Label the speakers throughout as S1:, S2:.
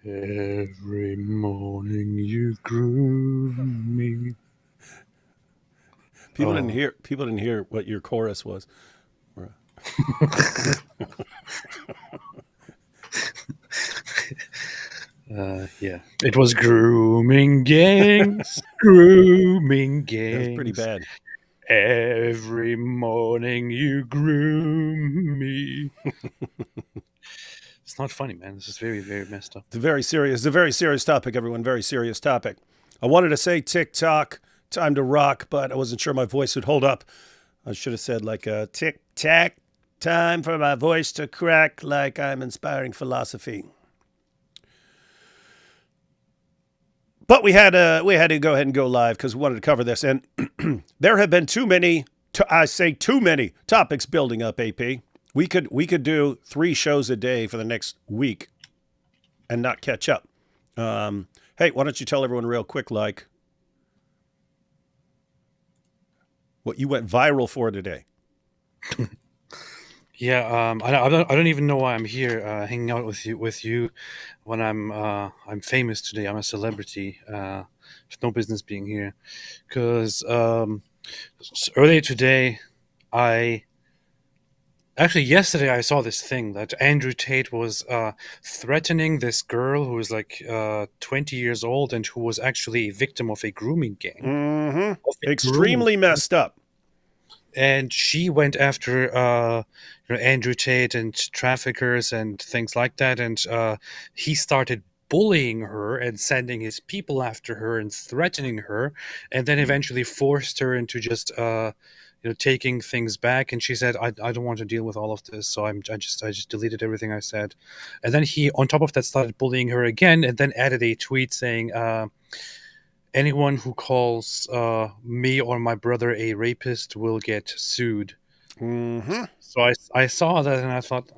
S1: Every morning you groom me.
S2: People didn't hear. People didn't hear what your chorus was.
S1: Yeah, it was grooming gangs, grooming gangs.
S2: That was pretty bad.
S1: Every morning you groom me. It's not funny, man. This is very, very messed up.
S2: It's a very serious topic, everyone. Very serious topic. I wanted to say TikTok, time to rock, but I wasn't sure my voice would hold up. I should have said like a tic-tac, time for my voice to crack like I'm inspiring philosophy. But we had to go ahead and go live because we wanted to cover this. And there have been too many topics building up, AP. We could do 3 shows a day for the next week and not catch up. Hey, why don't you tell everyone real quick, like, what you went viral for today?
S1: Yeah, I don't even know why I'm here hanging out with you when I'm famous today. I'm a celebrity. With no business being here, because earlier today, yesterday I saw this thing that Andrew Tate was threatening this girl who was like 20 years old and who was actually a victim of a grooming gang.
S2: Mm-hmm. Extremely messed up.
S1: And she went after Andrew Tate and traffickers and things like that, and he started bullying her and sending his people after her and threatening her, and then eventually forced her into just taking things back. And she said, I don't want to deal with all of this, so I just deleted everything I said. And then he, on top of that, started bullying her again, and then added a tweet saying, anyone who calls me or my brother a rapist will get sued.
S2: Mm-hmm.
S1: So I saw that and I thought,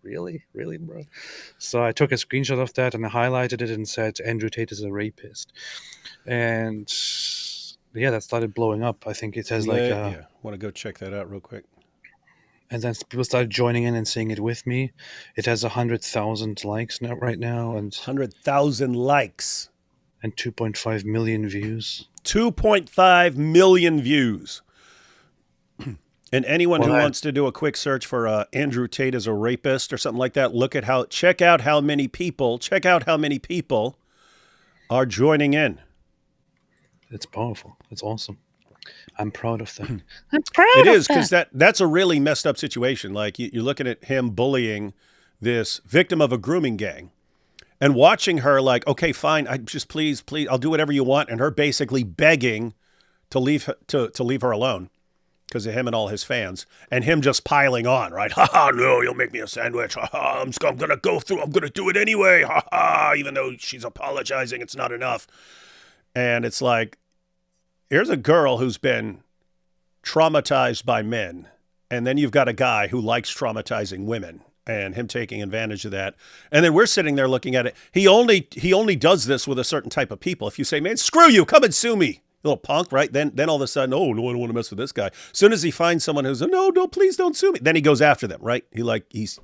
S1: really, bro? So I took a screenshot of that and I highlighted it and said, Andrew Tate is a rapist. And yeah, that started blowing up. I think it has want
S2: to go check that out real quick.
S1: And then people started joining in and saying it with me. It has 100,000 likes right now, and
S2: 100,000 likes.
S1: And 2.5 million views.
S2: 2.5 million views. And anyone who wants to do a quick search for Andrew Tate as a rapist or something like that, check out how many people are joining in.
S1: It's powerful. It's awesome. I'm proud of that.
S2: It is, because that's a really messed up situation. Like, you're looking at him bullying this victim of a grooming gang. And watching her like, okay, fine, I just please, I'll do whatever you want. And her basically begging to leave her alone because of him and all his fans. And him just piling on, right? Ha ha, no, you'll make me a sandwich. Ha ha, I'm going to do it anyway. Ha ha, even though she's apologizing, it's not enough. And it's like, here's a girl who's been traumatized by men. And then you've got a guy who likes traumatizing women. And him taking advantage of that. And then we're sitting there looking at it. He only does this with a certain type of people. If you say, man, screw you, come and sue me, little punk, right? Then all of a sudden, oh, no, I don't want to mess with this guy. As soon as he finds someone who's, no, please don't sue me. Then he goes after them, right? He's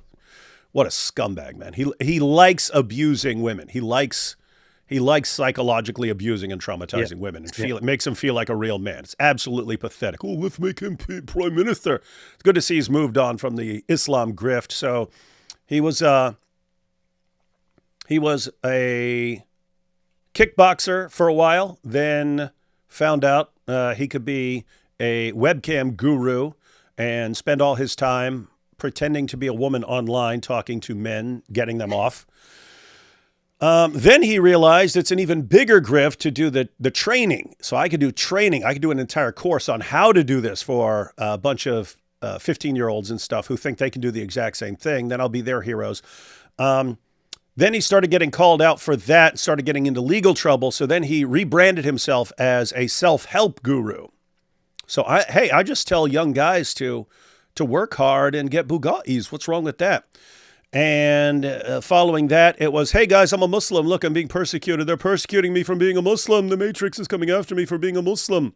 S2: what a scumbag, man. He likes abusing women. He likes psychologically abusing and traumatizing women, and it makes him feel like a real man. It's absolutely pathetic. Oh, let's make him prime minister. It's good to see he's moved on from the Islam grift. So he was a kickboxer for a while, then found out he could be a webcam guru and spend all his time pretending to be a woman online, talking to men, getting them off. Then he realized it's an even bigger grift to do the training. So I could do training. I could do an entire course on how to do this for a bunch of 15-year-olds and stuff who think they can do the exact same thing. Then I'll be their heroes. Then he started getting called out for that, started getting into legal trouble. So then he rebranded himself as a self-help guru. So I just tell young guys to work hard and get Bugattis. What's wrong with that? And following that, it was, hey guys, I'm a Muslim. Look, I'm being persecuted. They're persecuting me from being a Muslim. The Matrix is coming after me for being a Muslim.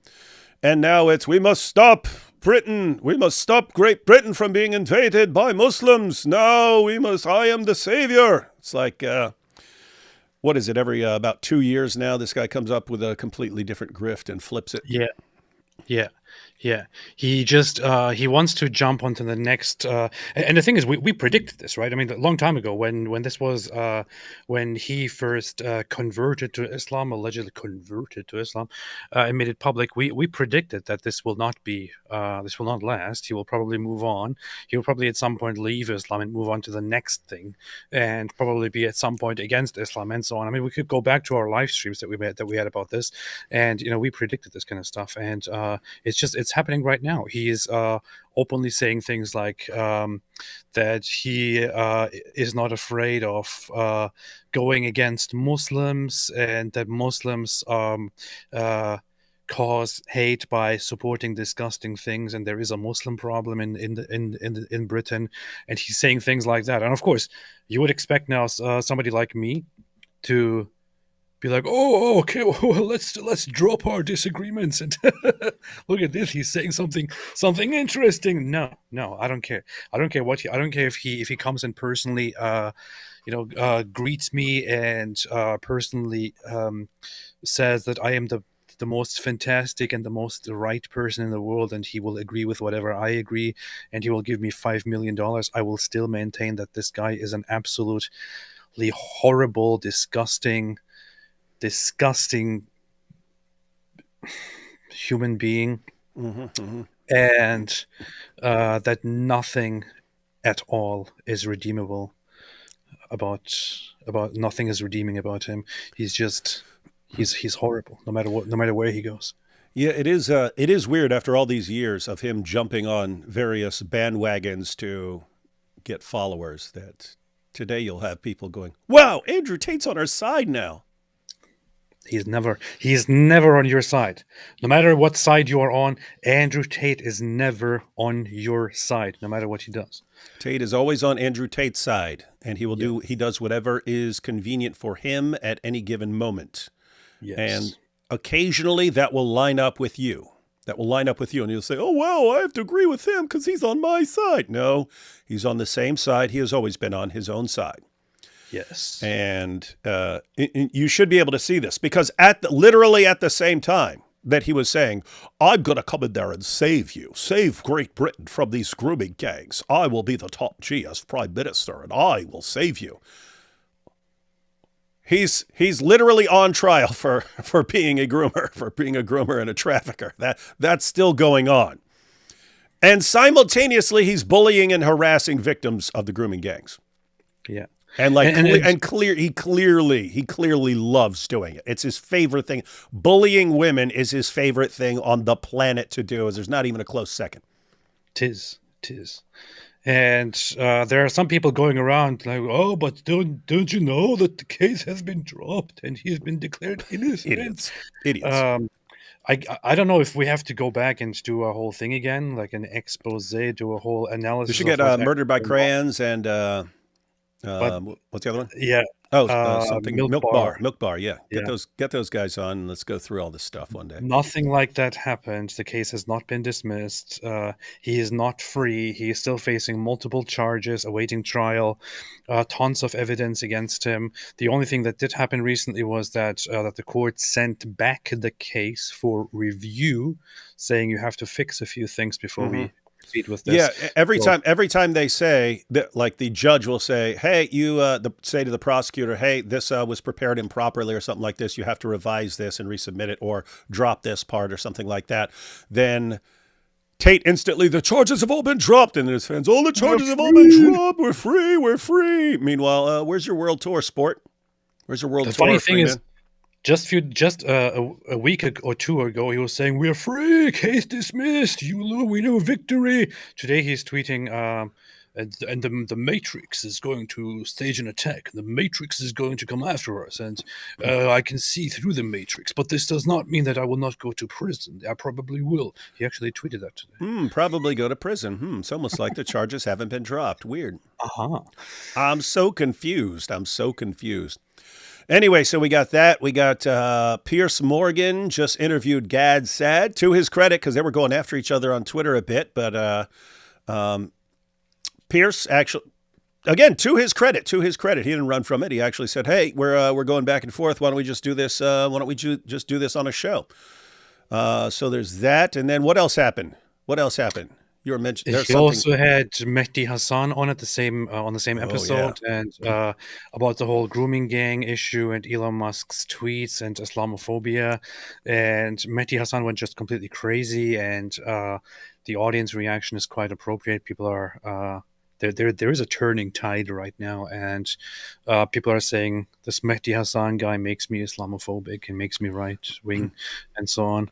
S2: And now it's, we must stop Britain. We must stop Great Britain from being invaded by Muslims. No, I am the savior. It's like, what is it? Every about 2 years now, this guy comes up with a completely different grift and flips it.
S1: Yeah. Yeah, yeah. He wants to jump onto the next. And the thing is, we predicted this, right? I mean, a long time ago, when this was when he first converted to Islam, allegedly converted to Islam, and made it public. We predicted that this will not last. He will probably move on. He will probably at some point leave Islam and move on to the next thing, and probably be at some point against Islam and so on. I mean, we could go back to our live streams that we had about this, and we predicted this kind of stuff, and it's happening right now. He is openly saying things like that he is not afraid of going against Muslims, and that Muslims cause hate by supporting disgusting things, and there is a Muslim problem in Britain, and he's saying things like that. And of course, you would expect now somebody like me to be like, oh, okay, well, let's drop our disagreements and look at this. He's saying something interesting. No, I don't care. I don't care I don't care if he comes and personally, greets me and personally says that I am the most fantastic and the most right person in the world, and he will agree with whatever I agree, and he will give me $5 million. I will still maintain that this guy is an absolutely horrible, disgusting human being, and that nothing at all is redeemable about nothing is redeeming about him. He's horrible, no matter where he goes.
S2: Yeah, it is weird after all these years of him jumping on various bandwagons to get followers that today you'll have people going, wow, Andrew Tate's on our side now.
S1: He's never on your side. No matter what side you are on, Andrew Tate is never on your side, no matter what he does.
S2: Tate is always on Andrew Tate's side, and he does whatever is convenient for him at any given moment.
S1: Yes.
S2: And occasionally that will line up with you. And you'll say, oh, well, I have to agree with him because he's on my side. No, he's on the same side. He has always been on his own side.
S1: Yes.
S2: And you should be able to see this because literally at the same time that he was saying, I'm going to come in there and save Great Britain from these grooming gangs. I will be the top G as prime minister and I will save you. He's literally on trial for being a groomer, and a trafficker. That's still going on. And simultaneously, he's bullying and harassing victims of the grooming gangs.
S1: Yeah.
S2: And he clearly loves doing it. It's his favorite thing. Bullying women is his favorite thing on the planet to do. There's not even a close second.
S1: Tis. And there are some people going around like, oh, but don't you know that the case has been dropped and he's been declared innocent?
S2: Idiots.
S1: I don't know if we have to go back and do a whole thing again, like an expose, do a whole analysis.
S2: We should get Murdered by Crayons and what's the other one?
S1: Yeah.
S2: Something Milk Bar. Yeah. Get those guys on and let's go through all this stuff one day.
S1: Nothing like that happened. The case has not been dismissed. He is not free. He is still facing multiple charges, awaiting trial. Tons of evidence against him. The only thing that did happen recently was that the court sent back the case for review, saying you have to fix a few things before we proceed with this.
S2: Yeah, every time they say that, like the judge will say, "Hey, you say to the prosecutor, hey, this was prepared improperly or something like this. You have to revise this and resubmit it, or drop this part or something like that." Then Tate instantly, the charges have all been dropped, and his fans, all the charges have all been dropped. We're free. Meanwhile, where's your world tour, sport? Where's your world tour?
S1: The funny thing is, just a week or two ago, he was saying, we're free, case dismissed, we know victory. Today he's tweeting, and the Matrix is going to stage an attack. The Matrix is going to come after us, and I can see through the Matrix, but this does not mean that I will not go to prison. I probably will. He actually tweeted that today.
S2: Probably go to prison. It's almost like the charges haven't been dropped. Weird. I'm so confused. Anyway, so we got that. We got Piers Morgan just interviewed Gad Saad, to his credit, because they were going after each other on Twitter a bit. But Piers actually, again, to his credit, he didn't run from it. He actually said, "Hey, we're going back and forth. Why don't we just do this? Why don't we just do this on a show?" So there's that, and then what else happened? What else happened? You were mentioning there's
S1: He
S2: something.
S1: also had Mehdi Hassan on at the same
S2: Oh yeah.
S1: episode, and about the whole grooming gang issue and Elon Musk's tweets and Islamophobia. And Mehdi Hassan went just completely crazy, and the audience reaction is quite appropriate. People are there is a turning tide right now, and people are saying this Mehdi Hassan guy makes me Islamophobic and makes me right wing, and so on.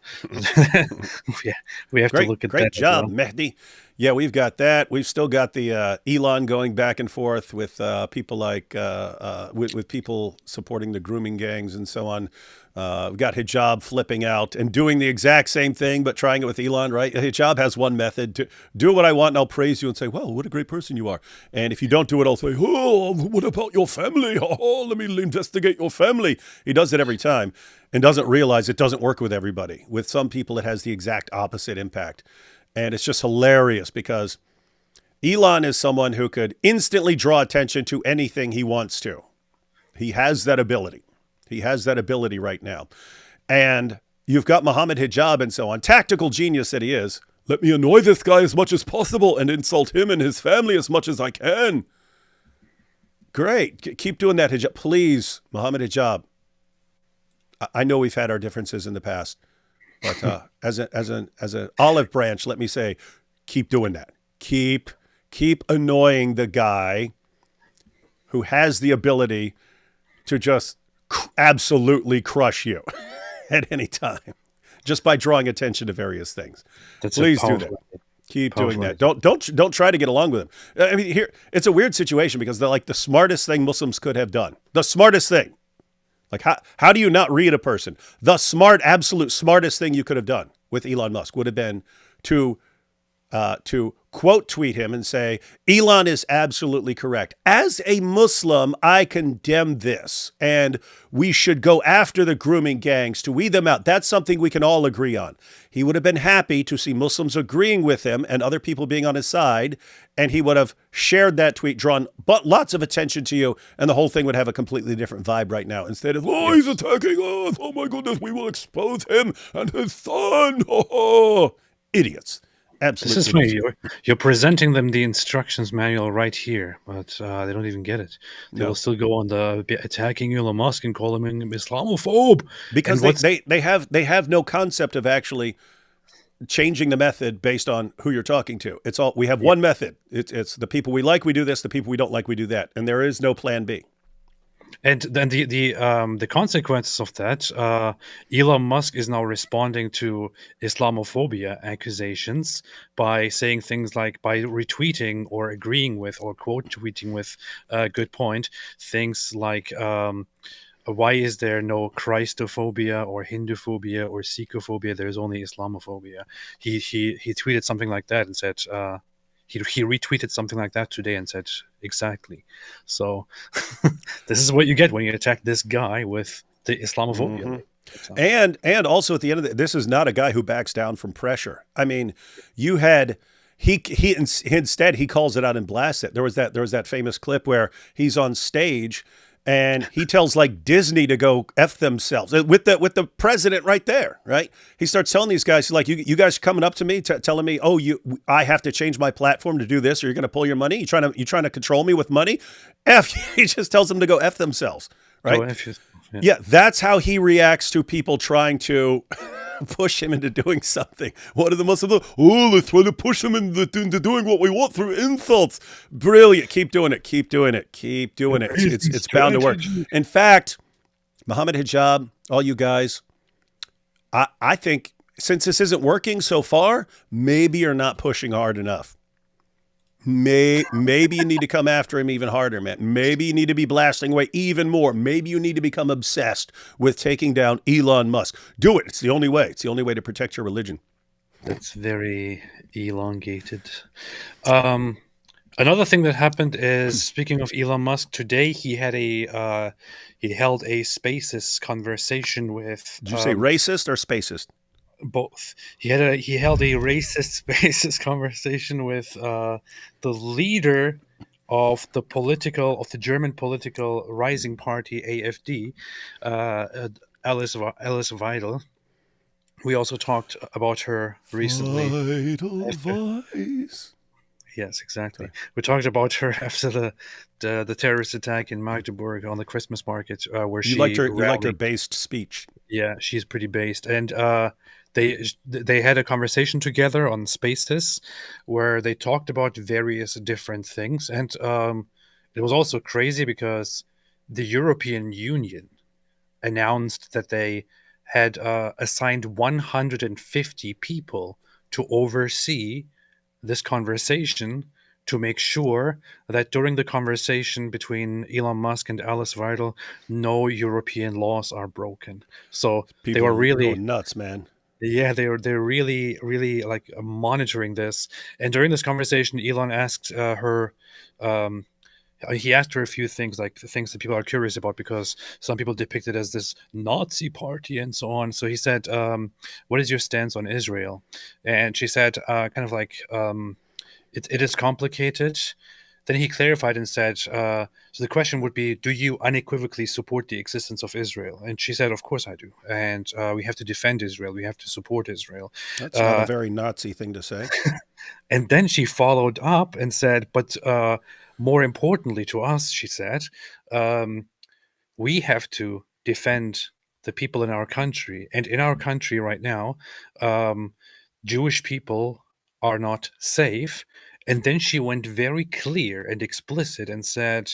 S1: Yeah, we have to look at
S2: Great
S1: that as
S2: job,
S1: well.
S2: Mehdi. Yeah, we've got that. We've still got the Elon going back and forth with people like with people supporting the grooming gangs and so on. We've got hijab flipping out and doing the exact same thing, but trying it with Elon. Right? Hijab has one method: to do what I want, and I'll praise you and say, "Well, what a great person you are." And if you don't do it, I'll say, "Oh, what about your family? Oh, let me investigate your family." He does it every time and doesn't realize it doesn't work with everybody. With some people, it has the exact opposite impact. And it's just hilarious because Elon is someone who could instantly draw attention to anything he wants to. He has that ability. He has that ability right now. And you've got Muhammad Hijab and so on. Tactical genius that he is. Let me annoy this guy as much as possible and insult him and his family as much as I can. Great. Keep doing that, Hijab. Please, Muhammad Hijab. I know we've had our differences in the past. But as an olive branch, let me say, keep doing that. Keep annoying the guy who has the ability to just absolutely crush you at any time, just by drawing attention to various things.
S1: That's
S2: Please do that. Keep doing that. Don't try to get along with him. I mean, here it's a weird situation because they're like the smartest thing Muslims could have done. The smartest thing. Like, how do you not read a person? The absolute smartest thing you could have done with Elon Musk would have been to quote tweet him and say, Elon is absolutely correct. As a Muslim, I condemn this, and we should go after the grooming gangs to weed them out. That's something we can all agree on. He would have been happy to see Muslims agreeing with him and other people being on his side, and he would have shared that tweet, drawn lots of attention to you, and the whole thing would have a completely different vibe right now. Instead of, oh, he's attacking us. Oh, my goodness, we will expose him and his son. Oh, idiots. Absolutely.
S1: This is where you're presenting them the instructions manual right here, but they don't even get it. They will still go on the attacking Elon Musk and call him an Islamophobe
S2: because they have no concept of actually changing the method based on who you're talking to. It's all we have one method. It's the people we like, we do this. The people we don't like, we do that, and there is no plan B.
S1: And then the consequences of that, Elon Musk is now responding to Islamophobia accusations by saying things like, by retweeting or agreeing with or quote tweeting with good point, things like, why is there no Christophobia or Hinduphobia or Sikhophobia? There's only Islamophobia. He tweeted something like that and said, he retweeted something like that today and said, exactly. So this is what you get when you attack this guy with the Islamophobia.
S2: Mm-hmm. And also at the end of this is not a guy who backs down from pressure. I mean, you had he instead he calls it out and blasts it. There was that famous clip where he's on stage and he tells like Disney to go F themselves with the president right there, right? He starts telling these guys, like, you guys coming up to me, telling me, oh, I have to change my platform to do this, or you're going to pull your money. You trying to control me with money? He just tells them to go F themselves, right?
S1: Oh, F yourself.
S2: Yeah, that's how he reacts to people trying to push him into doing something. What are the Muslims? Oh, let's try to push him into doing what we want through insults. Brilliant. Keep doing it. Keep doing it. Keep doing it. It's bound to work. In fact, Muhammad Hijab, all you guys, I think since this isn't working so far, maybe you're not pushing hard enough. Maybe you need to come after him even harder, man. Maybe you need to be blasting away even more. Maybe you need to become obsessed with taking down Elon Musk. Do it. It's the only way. It's the only way to protect your religion.
S1: That's very elongated. Another thing that happened is, speaking of Elon Musk, today he held a Spaces conversation with.
S2: Did you say racist or spacist?
S1: Both. He held a racist Spaces conversation with the leader of the German political rising party AfD, Alice Weidel. We also talked about her recently.
S2: Vital
S1: After,
S2: voice.
S1: yes, exactly.
S2: Sorry.
S1: We talked about her after the terrorist attack in Magdeburg on the Christmas market, where
S2: You liked
S1: she
S2: her. You liked her
S1: rallied.
S2: based speech.
S1: Yeah, she's pretty based, and they had a conversation together on Spaces, where they talked about various different things, and it was also crazy because the European Union announced that they had assigned 150 people to oversee this conversation, to make sure that during the conversation between Elon Musk and Alice Weidel, no European laws are broken. So they
S2: People
S1: were
S2: are
S1: really,
S2: going nuts, man.
S1: yeah, they're really like monitoring this. And during this conversation, Elon asked her. Um, he asked her a few things, like the things that people are curious about, because some people depict it as this Nazi party and so on. So he said, "What is your stance on Israel?" And she said, kind of like, it is complicated. Then he clarified and said, so the question would be, do you unequivocally support the existence of Israel? And she said, of course I do. And we have to defend Israel. We have to support Israel.
S2: That's not a
S1: Uh,
S2: very Nazi thing to say.
S1: and then she followed up and said, but more importantly to us, she said, um, we have to defend the people in our country. And in our country right now, um, Jewish people are not safe. And then she went very clear and explicit and said,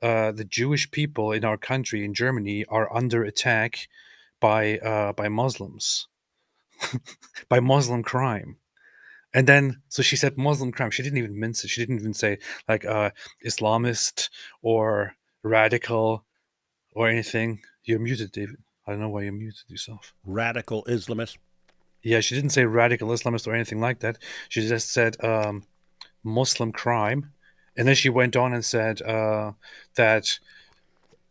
S1: the Jewish people in our country, in Germany, are under attack by Muslims, by Muslim crime. And then, so she said Muslim crime. She didn't even mince it. She didn't even say like Islamist or radical or anything. You're muted, David. I don't know why you muted yourself.
S2: Radical Islamist.
S1: Yeah, she didn't say radical Islamist or anything like that. She just said Muslim crime. And then she went on and said that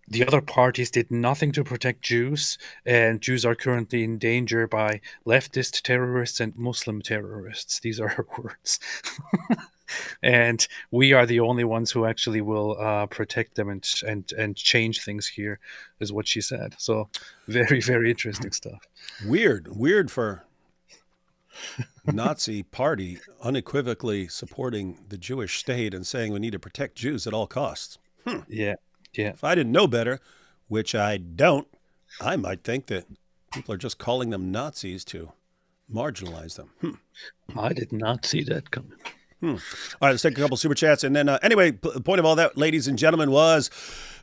S1: the other parties did nothing to protect Jews, and Jews are currently in danger by leftist terrorists and Muslim terrorists. These are her words. And we are the only ones who actually will protect them and change things here, is what she said. So very interesting stuff.
S2: Weird for Nazi party unequivocally supporting the Jewish state and saying we need to protect Jews at all costs.
S1: Yeah, yeah.
S2: If I didn't know better, which I don't, I might think that people are just calling them Nazis to marginalize them.
S1: I did not see that coming.
S2: All right, let's take a couple super chats. And then, anyway, the point of all that, ladies and gentlemen, was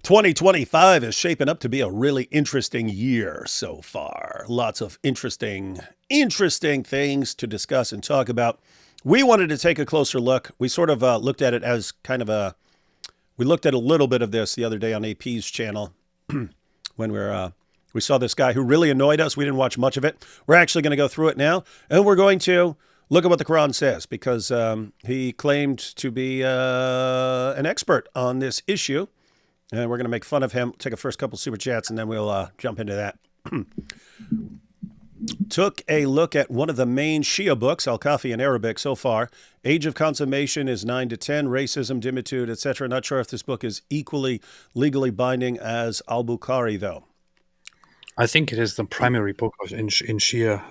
S2: 2025 is shaping up to be a really interesting year so far. Lots of interesting things to discuss and talk about. We wanted to take a closer look. We sort of looked at it as kind of we looked at a little bit of this the other day on AP's channel when we saw this guy who really annoyed us. We didn't watch much of it. We're actually going to go through it now, and we're going to look at what the Quran says, because he claimed to be an expert on this issue, and we're going to make fun of him. Take a first couple super chats, and then we'll jump into that. Took a look at one of the main Shia books, Al-Kafi in Arabic so far. Age of Consummation is 9 to 10, Racism, Dimitude, etc. Not sure if this book is equally legally binding as Al-Bukhari, though.
S1: I think it is the primary book in Shia.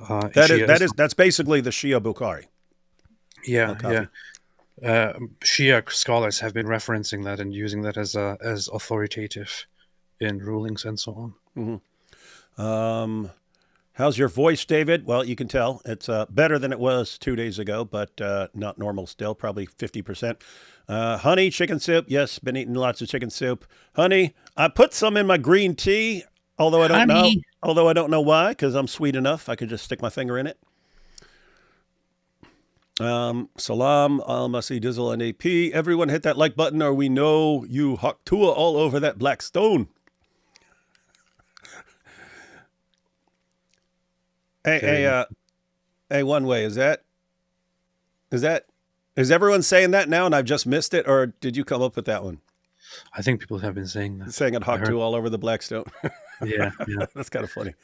S2: That's basically the Shia Bukhari.
S1: Yeah, yeah. Shia scholars have been referencing that and using that as authoritative in rulings and so on.
S2: Mm-hmm. How's your voice, David? Well, you can tell it's better than it was 2 days ago, but not normal still, probably 50%. Honey, chicken soup. Yes, been eating lots of chicken soup. Honey, I put some in my green tea, although I don't know why, because I'm sweet enough. I could just stick my finger in it. Salam, Al-Masi, Dizzle, and AP. Everyone hit that like button, or we know you Haktua all over that black stone. Hey, one way, is everyone saying that now and I've just missed it, or did you come up with that one?
S1: I think people have been saying that.
S2: Saying it Hawk 2 all over the Blackstone.
S1: Yeah.
S2: That's kind of funny.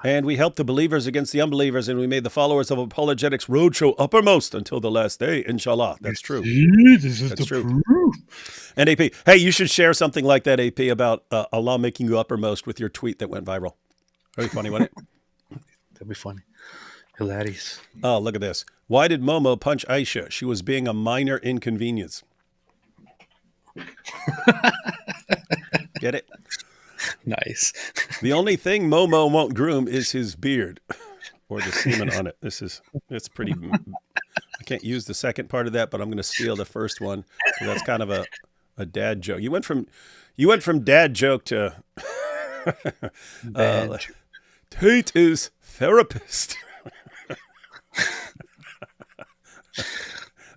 S2: And we helped the believers against the unbelievers, and we made the followers of Apologetics Roadshow uppermost until the last day, inshallah. That's true.
S1: This is
S2: That's
S1: the
S2: true.
S1: proof.
S2: And AP, hey, you should share something like that, AP, about Allah making you uppermost with your tweet that went viral. Very funny, wasn't it?
S1: That'd be funny. Hilarious.
S2: Oh, look at this. Why did Momo punch Aisha? She was being a minor inconvenience. Get it?
S1: Nice.
S2: The only thing Momo won't groom is his beard or the semen on it. It's pretty. I can't use the second part of that, but I'm going to steal the first one. So that's kind of a dad joke. You went from dad joke to Tate is therapist.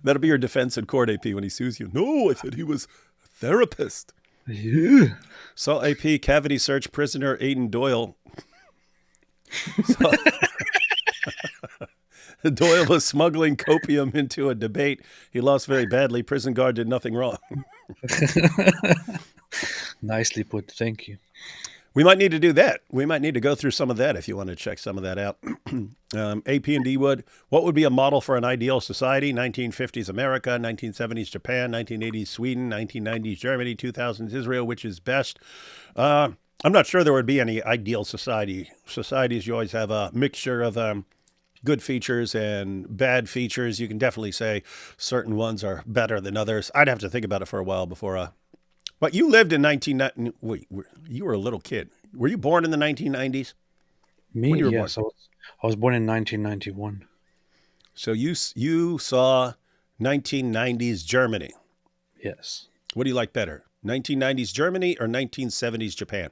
S2: That'll be your defense in court, AP, when he sues you. No, I said he was a therapist.
S1: Yeah.
S2: Saw AP cavity search prisoner Aidan Doyle. Doyle was smuggling copium into a debate. He lost very badly. Prison guard did nothing wrong.
S1: Nicely put. Thank you.
S2: We might need to do that. We might need to go through some of that if you want to check some of that out. AP and D Wood, what would be a model for an ideal society? 1950s America, 1970s Japan, 1980s Sweden, 1990s Germany, 2000s Israel. Which is best? I'm not sure there would be any ideal society. Societies, you always have a mixture of good features and bad features. You can definitely say certain ones are better than others. I'd have to think about it for a while before. But you lived in 1990. Wait, you were a little kid. Were you born in the 1990s?
S1: Me, yes. I was born in 1991.
S2: So you saw 1990s Germany.
S1: Yes.
S2: What do you like better, 1990s Germany or 1970s Japan?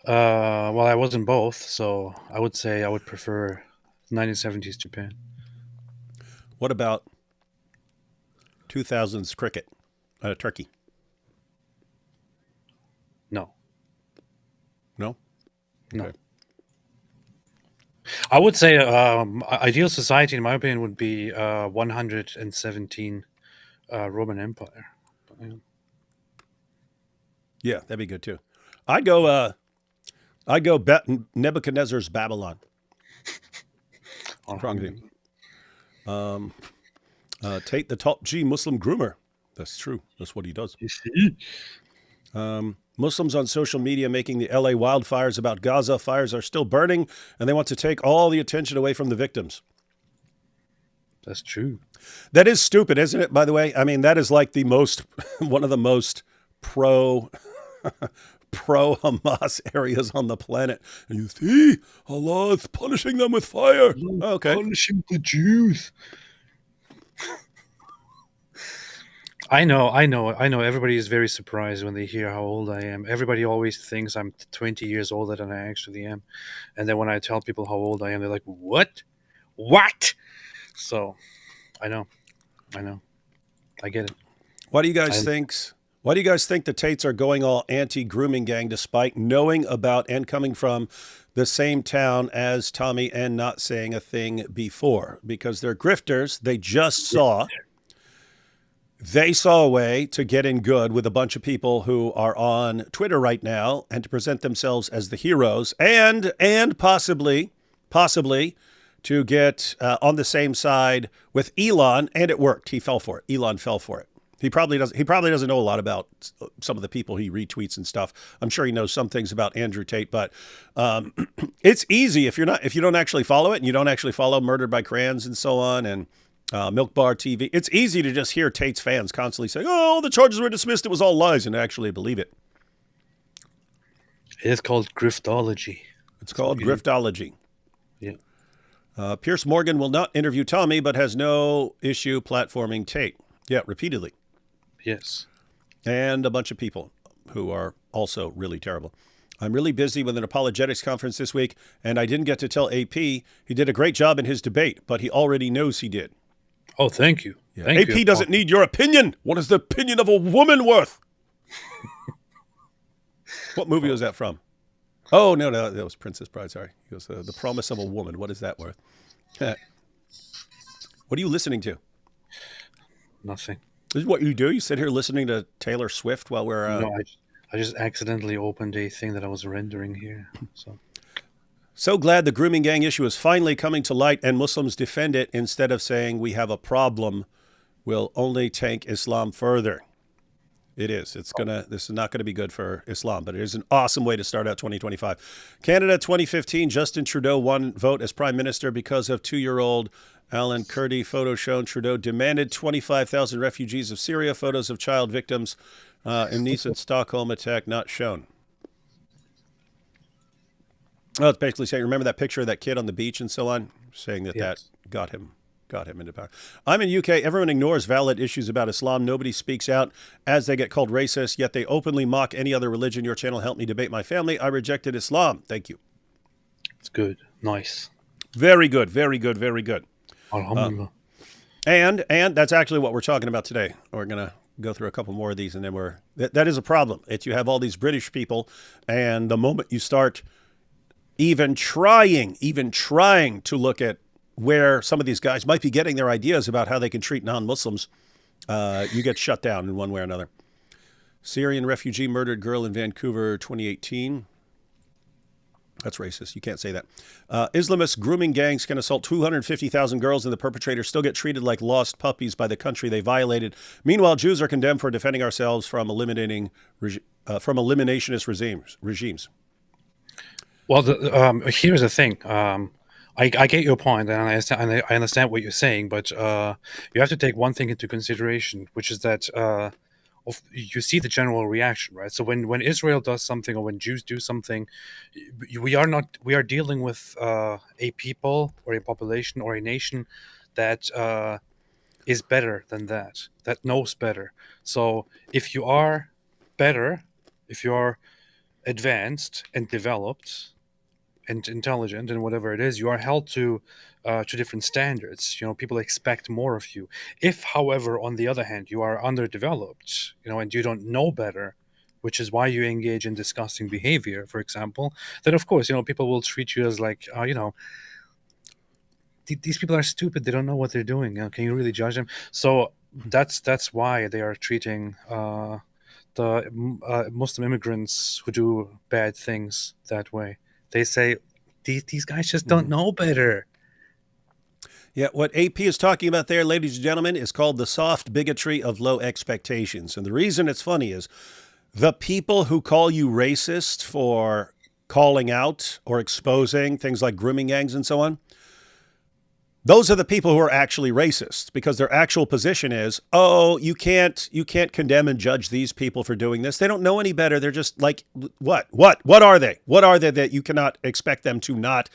S1: Well, I was in both, so I would say I would prefer 1970s Japan.
S2: What about 2000s cricket? Turkey?
S1: No.
S2: No?
S1: No. Okay. I would say ideal society, in my opinion, would be 117 Roman Empire.
S2: Yeah, that'd be good too. I'd go Nebuchadnezzar's Babylon. Wrong thing. Tate, the top G Muslim groomer. That's true. That's what he does. Muslims on social media making the LA wildfires about Gaza. Fires are still burning, and they want to take all the attention away from the victims.
S1: That's true.
S2: That is stupid, isn't it, by the way? I mean, that is like one of the most pro-Hamas areas on the planet. And you see, Allah is punishing them with fire. Okay.
S1: Punishing the Jews. I know. Everybody is very surprised when they hear how old I am. Everybody always thinks I'm 20 years older than I actually am. And then when I tell people how old I am, they're like, what? What? So, I know. I get it.
S2: Why do you guys think the Tates are going all anti-grooming gang despite knowing about and coming from the same town as Tommy and not saying a thing before? Because they're grifters. They saw a way to get in good with a bunch of people who are on Twitter right now and to present themselves as the heroes and possibly to get on the same side with Elon, and it worked. He fell for it. Elon fell for it. He probably doesn't know a lot about some of the people he retweets and stuff. I'm sure he knows some things about Andrew Tate, but it's easy if you don't actually follow it and you don't actually follow Murdered by Crayons and so on and Milk Bar TV. It's easy to just hear Tate's fans constantly saying, "Oh, the charges were dismissed. It was all lies," and actually believe it.
S1: It is called griftology.
S2: It's called griftology.
S1: Yeah.
S2: Piers Morgan will not interview Tommy, but has no issue platforming Tate. Yeah, repeatedly.
S1: Yes.
S2: And a bunch of people who are also really terrible. I'm really busy with an apologetics conference this week, and I didn't get to tell AP he did a great job in his debate, but he already knows he did.
S1: Oh, thank you.
S2: Yeah.
S1: Thank
S2: AP
S1: you.
S2: doesn't need your opinion. What is the opinion of a woman worth? What movie was that from? Oh, no, that was Princess Bride. Sorry. He goes, The Promise of a Woman. What is that worth? What are you listening to?
S1: Nothing.
S2: This is what you do? You sit here listening to Taylor Swift while we're...
S1: No, I just accidentally opened a thing that I was rendering here. So
S2: So glad the grooming gang issue is finally coming to light and Muslims defend it instead of saying we have a problem will only tank Islam further. It is. This is not going to be good for Islam, but it is an awesome way to start out 2025. Canada 2015, Justin Trudeau won vote as prime minister because of 2-year-old Alan Kurdi. Photo shown. Trudeau demanded 25,000 refugees of Syria. Photos of child victims in Nice and Stockholm attack not shown. Well, it's basically saying, remember that picture of that kid on the beach and so on? Saying that that got him into power. I'm in UK. Everyone ignores valid issues about Islam. Nobody speaks out as they get called racist, yet they openly mock any other religion. Your channel helped me debate my family. I rejected Islam. Thank you.
S1: It's good. Nice.
S2: Very good. Very good. Very good.
S1: Alhamdulillah.
S2: And that's actually what we're talking about today. We're going to go through a couple more of these, and then that is a problem. It's you have all these British people, and the moment you start even trying to look at where some of these guys might be getting their ideas about how they can treat non-Muslims, you get shut down in one way or another. Syrian refugee murdered girl in Vancouver, 2018. That's racist. You can't say that. Islamist grooming gangs can assault 250,000 girls, and the perpetrators still get treated like lost puppies by the country they violated. Meanwhile, Jews are condemned for defending ourselves from eliminationist regimes.
S1: Well, here's the thing. I get your point, and I understand what you're saying, but you have to take one thing into consideration, which is that you see the general reaction, right? So when Israel does something or when Jews do something, we are dealing with a people or a population or a nation that is better than that knows better. So if you are better, if you are advanced and developed and intelligent and whatever it is, you are held to different standards. People expect more of you. If, however, on the other hand, you are underdeveloped, and you don't know better, which is why you engage in disgusting behavior, for example, then of course, people will treat you as like, these people are stupid. They don't know what they're doing. Can you really judge them? So that's why they are treating the Muslim immigrants who do bad things that way. They say these guys just don't know better.
S2: Yeah, what AP is talking about there, ladies and gentlemen, is called the soft bigotry of low expectations. And the reason it's funny is the people who call you racist for calling out or exposing things like grooming gangs and so on, those are the people who are actually racist, because their actual position is, oh, you can't condemn and judge these people for doing this. They don't know any better. They're just like, what are they? What are they that you cannot expect them to not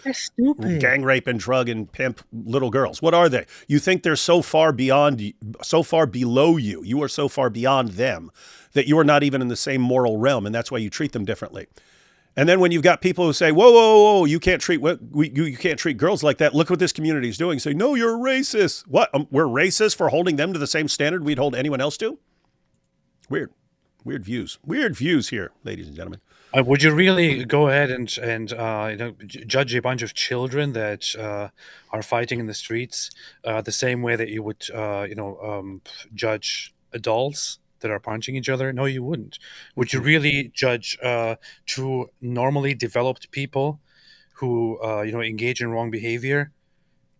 S2: gang rape and drug and pimp little girls? What are they? You think they're so far below you. You are so far beyond them that you are not even in the same moral realm, and that's why you treat them differently. And then when you've got people who say, whoa, you can't treat girls like that. Look what this community is doing. Say, no, you're racist. What? We're racist for holding them to the same standard we'd hold anyone else to? Weird views. Weird views here, ladies and gentlemen.
S1: Would you really go ahead and judge a bunch of children that are fighting in the streets the same way that you would judge adults that are punching each other? No, you wouldn't. Would you really judge two normally developed people who engage in wrong behavior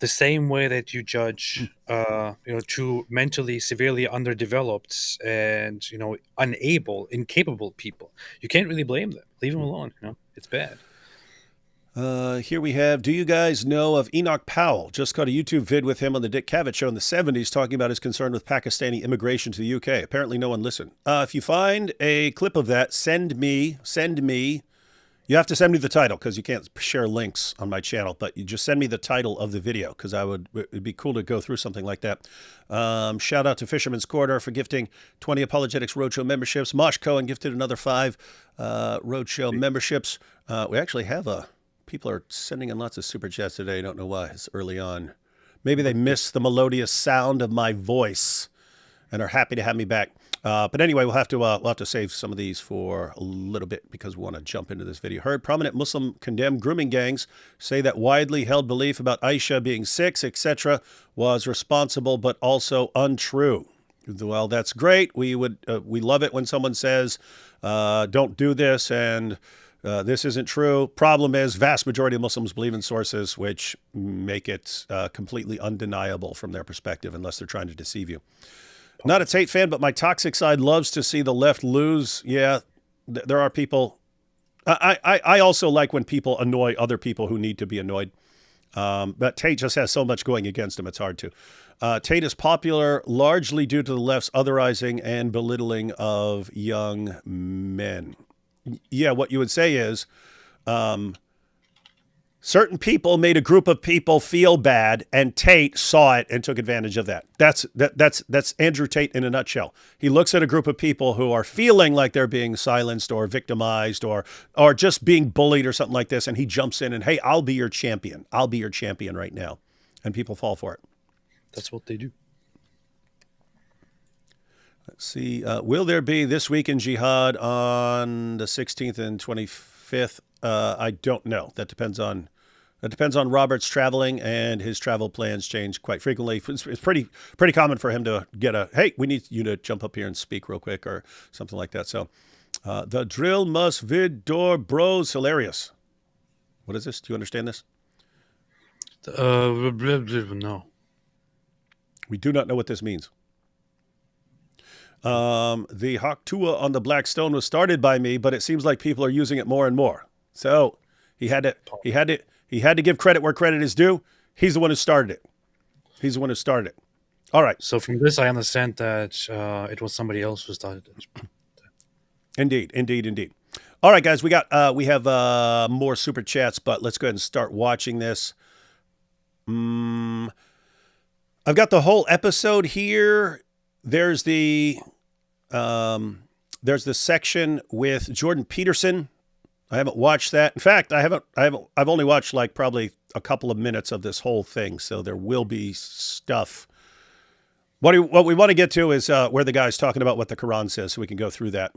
S1: the same way that you judge two mentally severely underdeveloped and incapable people? You can't really blame them. Leave them alone. It's bad.
S2: Here we have, do you guys know of Enoch Powell? Just caught a YouTube vid with him on the Dick Cavett show in the 70s talking about his concern with Pakistani immigration to the UK. Apparently no one listened. If you find a clip of that, send me. You have to send me the title because you can't share links on my channel, but you just send me the title of the video because it'd be cool to go through something like that. Shout out to Fisherman's Corridor for gifting 20 Apologetics Roadshow memberships. Mosh Cohen gifted another 5 Roadshow memberships. We actually have people are sending in lots of super chats today. I don't know why. It's early on. Maybe they miss the melodious sound of my voice and are happy to have me back. But anyway, we'll have to save some of these for a little bit because we want to jump into this video. Heard prominent Muslim condemn grooming gangs say that widely held belief about Aisha being 6, etc., was responsible but also untrue. Well, that's great. We love it when someone says, "Don't do this," and This isn't true. Problem is, vast majority of Muslims believe in sources which make it completely undeniable from their perspective, unless they're trying to deceive you. Not a Tate fan, but my toxic side loves to see the left lose. Yeah, there are people. I also like when people annoy other people who need to be annoyed. But Tate just has so much going against him, it's hard to. Tate is popular largely due to the left's otherizing and belittling of young men. Yeah, what you would say is certain people made a group of people feel bad, and Tate saw it and took advantage of that. That's Andrew Tate in a nutshell. He looks at a group of people who are feeling like they're being silenced or victimized or just being bullied or something like this, and he jumps in and, hey, I'll be your champion. I'll be your champion right now. And people fall for it.
S1: That's what they do.
S2: Let's see. Will there be this week in Jihad on the 16th and 25th? I don't know. That depends on Robert's traveling, and his travel plans change quite frequently. It's pretty common for him to get a, hey, we need you to jump up here and speak real quick or something like that. So the drill must vid door bros hilarious. What is this? Do you understand this?
S1: No.
S2: We do not know what this means. The Hawk Tua on the Black Stone was started by me, but it seems like people are using it more and more. So he had to give credit where credit is due. He's the one who started it. All right.
S1: So from this, I understand that it was somebody else who started it.
S2: Indeed. All right, guys, we have more super chats, but let's go ahead and start watching this. I've got the whole episode here. There's the section with Jordan Peterson. I haven't watched that. In fact, I've only watched like probably a couple of minutes of this whole thing. So there will be stuff. What we want to get to is where the guy's talking about what the Quran says, so we can go through that.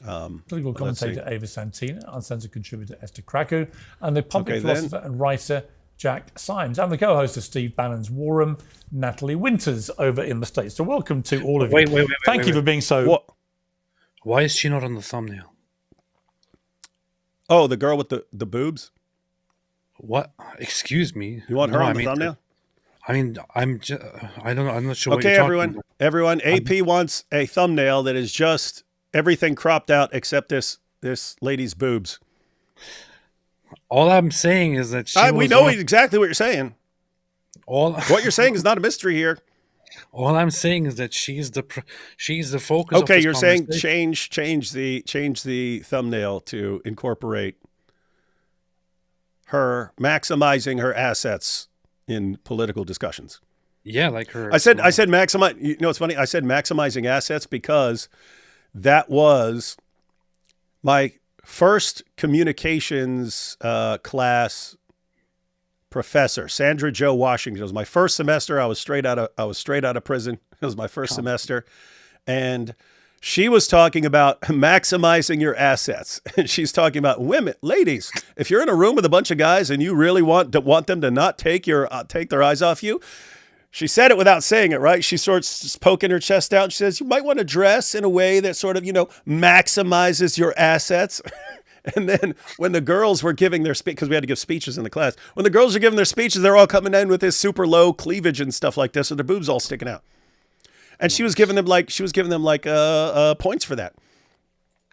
S3: Political commentator Ava Santina, uncensored contributor Esther Krakow, and the public philosopher and writer Jack Symes, and the co-host of Steve Bannon's War Room, Natalie Winters, over in the States. So welcome to all of you. Thank you for being so...
S2: What?
S1: Why is she not on the thumbnail?
S2: Oh, the girl with the boobs?
S1: What? Excuse me.
S2: You want her on the thumbnail?
S1: I don't know. I'm not sure.
S2: Okay,
S1: what you're talking about.
S2: everyone. AP wants a thumbnail that is just everything cropped out except this lady's boobs.
S1: All I'm saying is that
S2: we know exactly what you're saying. What you're saying is not a mystery here.
S1: All I'm saying is that she's the focus.
S2: Okay,
S1: of
S2: you're saying change the thumbnail to incorporate her maximizing her assets in political discussions.
S1: Yeah, like her.
S2: I said maximize. You know, it's funny. I said maximizing assets because that was my first communications class professor, Sandra Jo Washington. It was my first semester. I was straight out of prison. It was my first semester, and she was talking about maximizing your assets. And she's talking about women, ladies. If you're in a room with a bunch of guys and you really want them to not take their eyes off you. She said it without saying it, right? She starts poking her chest out. She says, you might want to dress in a way that sort of, maximizes your assets. And then when the girls were giving their speech, because we had to give speeches in the class, when the girls were giving their speeches, they're all coming in with this super low cleavage and stuff like this, and their boobs all sticking out. And she was giving them points for that.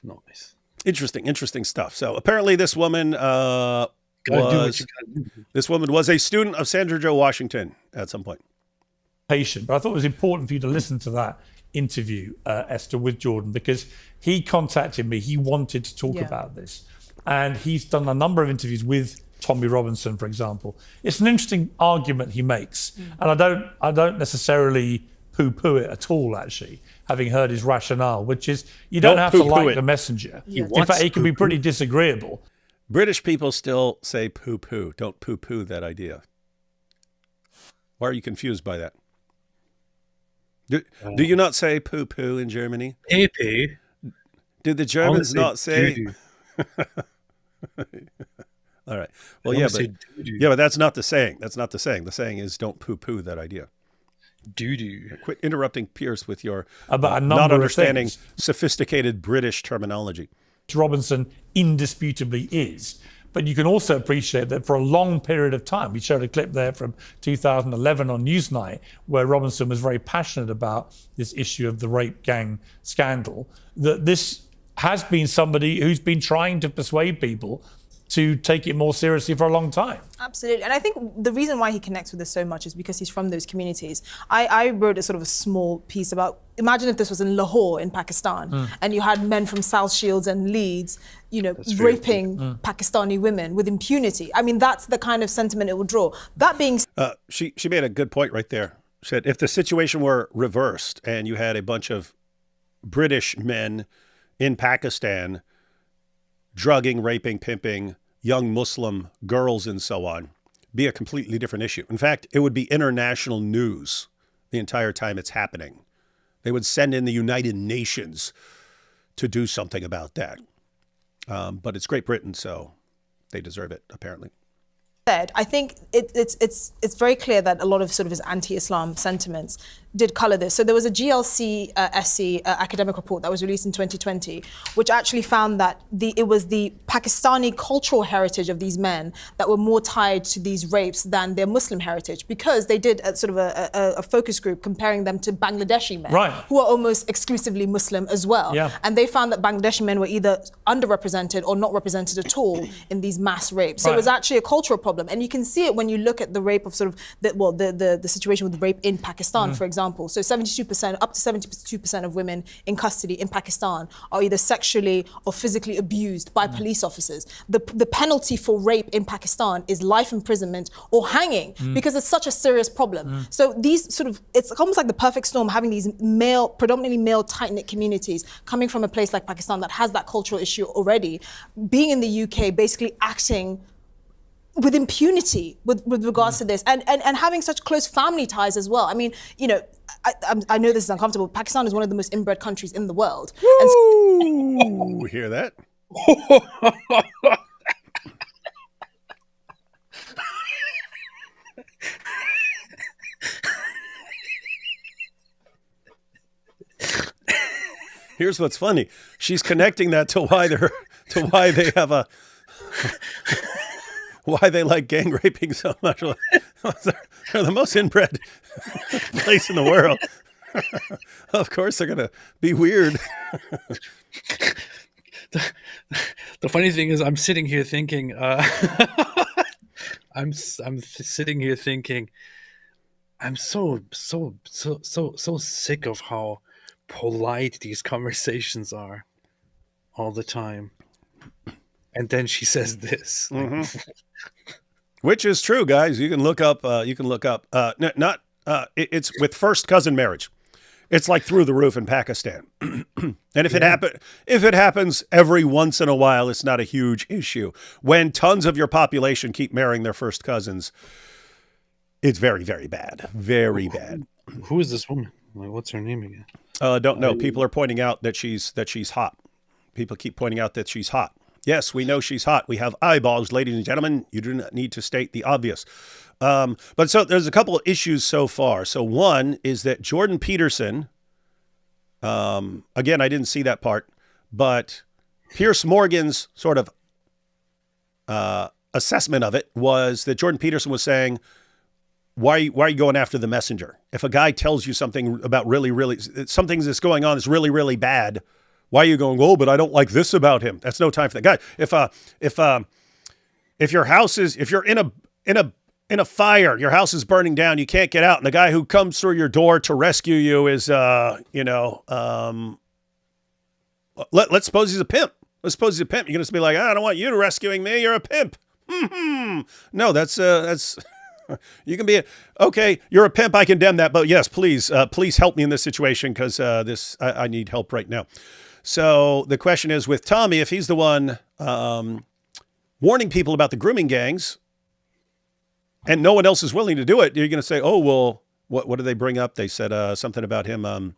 S1: Nice.
S2: Interesting stuff. So apparently this woman was a student of Sandra Jo Washington at some point.
S3: Patient, but I thought it was important for you to listen to that interview, Esther, with Jordan, because he contacted me. He wanted to talk about this, and he's done a number of interviews with Tommy Robinson, for example. It's an interesting argument he makes, and I don't necessarily poo-poo it at all, actually, having heard his rationale, which is you don't have to like the messenger. In fact, it can be pretty disagreeable.
S2: British people still say poo-poo. Don't poo-poo that idea. Why are you confused by that? Do you not say poo-poo in Germany?
S1: Pee-pee.
S2: Did the Germans not say... All right. Well, but that's not the saying. That's not the saying. The saying is don't poo-poo that idea.
S1: Doo-doo.
S2: Quit interrupting Piers with your
S3: not
S2: understanding sophisticated British terminology.
S3: Robinson indisputably is. But you can also appreciate that for a long period of time, we showed a clip there from 2011 on Newsnight, where Robinson was very passionate about this issue of the rape gang scandal, that this has been somebody who's been trying to persuade people to take it more seriously for a long time.
S4: Absolutely. And I think the reason why he connects with this so much is because he's from those communities. I wrote a sort of a small piece about, imagine if this was in Lahore in Pakistan, and you had men from South Shields and Leeds, raping Pakistani women with impunity. I mean, that's the kind of sentiment it would draw. That being
S2: she made a good point right there. She said, if the situation were reversed and you had a bunch of British men in Pakistan drugging, raping, pimping young Muslim girls and so on, be a completely different issue. In fact, it would be international news the entire time it's happening. They would send in the United Nations to do something about that. But it's Great Britain, so they deserve it, apparently.
S4: I think it's very clear that a lot of sort of his anti-Islam sentiments did color this. So there was a GLC SC academic report that was released in 2020, which actually found that it was the Pakistani cultural heritage of these men that were more tied to these rapes than their Muslim heritage, because they did a sort of a focus group comparing them to Bangladeshi men, who are almost exclusively Muslim as well. Yeah. And they found that Bangladeshi men were either underrepresented or not represented at all in these mass rapes. So it was actually a cultural problem. And you can see it when you look at the rape of sort of, the situation with rape in Pakistan, for example. So 72%, up to 72% of women in custody in Pakistan are either sexually or physically abused by police officers. The penalty for rape in Pakistan is life imprisonment or hanging, because it's such a serious problem. So these sort of, it's almost like the perfect storm, having these predominantly male tight-knit communities coming from a place like Pakistan that has that cultural issue already, being in the UK, basically acting with impunity with regards to this, and having such close family ties as well. I mean, I know this is uncomfortable. Pakistan is one of the most inbred countries in the world.
S2: Ooh, hear that? Here's what's funny. She's connecting that to why they have a why they like gang raping so much. They're the most inbred place in the world. Of course they're going to be weird.
S1: The funny thing is, I'm sitting here thinking, I'm sitting here thinking, I'm so sick of how polite these conversations are all the time. And then she says this.
S2: Which is true, guys. You can look up. It's with first cousin marriage. It's like through the roof in Pakistan. And if it happens every once in a while, it's not a huge issue. When tons of your population keep marrying their first cousins, it's very, very bad. Very bad.
S1: Who is this woman? Like, what's her name again?
S2: Don't know. People are pointing out that she's hot. People keep pointing out that she's hot. Yes, we know she's hot. We have eyeballs, ladies and gentlemen. You do not need to state the obvious. But so there's a couple of issues so far. So one is that Jordan Peterson, again, I didn't see that part, but Piers Morgan's sort of assessment of it was that Jordan Peterson was saying, why are you going after the messenger? If a guy tells you something about something that's going on that's really, really bad, why are you going, oh, but I don't like this about him? That's no time for that guy. If your house is, if you're in a fire, your house is burning down, you can't get out, and the guy who comes through your door to rescue you is, let's suppose he's a pimp. Let's suppose he's a pimp. You're going to be like, I don't want you rescuing me. You're a pimp. No, that's you can be okay. You're a pimp. I condemn that, but yes, please help me in this situation because I need help right now. So the question is with Tommy, if he's the one warning people about the grooming gangs, and no one else is willing to do it, you're going to say, oh well, what did they bring up? They said something about him.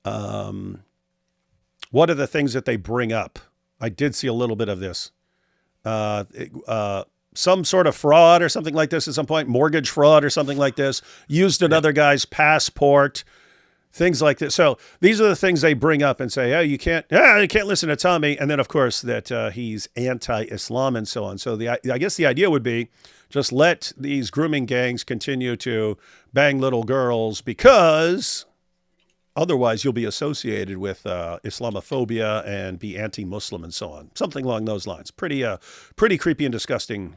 S2: What are the things that they bring up? I did see a little bit of this. Some sort of fraud or something like this at some point, mortgage fraud or something like this, used another guy's passport, things like this. So these are the things they bring up and say, oh, you can't listen to Tommy. And then, of course, that he's anti-Islam and so on. So I guess the idea would be just let these grooming gangs continue to bang little girls because otherwise you'll be associated with Islamophobia and be anti-Muslim and so on. Something along those lines. Pretty creepy and disgusting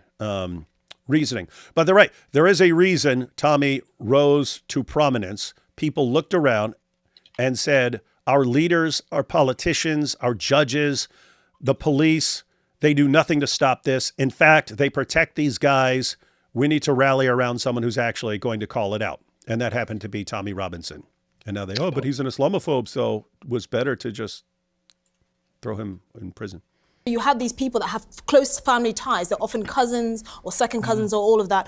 S2: reasoning. But they're right. There is a reason Tommy rose to prominence. People looked around and said, our leaders, our politicians, our judges, the police, they do nothing to stop this. In fact, they protect these guys. We need to rally around someone who's actually going to call it out. And that happened to be Tommy Robinson. And now but he's an Islamophobe, so it was better to just throw him in prison.
S4: You have these people that have close family ties. They're often cousins or second cousins or all of that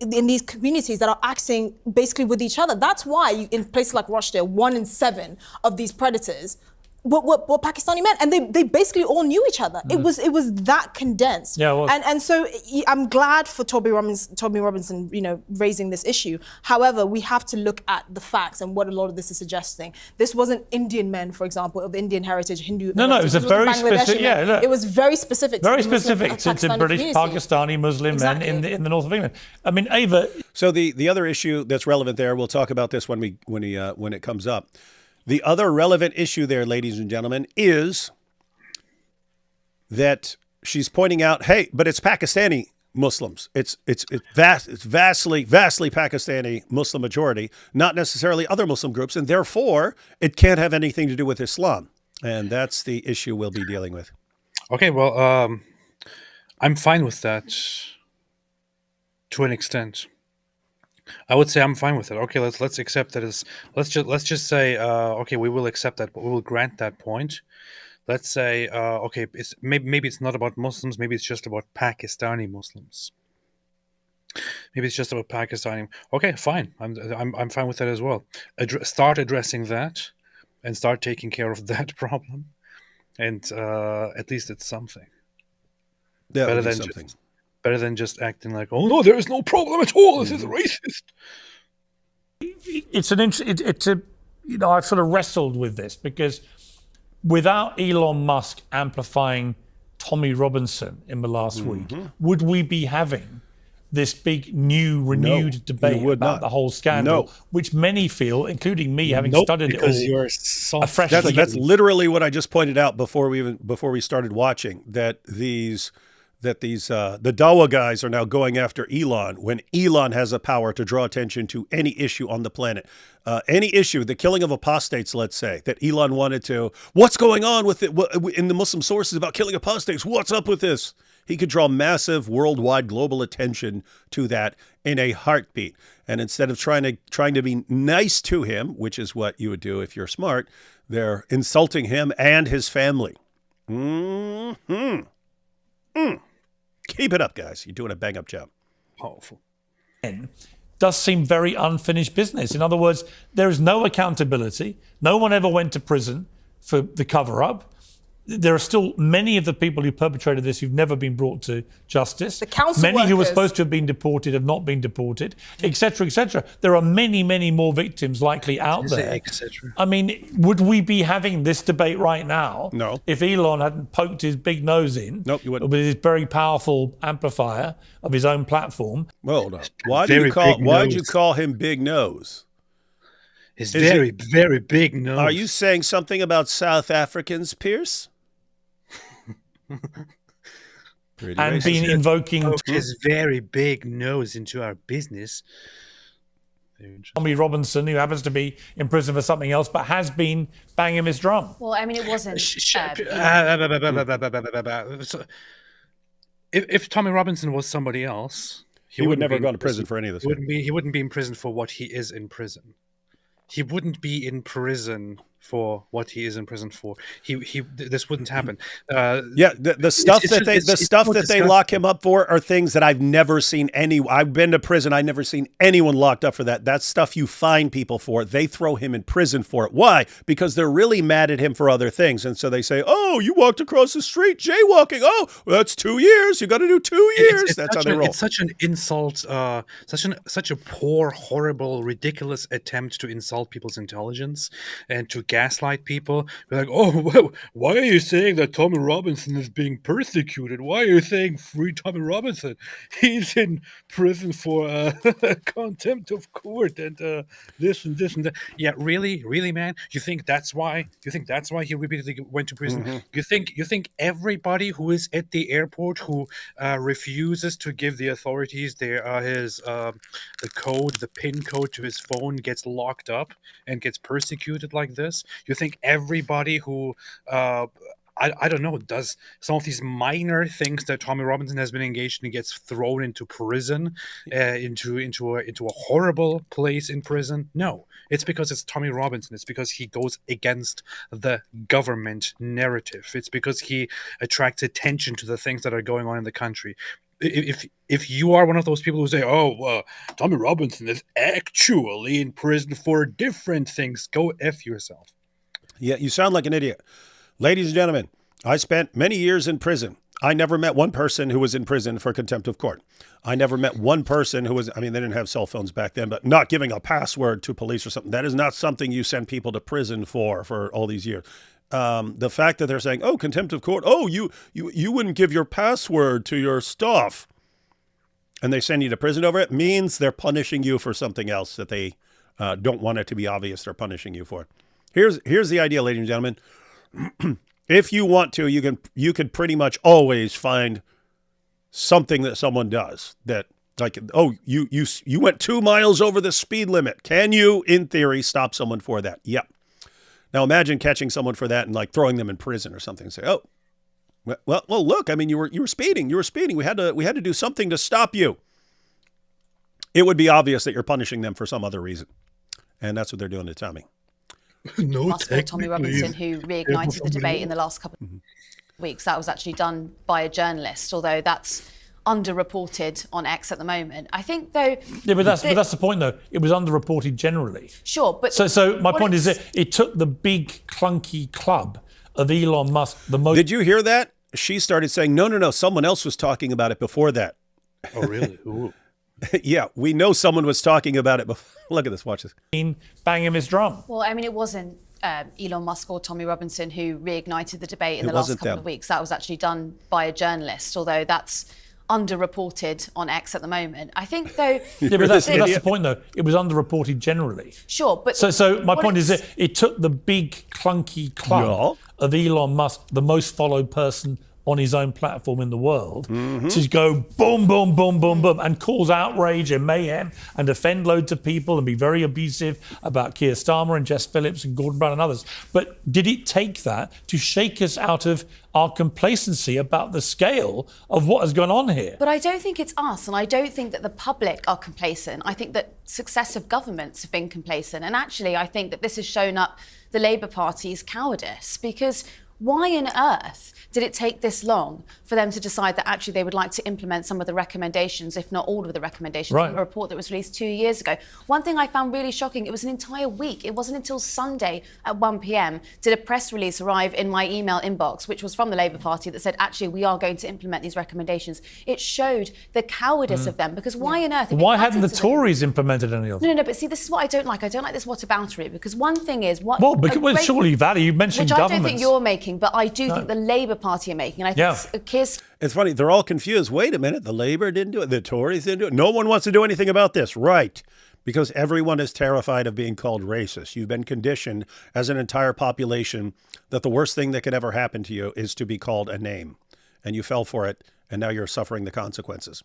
S4: in these communities that are acting basically with each other. That's why in places like Rochdale, 1 in 7 of these predators were Pakistani men, and they basically all knew each other. It was that condensed.
S3: Yeah, it was.
S4: And so I'm glad for Tommy Robinson, raising this issue. However, we have to look at the facts and what a lot of this is suggesting. This wasn't Indian men, for example, of Indian heritage, Hindu.
S3: No, it was a very specific. Yeah, look,
S4: it was very specific.
S3: Very specific to
S4: Pakistani
S3: British,
S4: community.
S3: Pakistani Muslim
S4: Exactly.
S3: men in the north of England. I mean, Ava.
S2: So the other issue that's relevant there, we'll talk about this when it comes up. The other relevant issue there, ladies and gentlemen, is that she's pointing out, hey, but it's Pakistani Muslims. It's vastly Pakistani Muslim majority, not necessarily other Muslim groups, and therefore it can't have anything to do with Islam. And that's the issue we'll be dealing with.
S1: Okay, well, I'm fine with that to an extent. I would say I'm fine with it. Okay, let's accept that as let's just say okay, we will accept that, we will grant that point. Let's say okay, it's maybe it's not about Muslims, maybe it's just about Pakistani Muslims. Maybe it's just about Pakistani. Okay, fine. I'm fine with that as well. Start addressing that, and start taking care of that problem, and at least it's something.
S2: Better than something.
S1: Better than just acting like, oh no, there is no problem at all. This is racist.
S3: It's I've sort of wrestled with this because without Elon Musk amplifying Tommy Robinson in the last week, would we be having this big renewed debate about the whole scandal, which many feel, including me, having studied it all,
S1: you're soft.
S2: That's literally what I just pointed out before we started watching, that the Dawa guys are now going after Elon when Elon has the power to draw attention to any issue on the planet. Any issue, the killing of apostates, let's say, that Elon wanted to, what's going on with it in the Muslim sources about killing apostates? What's up with this? He could draw massive worldwide global attention to that in a heartbeat. And instead of trying to be nice to him, which is what you would do if you're smart, they're insulting him and his family. Keep it up, guys. You're doing a bang-up job.
S1: Powerful.
S3: Does seem very unfinished business. In other words, there is no accountability. No one ever went to prison for the cover-up. There are still many of the people who perpetrated this who've never been brought to justice.
S4: The council
S3: many who were
S4: workers.
S3: supposed to have been deported have not been deported, etc., etc. There are many, many more victims likely out there.
S1: Etc.
S3: I mean, would we be having this debate right now?
S2: No.
S3: If Elon hadn't poked his big nose in,
S2: Nope, you wouldn't.
S3: with his very powerful amplifier of his own platform.
S2: Well, no. Why'd you call him Big Nose?
S1: His very big nose.
S2: Are you saying something about South Africans, Piers?
S3: And been invoking
S1: his very big nose into our business.
S3: Tommy Robinson, who happens to be in prison for something else, but has been banging his drum.
S5: Well, I mean, it wasn't.
S1: If Tommy Robinson was somebody else,
S2: he would never go to prison for any of this.
S1: He wouldn't be in prison for what he is in prison. He wouldn't be in prison for what he is in prison for. This wouldn't happen.
S2: Yeah, the stuff that they lock him up for are things that I've never seen I've been to prison. I've never seen anyone locked up for that. That's stuff you fine people for. They throw him in prison for it. Why? Because they're really mad at him for other things. And so they say, oh, you walked across the street jaywalking. Oh, well, that's 2 years. You got to do 2 years. That's how they roll.
S1: It's such an insult, such a poor, horrible, ridiculous attempt to insult people's intelligence and to gaslight people. We're like, oh, well, why are you saying that Tommy Robinson is being persecuted? Why are you saying free Tommy Robinson? He's in prison for contempt of court and this and this and that. Yeah, really, man. You think that's why? He repeatedly went to prison? Mm-hmm. You think everybody who is at the airport who refuses to give the authorities the PIN code to his phone gets locked up and gets persecuted like this? You think everybody who I don't know, does some of these minor things that Tommy Robinson has been engaged in gets thrown into prison, into a horrible place in prison? No, it's because it's Tommy Robinson. It's because he goes against the government narrative. It's because he attracts attention to the things that are going on in the country. If you are one of those people who say, oh, Tommy Robinson is actually in prison for different things, go F yourself.
S2: Yeah, you sound like an idiot. Ladies and gentlemen, I spent many years in prison. I never met one person who was in prison for contempt of court. I never met one person who was, they didn't have cell phones back then, but not giving a password to police or something. That is not something you send people to prison for all these years. The fact that they're saying, oh, contempt of court, oh, you wouldn't give your password to your stuff, and they send you to prison over it, means they're punishing you for something else that they don't want it to be obvious they're punishing you for. Here's the idea, ladies and gentlemen. If you want to, you can pretty much always find something that someone does that, like, oh, you went 2 miles over the speed limit. Can you, in theory, stop someone for that? Yep. Now imagine catching someone for that and like throwing them in prison or something and say, oh, well, look, you were speeding. We had to do something to stop you. It would be obvious that you're punishing them for some other reason. And that's what they're doing to Tommy.
S5: Musk or Tommy Robinson, who reignited the debate in the last couple of weeks. That was actually done by a journalist, although that's underreported on X at the moment. I think, though... Yeah,
S3: but that's the point, though. It was underreported generally.
S5: Sure, but...
S3: So my point is that it took the big, clunky club of Elon Musk the most...
S2: Did you hear that? She started saying, no, someone else was talking about it before that.
S1: Oh, really? Ooh.
S2: Yeah, we know someone was talking about it before. Look at this, watch this.
S3: Banging his drum.
S5: Well, it wasn't Elon Musk or Tommy Robinson who reignited the debate in the last couple of weeks. That was actually done by a journalist, although that's underreported on X at the moment. I think, though...
S3: Yeah, but that's the point, though. It was underreported generally.
S5: Sure, but...
S3: So my point is that it took the big, clunky club of Elon Musk, the most followed person on his own platform in the world, to go boom, boom, boom, boom, boom, and cause outrage and mayhem and offend loads of people and be very abusive about Keir Starmer and Jess Phillips and Gordon Brown and others. But did it take that to shake us out of our complacency about the scale of what has gone on here?
S5: But I don't think it's us, and I don't think that the public are complacent. I think that successive governments have been complacent. And actually, I think that this has shown up the Labour Party's cowardice, because why on earth did it take this long for them to decide that actually they would like to implement some of the recommendations, if not all of the recommendations, from a report that was released 2 years ago? One thing I found really shocking, it was an entire week. It wasn't until Sunday at 1 p.m. did a press release arrive in my email inbox, which was from the Labour Party, that said, actually, we are going to implement these recommendations. It showed the cowardice of them, because why on earth...
S3: Why hadn't the Tories implemented any of them?
S5: No, but see, this is what I don't like. I don't like this whataboutery, because one thing is...
S3: surely value, you mentioned governments.
S5: Which I don't think you're making, but I do think the Labour Party are making. And I think
S2: It's funny, they're all confused. Wait a minute, the Labour didn't do it, the Tories didn't do it. No one wants to do anything about this. Right. Because everyone is terrified of being called racist. You've been conditioned as an entire population that the worst thing that could ever happen to you is to be called a name. And you fell for it, and now you're suffering the consequences.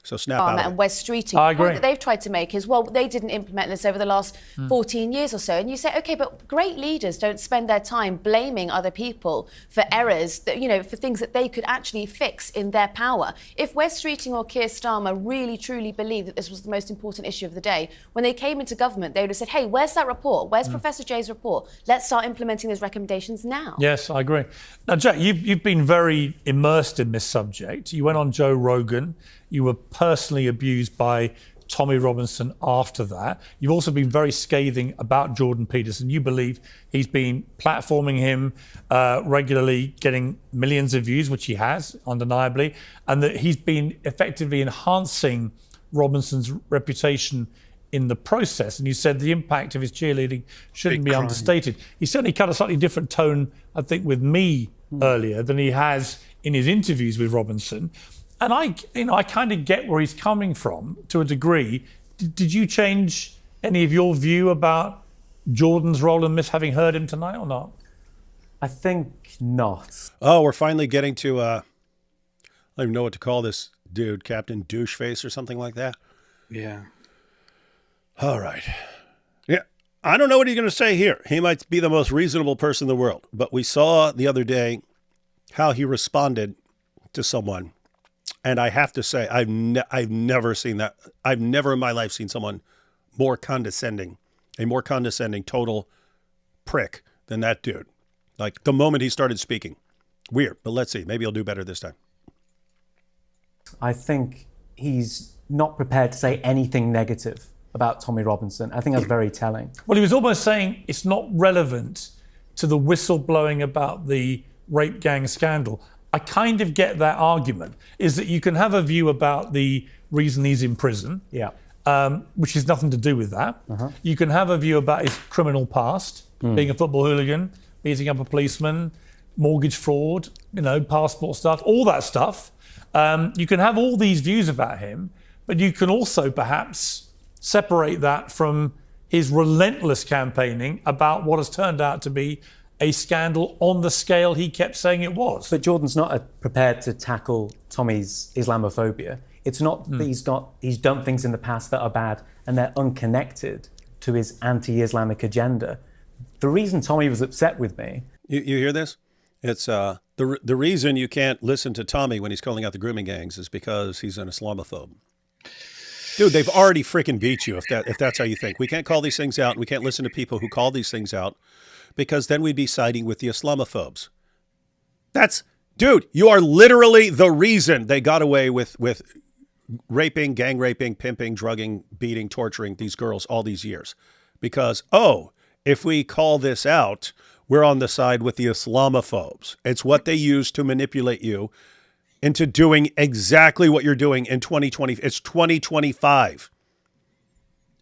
S2: So snap out of
S5: and
S2: it.
S5: Wes Streeting.
S3: I
S5: The point
S3: agree.
S5: that they've tried to make is, well, they didn't implement this over the last 14 years or so. And you say, okay, but great leaders don't spend their time blaming other people for errors, that, you know, for things that they could actually fix in their power. If Wes Streeting or Keir Starmer really, truly believed that this was the most important issue of the day, when they came into government, they would have said, hey, where's that report? Where's Professor Jay's report? Let's start implementing those recommendations now.
S3: Yes, I agree. Now, Jack, you've been very immersed in this subject. You went on Joe Rogan. You were personally abused by Tommy Robinson after that. You've also been very scathing about Jordan Peterson. You believe he's been platforming him regularly, getting millions of views, which he has, undeniably, and that he's been effectively enhancing Robinson's reputation in the process. And you said the impact of his cheerleading shouldn't be understated. He certainly cut a slightly different tone, I think, with me earlier than he has in his interviews with Robinson. And I kind of get where he's coming from to a degree. Did you change any of your view about Jordan's role in this, having heard him tonight, or not?
S6: I think not.
S2: Oh, we're finally getting to, I don't even know what to call this dude, Captain Doucheface or something like that.
S1: Yeah.
S2: All right. Yeah, I don't know what he's going to say here. He might be the most reasonable person in the world, but we saw the other day how he responded to someone. And I have to say, I've never seen that. I've never in my life seen someone more condescending, a more condescending total prick than that dude. Like the moment he started speaking. Weird, but let's see. Maybe he'll do better this time.
S6: I think he's not prepared to say anything negative about Tommy Robinson. I think that's very telling.
S3: Well, he was almost saying it's not relevant to the whistleblowing about the rape gang scandal. I kind of get that argument, is that you can have a view about the reason he's in prison,
S6: Yeah.
S3: which has nothing to do with that. You can have a view about his criminal past, being a football hooligan, beating up a policeman, mortgage fraud, passport stuff, all that stuff. You can have all these views about him, but you can also perhaps separate that from his relentless campaigning about what has turned out to be a scandal on the scale he kept saying it was.
S6: But Jordan's not prepared to tackle Tommy's Islamophobia. It's not that he's done things in the past that are bad and they're unconnected to his anti-Islamic agenda. The reason Tommy was upset with me...
S2: You hear this? It's the reason you can't listen to Tommy when he's calling out the grooming gangs is because he's an Islamophobe. Dude, they've already freaking beat you if that's how you think. We can't call these things out. We can't listen to people who call these things out because then we'd be siding with the Islamophobes. Dude, you are literally the reason they got away with raping, gang raping, pimping, drugging, beating, torturing these girls all these years. Because, if we call this out, we're on the side with the Islamophobes. It's what they use to manipulate you into doing exactly what you're doing in 2020. It's 2025.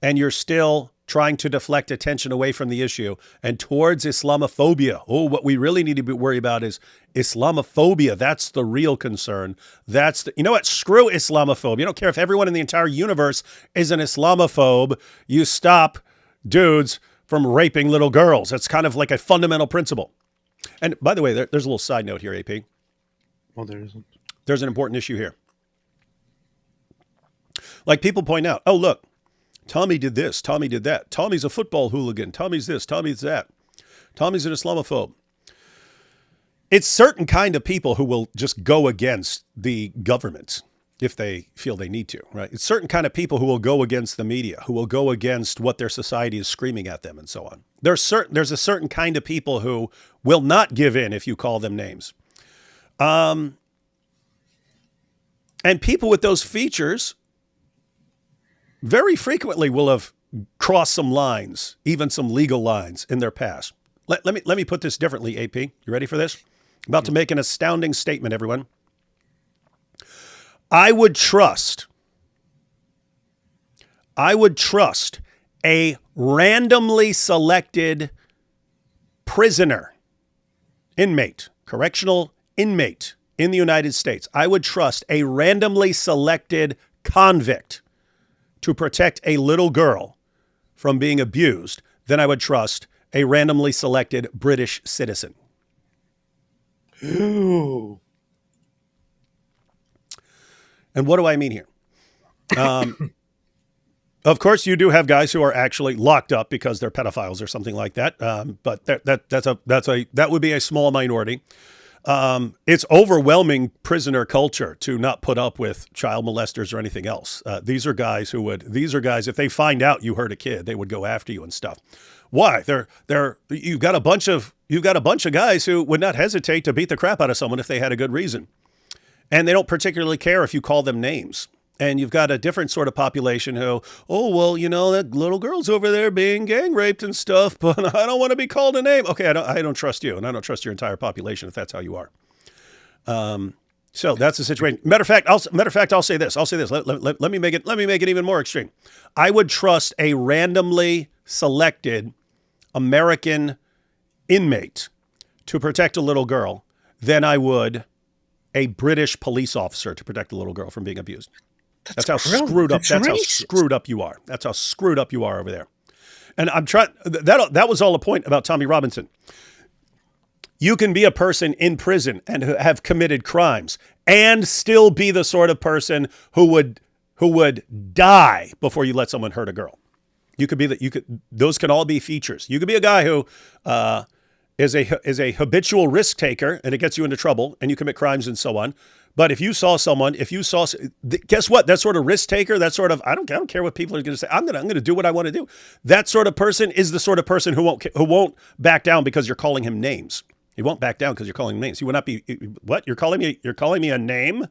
S2: And you're still trying to deflect attention away from the issue and towards Islamophobia. What we really need to worry about is Islamophobia. That's the real concern. You know what? Screw Islamophobia. You don't care if everyone in the entire universe is an Islamophobe. You stop dudes from raping little girls. That's kind of like a fundamental principle. And by the way, there's a little side note here, AP.
S1: Well, there isn't.
S2: There's an important issue here. Like people point out, look, Tommy did this, Tommy did that. Tommy's a football hooligan. Tommy's this, Tommy's that. Tommy's an Islamophobe. It's certain kind of people who will just go against the government if they feel they need to, right? It's certain kind of people who will go against the media, who will go against what their society is screaming at them and so on. There's a certain kind of people who will not give in if you call them names. And people with those features very frequently will have crossed some lines, even some legal lines in their past. Let me put this differently, AP. You ready for this? I'm about to make an astounding statement, everyone. I would trust a randomly selected prisoner, inmate, correctional inmate in the United States. I would trust a randomly selected convict to protect a little girl from being abused than I would trust a randomly selected British citizen.
S1: Ooh.
S2: And what do I mean here? Of course, you do have guys who are actually locked up because they're pedophiles or something like that. But that would be a small minority. It's overwhelming prisoner culture to not put up with child molesters or anything else. These are guys, if they find out you hurt a kid, they would go after you and stuff. Why? You've got a bunch of guys who would not hesitate to beat the crap out of someone if they had a good reason. And they don't particularly care if you call them names. And you've got a different sort of population who, oh, well, that little girl's over there being gang raped and stuff, but I don't want to be called a name. Okay, I don't trust you, and I don't trust your entire population if that's how you are. So that's the situation. Matter of fact, I'll say this. Let me make it even more extreme. I would trust a randomly selected American inmate to protect a little girl than I would a British police officer to protect a little girl from being abused. That's how screwed up. That's how screwed up you are. That's how screwed up you are over there. And I'm trying. That was all a point about Tommy Robinson. You can be a person in prison and have committed crimes and still be the sort of person who would die before you let someone hurt a girl. You could be that. Those can all be features. You could be a guy who is a habitual risk taker, and it gets you into trouble, and you commit crimes and so on. But if you saw, guess what? That sort of risk taker, that sort of, I don't care what people are going to say. I'm going to do what I want to do. That sort of person is the sort of person who won't back down because you're calling him names. He won't back down because you're calling him names. He will not be, what? You're calling me a name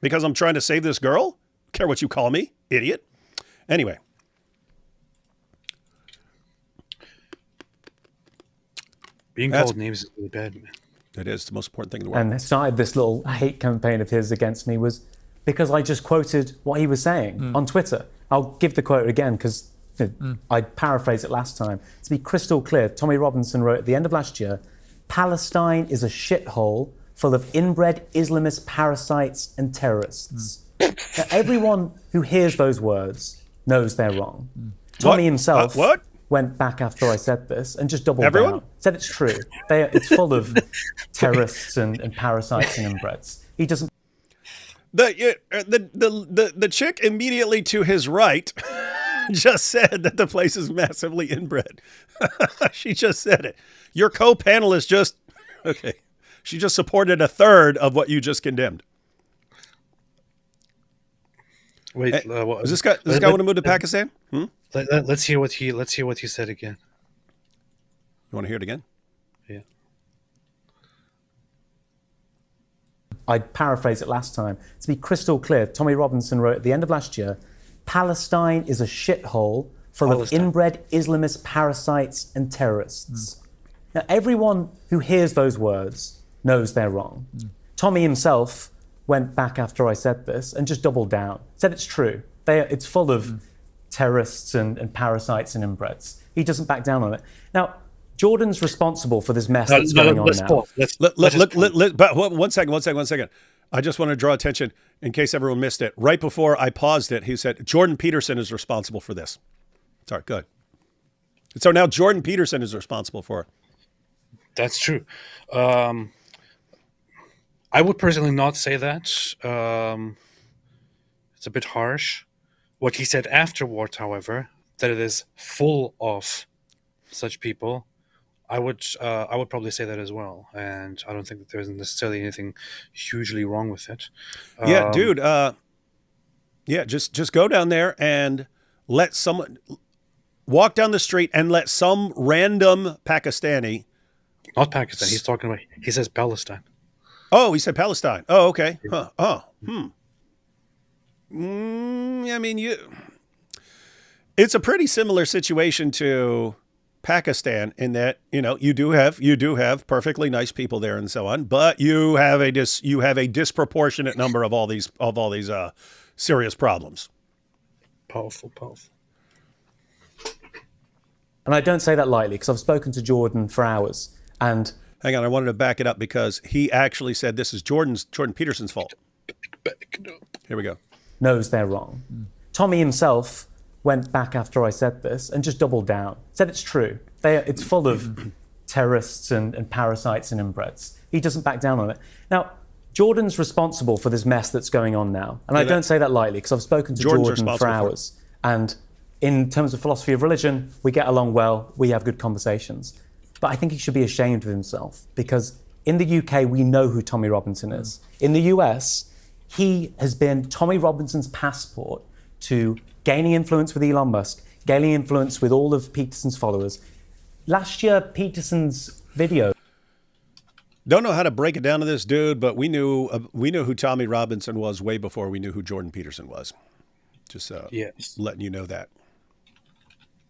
S2: because I'm trying to save this girl? Don't care what you call me, idiot. Anyway.
S1: Being called names is really bad, man.
S2: It is the most important thing in the world.
S6: And started this little hate campaign of his against me was because I just quoted what he was saying on Twitter. I'll give the quote again because I paraphrased it last time. To be crystal clear, Tommy Robinson wrote at the end of last year, Palestine is a shithole full of inbred Islamist parasites and terrorists. Now, everyone who hears those words knows they're wrong. Tommy himself went back after I said this and just doubled down. Said it's true. It's full of terrorists and parasites and inbreds. He doesn't.
S2: The chick immediately to his right just said that the place is massively inbred. She just said it. Your co-panelist she just supported a third of what you just condemned.
S1: Wait, what,
S2: does this guy want to move to Pakistan?
S1: Let's hear what he said again.
S2: You want to hear it again?
S1: Yeah.
S6: I paraphrased it last time. To be crystal clear, Tommy Robinson wrote at the end of last year, Palestine is a shithole full of inbred Islamist parasites and terrorists. Now, everyone who hears those words knows they're wrong. Tommy himself went back after I said this and just doubled down. Said it's true. It's full of terrorists and parasites and inbreds. He doesn't back down on it. Now, Jordan's responsible for this mess that's going on now.
S2: But one second. I just want to draw attention in case everyone missed it. Right before I paused it, he said, Jordan Peterson is responsible for this. Sorry, good. So now Jordan Peterson is responsible for it.
S1: That's true. I would personally not say that. It's a bit harsh. What he said afterward, however, that it is full of such people, I would probably say that as well. And I don't think that there's necessarily anything hugely wrong with it.
S2: Yeah, dude. Just go down there and let someone walk down the street and let some random Pakistani.
S1: Not Pakistan. He's talking about. He says Palestine.
S2: Oh, he said Palestine. Oh, okay. Huh. Oh, I mean, it's a pretty similar situation to Pakistan in that, you do have perfectly nice people there and so on, but you have a disproportionate number of all these serious problems.
S1: Powerful.
S2: And
S6: I don't say that lightly because I've spoken to Jordan for hours and.
S2: Hang on, I wanted to back it up because he actually said this is Jordan Peterson's fault. Here we go.
S6: Knows they're wrong. Tommy himself went back after I said this and just doubled down. Said it's true. It's full of terrorists and parasites and inbreds. He doesn't back down on it. Now, Jordan's responsible for this mess that's going on now. And I don't say that lightly, because I've spoken to Jordan for hours. And in terms of philosophy of religion, we get along well, we have good conversations. But I think he should be ashamed of himself, because in the UK, we know who Tommy Robinson is. In the US, he has been Tommy Robinson's passport to gaining influence with Elon Musk, gaining influence with all of Peterson's followers. Last year, Peterson's video.
S2: Don't know how to break it down to this dude, but we knew who Tommy Robinson was way before we knew who Jordan Peterson was. Just letting you know that.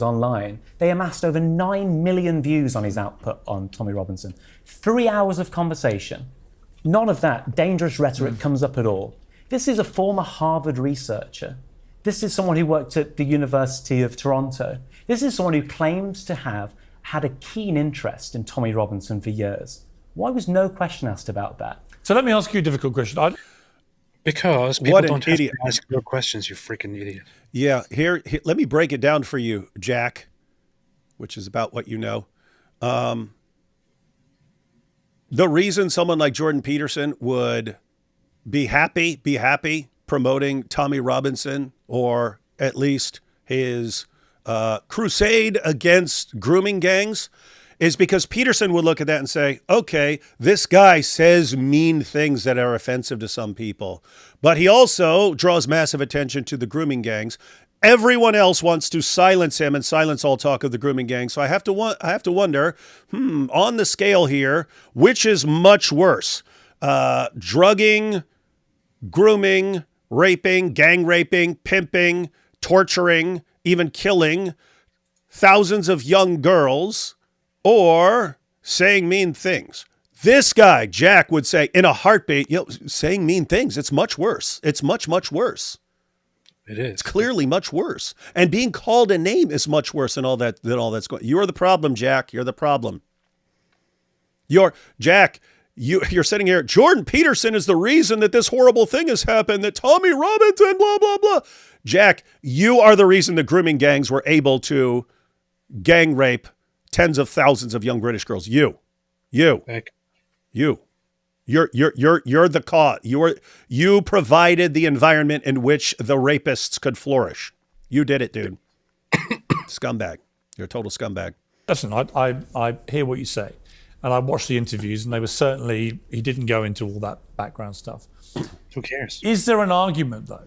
S6: Online, they amassed over 9 million views on his output on Tommy Robinson. 3 hours of conversation. None of that dangerous rhetoric comes up at all. This is a former Harvard researcher. This is someone who worked at the University of Toronto. This is someone who claims to have had a keen interest in Tommy Robinson for years. Why was no question asked about that?
S3: So let me ask you a difficult question.
S1: Because people don't have to ask your questions, you freaking idiot.
S2: Yeah, here, let me break it down for you, Jack, which is about what you know. The reason someone like Jordan Peterson would be happy promoting Tommy Robinson, or at least his crusade against grooming gangs, is because Peterson would look at that and say, okay, this guy says mean things that are offensive to some people, but he also draws massive attention to the grooming gangs. Everyone else wants to silence him and silence all talk of the grooming gang. So I have to wonder, on the scale here, which is much worse? Drugging, grooming, raping, gang raping, pimping, torturing, even killing thousands of young girls, or saying mean things. This guy, Jack, would say in a heartbeat, saying mean things, it's much worse. It's much, much worse.
S1: It is.
S2: It's clearly much worse. And being called a name is much worse than all that's going. You're the problem, Jack. You're the problem. You're sitting here. Jordan Peterson is the reason that this horrible thing has happened, that Tommy Robinson, blah, blah, blah. Jack, you are the reason the grooming gangs were able to gang rape tens of thousands of young British girls. You're the cause. You provided the environment in which the rapists could flourish. You did it, dude. Scumbag. You're a total scumbag.
S3: Listen, I hear what you say, and I watched the interviews, and they were he didn't go into all that background stuff.
S1: Who cares?
S3: Is there an argument, though,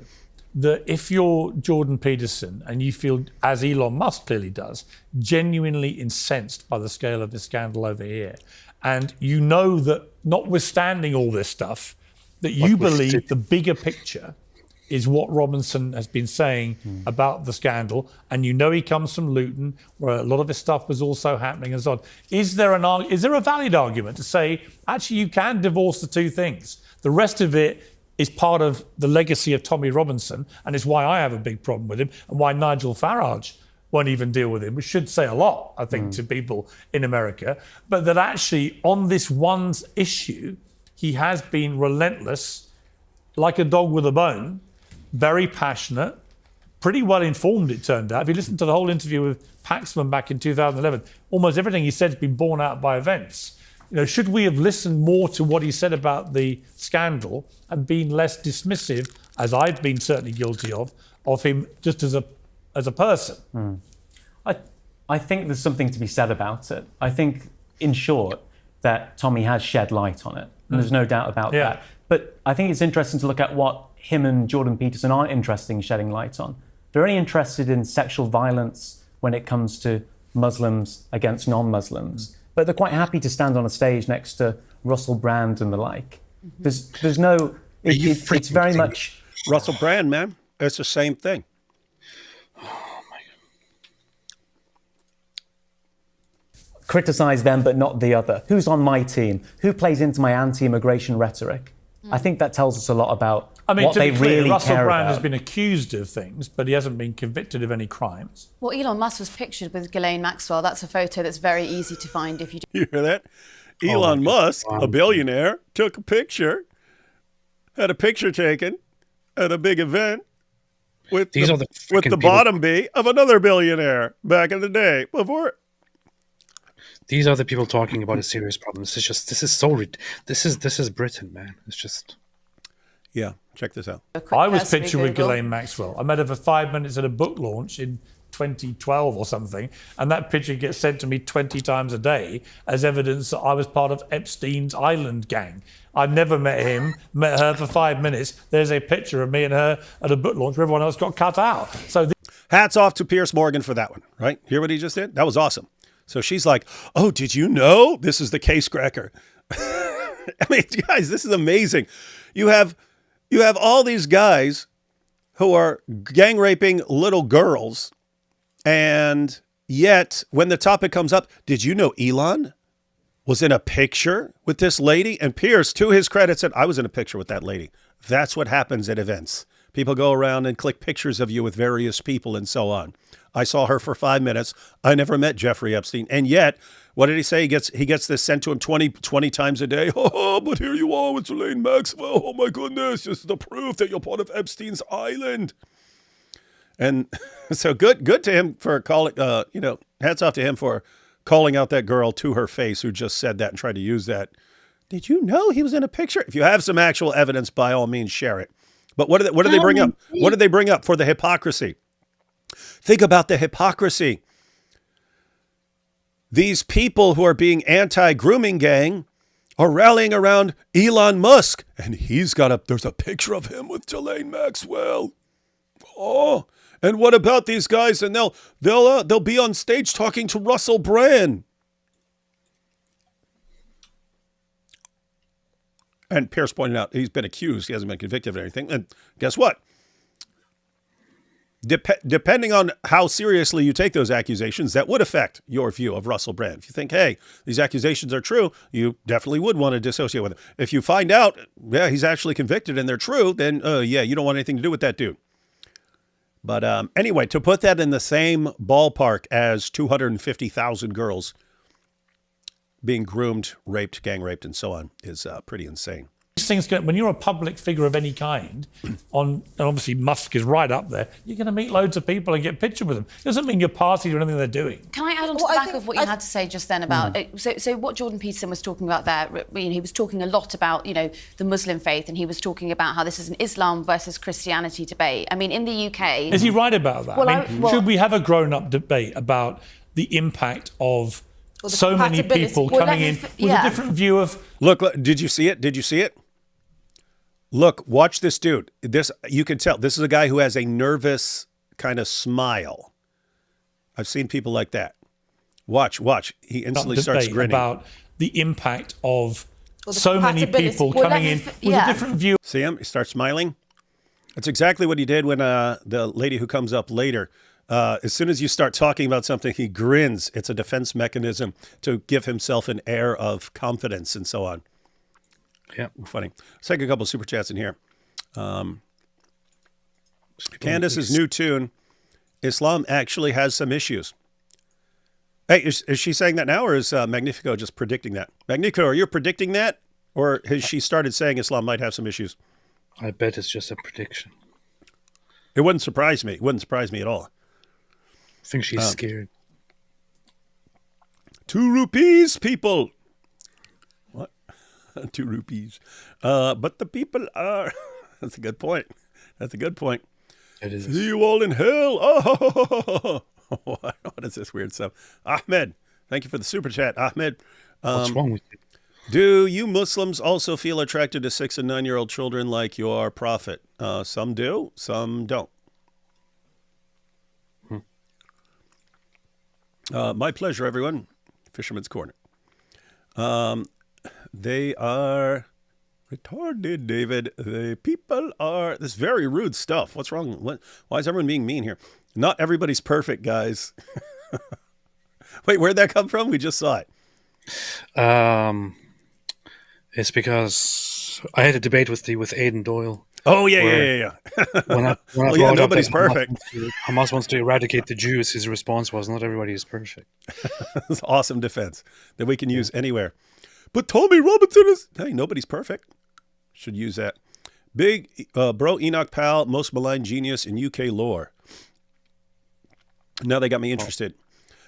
S3: that if you're Jordan Peterson and you feel, as Elon Musk clearly does, genuinely incensed by the scale of the scandal over here, and you know that notwithstanding all this stuff, that you believe the bigger picture is what Robinson has been saying about the scandal, and you know he comes from Luton, where a lot of this stuff was also happening and so on. Is there a valid argument to say, actually, you can divorce the two things? The rest of it is part of the legacy of Tommy Robinson, and it's why I have a big problem with him, and why Nigel Farage won't even deal with him, which should say a lot, I think, to people in America. But that actually, on this one issue, he has been relentless, like a dog with a bone, very passionate, pretty well informed, it turned out. If you listen to the whole interview with Paxman back in 2011, almost everything he said has been borne out by events. Should we have listened more to what he said about the scandal and been less dismissive, as I've been certainly guilty of him just as a person?
S6: I think there's something to be said about it. I think, in short, that Tommy has shed light on it. And there's no doubt about that. But I think it's interesting to look at what him and Jordan Peterson aren't interested in shedding light on. They're only interested in sexual violence when it comes to Muslims against non-Muslims. But they're quite happy to stand on a stage next to Russell Brand and the like. There's no... It's very much...
S2: Russell Brand, man. It's the same thing.
S6: Criticize them, but not the other. Who's on my team? Who plays into my anti-immigration rhetoric? I think that tells us a lot about what they really
S3: Russell
S6: care
S3: Brand
S6: about.
S3: has been accused of things, but he hasn't been convicted of any crimes.
S5: Well, Elon Musk was pictured with Ghislaine Maxwell. That's a photo that's very easy to find if you...
S2: You hear that? Elon Musk, a billionaire, took a picture, had a picture taken at a big event with the bottom B of another billionaire back in the day before.
S1: These are the people talking about a serious problem. This is Britain, man. It's just.
S2: Yeah, check this out.
S3: I was pictured with Ghislaine Maxwell. I met her for 5 minutes at a book launch in 2012 or something, and that picture gets sent to me 20 times a day as evidence that I was part of Epstein's Island gang. I've never met him, met her for 5 minutes. There's a picture of me and her at a book launch where everyone else got cut out. So
S2: hats off to Piers Morgan for that one, right? Hear what he just did? That was awesome. So she's like, oh, did you know? This is the case cracker. I mean, guys, this is amazing. You have all these guys who are gang raping little girls, and yet when the topic comes up, did you know Elon was in a picture with this lady? And Piers, to his credit, said, I was in a picture with that lady. That's what happens at events. People go around and click pictures of you with various people and so on. I saw her for 5 minutes. I never met Jeffrey Epstein. And yet, what did he say? He gets this sent to him 20 times a day. Oh, but here you are with Ghislaine Maxwell. Oh, my goodness. This is the proof that you're part of Epstein's Island. And so good to him for calling, hats off to him for calling out that girl to her face who just said that and tried to use that. Did you know he was in a picture? If you have some actual evidence, by all means, share it. But what did they bring up? What did they bring up for the hypocrisy? Think about the hypocrisy. These people who are being anti-grooming gang are rallying around Elon Musk, and there's a picture of him with Ghislaine Maxwell. Oh, and what about these guys? And they'll be on stage talking to Russell Brand. And Piers pointed out he's been accused. He hasn't been convicted of anything. And guess what? Depending on how seriously you take those accusations, that would affect your view of Russell Brand. If you think, hey, these accusations are true, you definitely would want to dissociate with him. If you find out, yeah, he's actually convicted and they're true, then, you don't want anything to do with that dude. But anyway, to put that in the same ballpark as 250,000 girls being groomed, raped, gang raped, and so on is pretty insane.
S3: these things, when you're a public figure of any kind, and obviously Musk is right up there, you're going to meet loads of people and get pictured with them. It doesn't mean you're party or anything they're doing.
S5: Can I add on to the back of what you had to say just then about so what Jordan Peterson was talking about there? He was talking a lot about the Muslim faith, and he was talking about how this is an Islam versus Christianity debate. I mean, in the UK,
S3: is he right about that?
S5: Well,
S3: should we have a grown-up debate about the impact of so many people coming in with a different view of...
S2: Look, did you see it? Did you see it? Look, watch this dude. You can tell. This is a guy who has a nervous kind of smile. I've seen people like that. Watch. He instantly starts grinning.
S3: About the impact of so many people coming in with a different view.
S2: See him? He starts smiling. That's exactly what he did when the lady who comes up later, as soon as you start talking about something, he grins. It's a defense mechanism to give himself an air of confidence and so on. Yeah, funny. Let's take a couple of super chats in here. Candace's new tune, Islam actually has some issues. Hey, is she saying that now, or is Magnifico just predicting that? Magnifico, are you predicting that? Or has she started saying Islam might have some issues?
S1: I bet it's just a prediction.
S2: It wouldn't surprise me. It wouldn't surprise me at all.
S1: I think she's scared.
S2: 2 rupees, people. What? 2 rupees. But the people are... That's a good point. That's a good point.
S1: It is.
S2: See you all in hell. Oh, what is this weird stuff? Ahmed, thank you for the super chat, Ahmed.
S1: What's wrong with you?
S2: Do you Muslims also feel attracted to 6 and 9-year-old children like your prophet? Some do, some don't. My pleasure, everyone. Fisherman's Corner. They are retarded, David. The people are... This very rude stuff. What's wrong? Why is everyone being mean here? Not everybody's perfect, guys. Wait, where'd that come from? We just saw it.
S1: It's because I had a debate with Aidan Doyle.
S2: Oh, yeah.
S1: When I
S2: nobody's perfect.
S1: Hamas wants to eradicate the Jews. His response was, not everybody is perfect.
S2: That's awesome defense that we can use anywhere. But Tommy Robinson is... Hey, nobody's perfect. Should use that. Big bro Enoch Powell, most maligned genius in UK lore. Now they got me interested.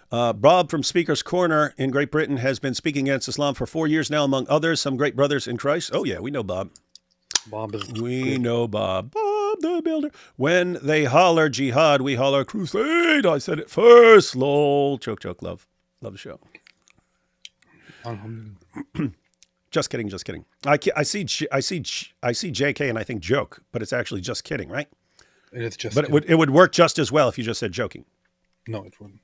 S2: Bob from Speaker's Corner in Great Britain has been speaking against Islam for 4 years now, among others, some great brothers in Christ. Oh, yeah, we know Bob. We know Bob. Bob the Builder. When they holler jihad, we holler crusade. I said it first. Lol. Choke, choke, love. Love the show. Just kidding, just kidding. I see JK and I think joke, but it's actually just kidding, right?
S1: It's just.
S2: But it would work just as well if you just said joking.
S1: No, it wouldn't.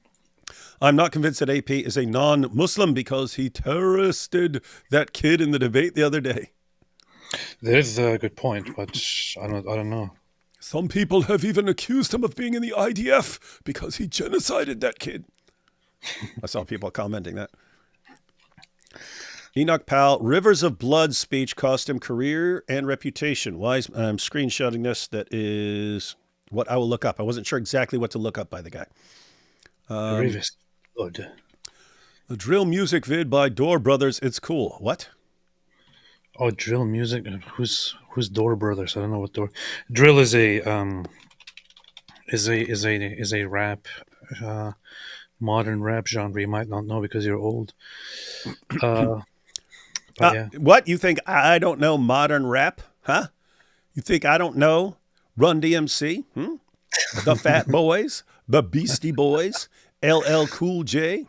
S2: I'm not convinced that AP is a non-Muslim because he terroristed that kid in the debate the other day.
S1: That is a good point, but I don't know.
S2: Some people have even accused him of being in the IDF because he genocided that kid. I saw people commenting that. Enoch Powell, Rivers of Blood speech cost him career and reputation. I'm screenshotting this. That is what I will look up. I wasn't sure exactly what to look up by the guy.
S1: Rivers of Blood.
S2: The drill music vid by Door Brothers. It's cool. What?
S1: Oh, drill music. Who's Door Brothers? I don't know what Door. Drill is a rap, modern rap genre. You might not know because you're old. Yeah.
S2: What? You think I don't know modern rap? Huh? You think I don't know Run DMC? The Fat Boys? The Beastie Boys? LL Cool J?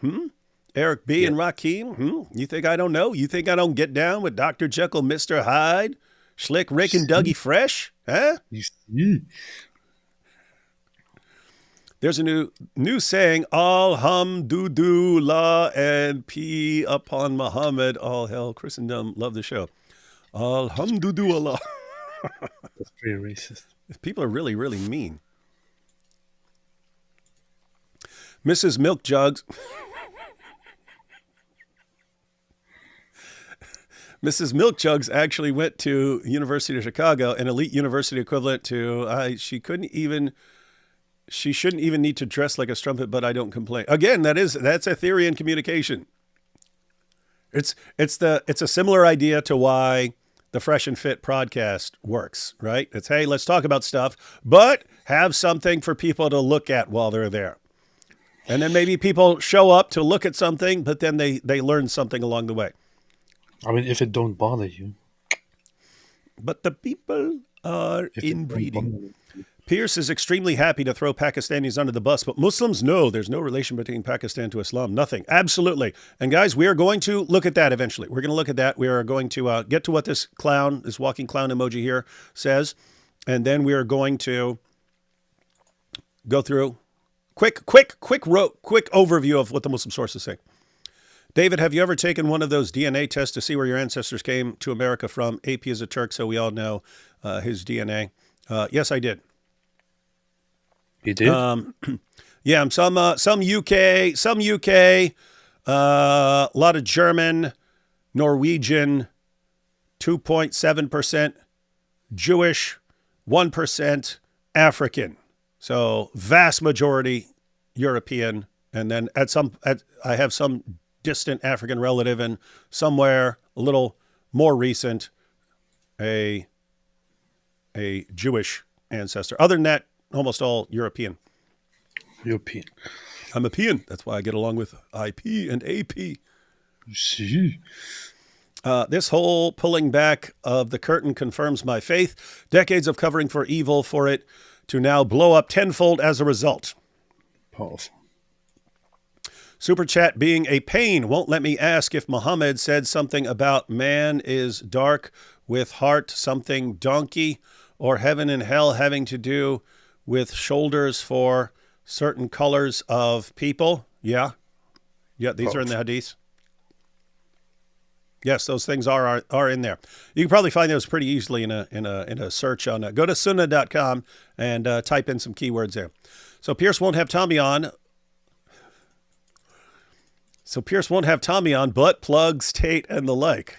S2: Eric B. and Rakim? You think I don't know? You think I don't get down with Dr. Jekyll, Mr. Hyde, Slick Rick and Dougie Fresh? Huh?
S1: You see?
S2: There's a new saying, Alhamdulillah and P upon Muhammad, all hell Christendom. Love the show. Alhamdulillah.
S1: That's pretty racist.
S2: People are really, really mean. Mrs. Milk Jugs. Mrs. Milk Jugs actually went to University of Chicago, an elite university equivalent to, she shouldn't even need to dress like a strumpet, but I don't complain. Again, that's a theory in communication. It's a similar idea to why the Fresh and Fit podcast works, right? It's, hey, let's talk about stuff, but have something for people to look at while they're there. And then maybe people show up to look at something, but then they learn something along the way.
S1: I mean, if it don't bother you.
S2: But the people are inbreeding. Pierce is extremely happy to throw Pakistanis under the bus, but Muslims, no, there's no relation between Pakistan to Islam. Nothing. Absolutely. And guys, we are going to look at that eventually. We're going to look at that. We are going to get to what this clown, this walking clown emoji here says. And then we are going to go through quick overview of what the Muslim sources say. David, have you ever taken one of those DNA tests to see where your ancestors came to America from? AP is a Turk, so we all know his DNA. Yes, I did.
S1: You did?
S2: Yeah, some UK, a lot of German, Norwegian, 2.7% Jewish, 1% African. So vast majority European, and then I have some distant African relative, and somewhere a little more recent, a Jewish ancestor. Other than that, almost all European. I'm a peon. That's why I get along with IP and AP.
S1: See.
S2: This whole pulling back of the curtain confirms my faith. Decades of covering for evil for it to now blow up tenfold as a result.
S1: Powerful.
S2: Super chat being a pain won't let me ask if Muhammad said something about man is dark with heart something donkey, or heaven and hell having to do with shoulders for certain colors of people. Yeah, these are in the hadith. Yes, those things are in there. You can probably find those pretty easily in a search on. Go to sunnah.com and type in some keywords there. So Pierce won't have Tommy on. But plugs Tate and the like.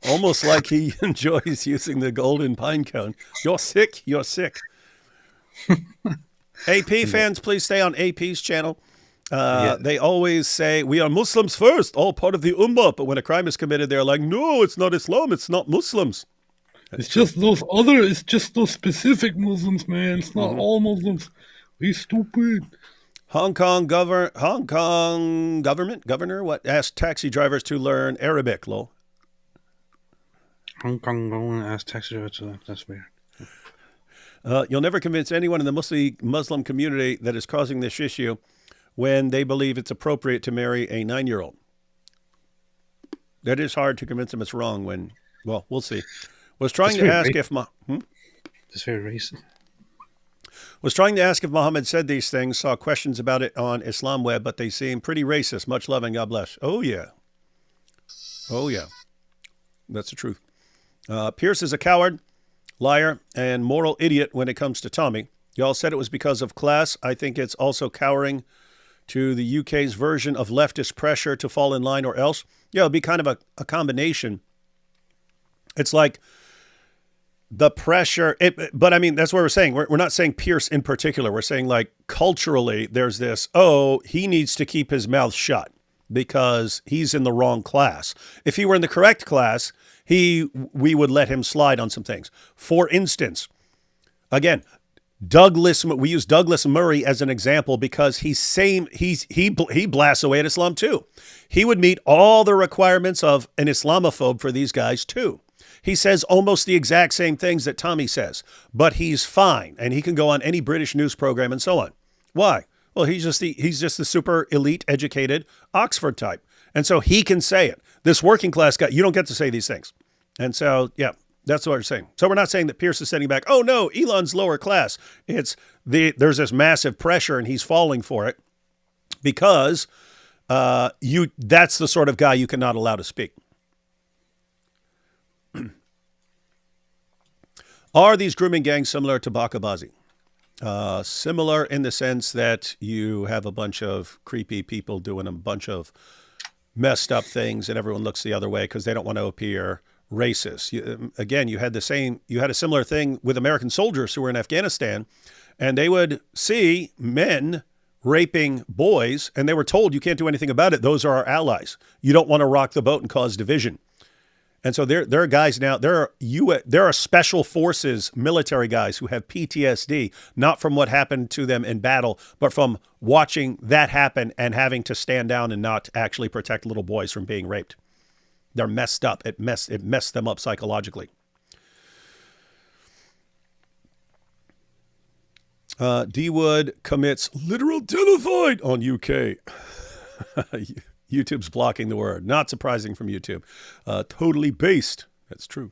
S2: Almost like he enjoys using the golden pine cone. You're sick. AP fans, please stay on AP's channel. They always say, we are Muslims first, all part of the Ummah. But when a crime is committed, they're like, no, it's not Islam. It's not Muslims.
S1: It's just those specific Muslims, man. It's not all Muslims. We stupid.
S2: Hong Kong governor, what, asked taxi drivers to learn Arabic, lol.
S1: Hong Kong going as taxi driver to that. That's weird.
S2: You'll never convince anyone in the Muslim community that is causing this issue when they believe it's appropriate to marry a 9-year-old. That is hard to convince them it's wrong when, well, we'll see. Was trying to ask if
S1: It's very racist.
S2: Was trying to ask if Muhammad said these things, saw questions about it on Islam Web, but they seem pretty racist. Much love and God bless. Oh, yeah. Oh, yeah. That's the truth. Piers is a coward, liar, and moral idiot when it comes to Tommy. Y'all said it was because of class. I think it's also cowering to the UK's version of leftist pressure to fall in line or else. Yeah, it'll be kind of a combination. It's like the pressure, but I mean, that's what we're saying. We're not saying Pierce in particular. We're saying like culturally, there's this, oh, he needs to keep his mouth shut because he's in the wrong class. If he were in the correct class, we would let him slide on some things. For instance, again, we use Douglas Murray as an example because he blasts away at Islam too. He would meet all the requirements of an Islamophobe for these guys too. He says almost the exact same things that Tommy says, but he's fine and he can go on any British news program and so on. Why? Well, he's just the super elite educated Oxford type. And so he can say it. This working class guy, you don't get to say these things. And so, yeah, that's what we're saying. So we're not saying that Pierce is sitting back, oh no, Elon's lower class. There's this massive pressure and he's falling for it because that's the sort of guy you cannot allow to speak. Are these grooming gangs similar to Bakabazi? Similar in the sense that you have a bunch of creepy people doing a bunch of messed up things and everyone looks the other way because they don't want to appear racist. You had a similar thing with American soldiers who were in Afghanistan, and they would see men raping boys and they were told you can't do anything about it. Those are our allies. You don't want to rock the boat and cause division. And so there are guys now, there are special forces military guys who have PTSD, not from what happened to them in battle, but from watching that happen and having to stand down and not actually protect little boys from being raped. They're messed up. It messed them up psychologically. D Wood commits literal genocide on UK. YouTube's blocking the word. Not surprising from YouTube. Totally based. That's true.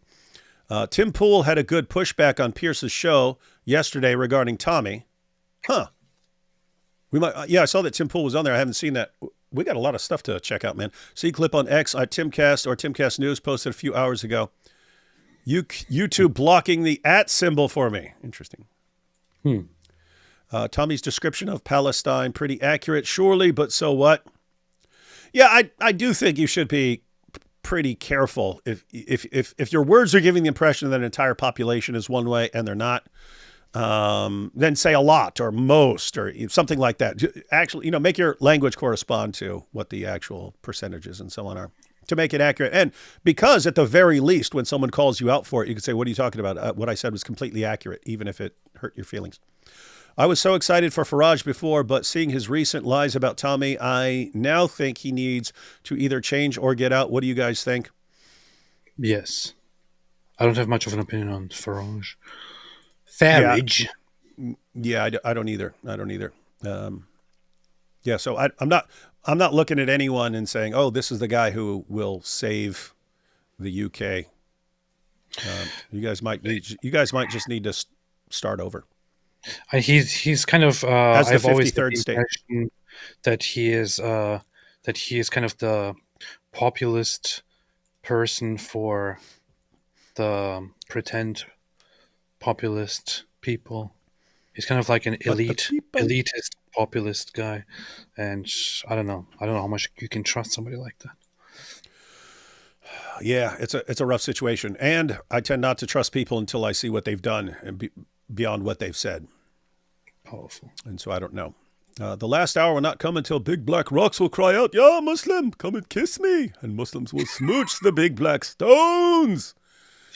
S2: Tim Pool had a good pushback on Pierce's show yesterday regarding Tommy. Huh. I saw that Tim Pool was on there. I haven't seen that. We got a lot of stuff to check out, man. See clip on X at Timcast or Timcast News posted a few hours ago. YouTube blocking the @ symbol for me. Interesting. Tommy's description of Palestine, pretty accurate, surely, but so what? Yeah, I do think you should be pretty careful if your words are giving the impression that an entire population is one way and they're not. Then say a lot or most or something like that. Actually, make your language correspond to what the actual percentages and so on are to make it accurate. And because at the very least, when someone calls you out for it, you can say, what are you talking about? What I said was completely accurate, even if it hurt your feelings. I was so excited for Faraj before, but seeing his recent lies about Tommy, I now think he needs to either change or get out. What do you guys think?
S1: Yes. I don't have much of an opinion on Faraj. Farage.
S2: Yeah, I don't either. So I'm not looking at anyone and saying, oh, this is the guy who will save the UK. You guys might just need to start over.
S1: He's kind of.
S2: As the
S1: I've always
S2: 53rd
S1: had the
S2: state.
S1: impression that he is kind of the populist person for the pretend populist people. He's kind of like an elitist populist guy, and I don't know how much you can trust somebody like that.
S2: Yeah, it's a rough situation, and I tend not to trust people until I see what they've done and beyond what they've said.
S1: Powerful.
S2: And so I don't know. The last hour will not come until big black rocks will cry out, "Ya Muslim, come and kiss me," and Muslims will smooch the big black stones.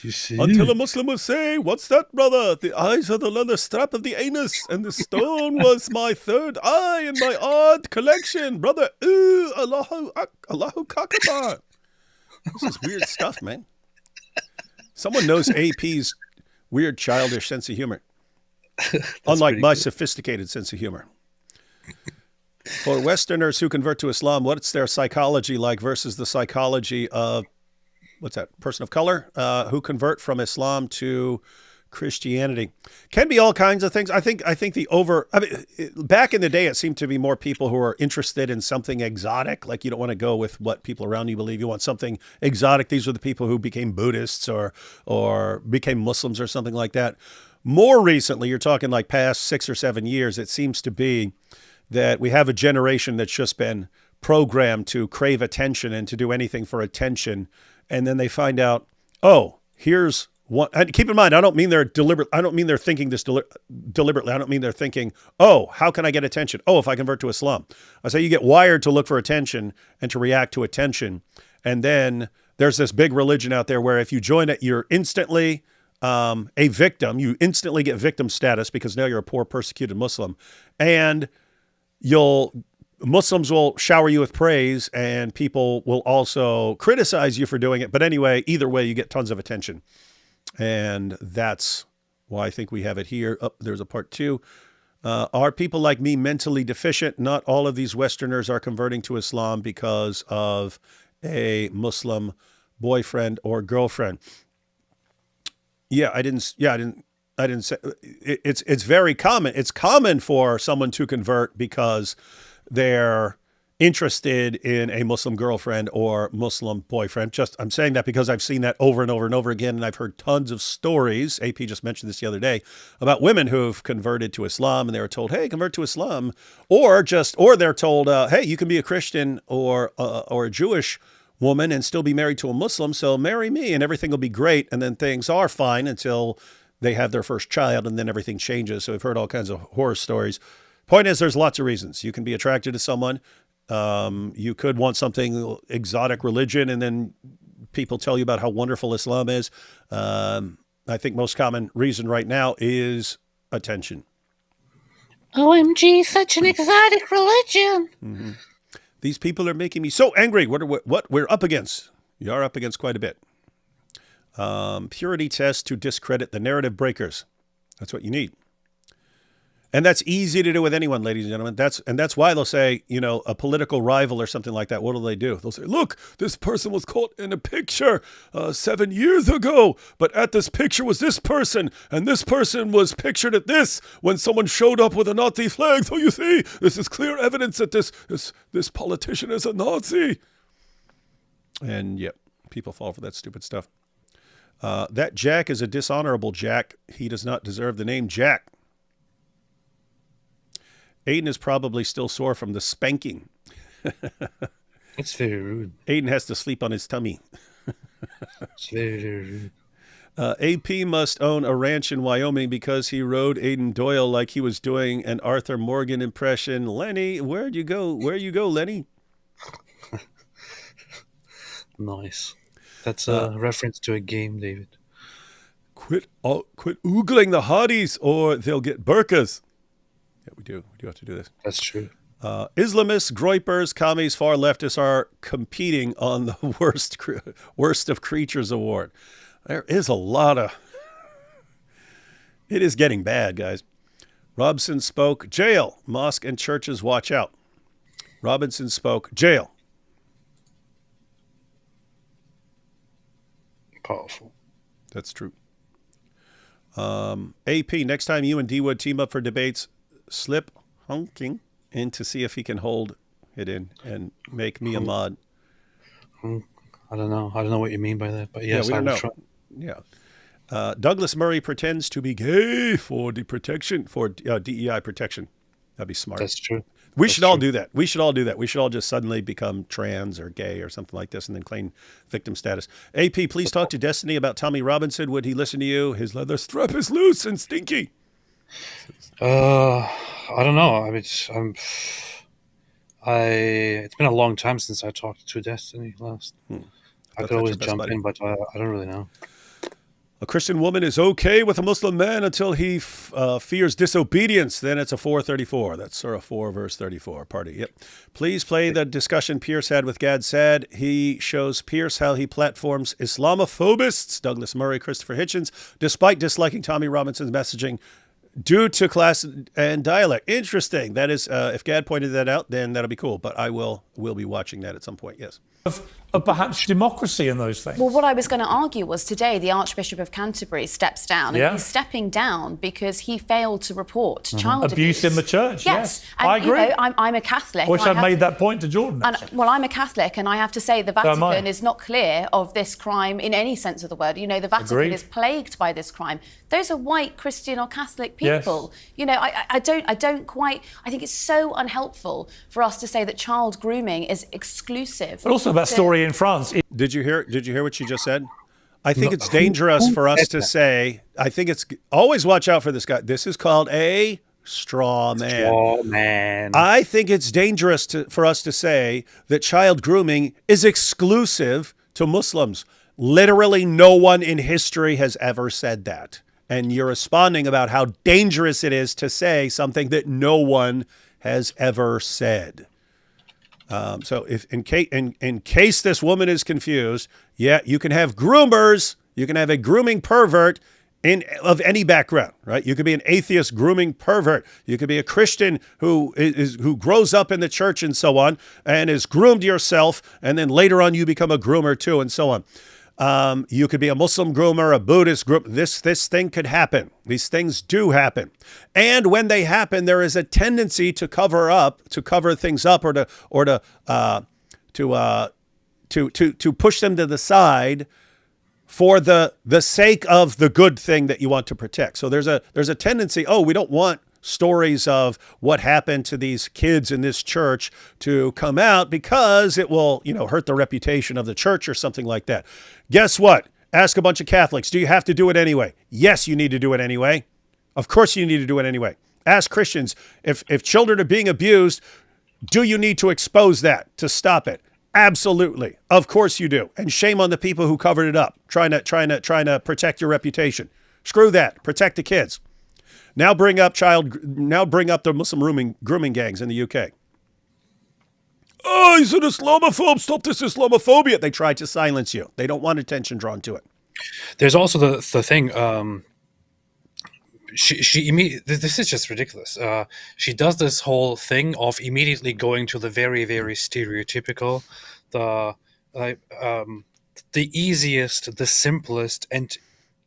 S1: You see?
S2: Until a Muslim will say, "What's that, brother? The eyes are the leather strap of the anus, and the stone was my third eye in my odd collection, brother." Ooh, Allahu Akbar. This is weird stuff, man. Someone knows AP's weird, childish sense of humor, unlike my sophisticated sense of humor. For Westerners who convert to Islam, what's their psychology like versus the psychology of, what's that, person of color who convert from Islam to Christianity? Can be all kinds of things. I think back in the day, it seemed to be more people who are interested in something exotic. Like, you don't want to go with what people around you believe. You want something exotic. These are the people who became Buddhists or became Muslims or something like that. More recently, you're talking like past 6 or 7 years, it seems to be that we have a generation that's just been programmed to crave attention and to do anything for attention. And then they find out, oh, here's one. And keep in mind, I don't mean they're deliberate. I don't mean they're thinking this deliberately. I don't mean they're thinking, oh, how can I get attention? Oh, if I convert to Islam. I say you get wired to look for attention and to react to attention. And then there's this big religion out there where if you join it, you're instantly a victim. You instantly get victim status because now you're a poor, persecuted Muslim. And Muslims will shower you with praise, and people will also criticize you for doing it. But anyway, either way, you get tons of attention. And that's why I think we have it here. Oh, there's a part 2. Are people like me mentally deficient? Not all of these Westerners are converting to Islam because of a Muslim boyfriend or girlfriend. I didn't say it's very common. It's common for someone to convert because they're interested in a Muslim girlfriend or Muslim boyfriend. I'm saying that because I've seen that over and over and over again, and I've heard tons of stories. AP just mentioned this the other day about women who've converted to Islam, and they were told, "Hey, convert to Islam," or they're told, "Hey, you can be a Christian or a Jewish woman and still be married to a Muslim, so marry me and everything will be great." And then things are fine until they have their first child, and then everything changes. So we've heard all kinds of horror stories. Point is, there's lots of reasons. You can be attracted to someone. You could want something exotic religion, and then people tell you about how wonderful Islam is. I think most common reason right now is attention.
S7: OMG, such an exotic religion.
S2: Mm-hmm. These people are making me so angry. What we're up against? You are up against quite a bit. Purity test to discredit the narrative breakers. That's what you need. And that's easy to do with anyone, ladies and gentlemen. That's why they'll say, a political rival or something like that. What do? They'll say, look, this person was caught in a picture 7 years ago, but at this picture was this person, and this person was pictured at this when someone showed up with a Nazi flag. So you see, this is clear evidence that this politician is a Nazi. And yep, people fall for that stupid stuff. That Jack is a dishonorable Jack. He does not deserve the name Jack. Aiden is probably still sore from the spanking.
S1: It's very rude.
S2: Aiden has to sleep on his tummy.
S1: It's very, very rude.
S2: AP must own a ranch in Wyoming because he rode Aiden Doyle like he was doing an Arthur Morgan impression. Lenny, where'd you go? Where you go, Lenny?
S1: Nice. That's a reference to a game, David.
S2: Quit oogling the hotties or they'll get burkas. Yeah, we do. We do have to do this.
S1: That's true.
S2: Islamists, groypers, commies, far leftists are competing on the worst of creatures award. There is a lot of... It is getting bad, guys. Robson spoke, jail. Mosque and churches, watch out. Robinson spoke, jail.
S1: Powerful.
S2: That's true. AP, next time you and D Wood team up for debates, slip honking in to see if he can hold it in and make me a mod.
S1: I don't know. I don't know what you mean by that, but yes,
S2: we
S1: I
S2: don't
S1: will
S2: know.
S1: try.
S2: Yeah. Douglas Murray pretends to be gay for DEI protection. That'd be smart.
S1: That's true.
S2: We should all do that. We should all do that. We should all just suddenly become trans or gay or something like this and then claim victim status. AP, please talk to Destiny about Tommy Robinson. Would he listen to you? His leather strap is loose and stinky.
S1: I don't know. I mean, it's been a long time since I talked to Destiny last. I could always jump in, but I don't really know.
S2: A Christian woman is okay with a Muslim man until he fears disobedience. Then it's a 434. That's Surah 4, verse 34. Party. Yep. Please play the discussion Piers had with Gad Saad. He shows Piers how he platforms Islamophobists, Douglas Murray, Christopher Hitchens, despite disliking Tommy Robinson's messaging due to class and dialect. Interesting. That is, if Gad pointed that out, then that'll be cool. But I will be watching that at some point. Yes.
S3: Of perhaps democracy and those things.
S5: Well, what I was going to argue was today the Archbishop of Canterbury steps down.
S3: Yeah.
S5: And he's stepping down because he failed to report child
S3: Abuse in the church, yes.
S5: And,
S3: I agree.
S5: You know, I'm a Catholic.
S3: Wish I'd made that point to Jordan.
S5: Well, I'm a Catholic, and I have to say the Vatican is not clear of this crime in any sense of the word. You know, the Vatican
S3: Agreed.
S5: is plagued by this crime. Those are white Christian or Catholic people.
S3: Yes.
S5: You know, I don't quite. I think it's so unhelpful for us to say that child grooming is exclusive.
S3: But also that story in France.
S2: Did you hear what she just said? I think it's dangerous for us to say, I think it's always watch out for this guy. This is called a straw man.
S1: Straw man.
S2: I think it's dangerous for us to say that child grooming is exclusive to Muslims. Literally no one in history has ever said that. And you're responding about how dangerous it is to say something that no one has ever said. So if in case this woman is confused, yeah, you can have groomers, you can have a grooming pervert of any background, right? You could be an atheist grooming pervert. You could be a Christian who grows up in the church and so on, and is groomed yourself, and then later on you become a groomer too, and so on. You could be a Muslim groomer, a Buddhist group. This thing could happen. These things do happen. And when they happen, there is a tendency to cover things up, or to push them to the side for the sake of the good thing that you want to protect. So there's a tendency, we don't want stories of what happened to these kids in this church to come out because it will, hurt the reputation of the church or something like that. Guess what? Ask a bunch of Catholics. Do you have to do it anyway? Yes, you need to do it anyway. Of course you need to do it anyway. Ask Christians, if children are being abused, do you need to expose that to stop it? Absolutely. Of course you do. And shame on the people who covered it up, trying to protect your reputation. Screw that. Protect the kids. Now bring up the Muslim grooming gangs in the UK. Oh, he's an Islamophobe. Stop this Islamophobia. They tried to silence you. They don't want attention drawn to it.
S1: There's also the thing. This is just ridiculous. She does this whole thing of immediately going to the very, very stereotypical, the easiest, the simplest, and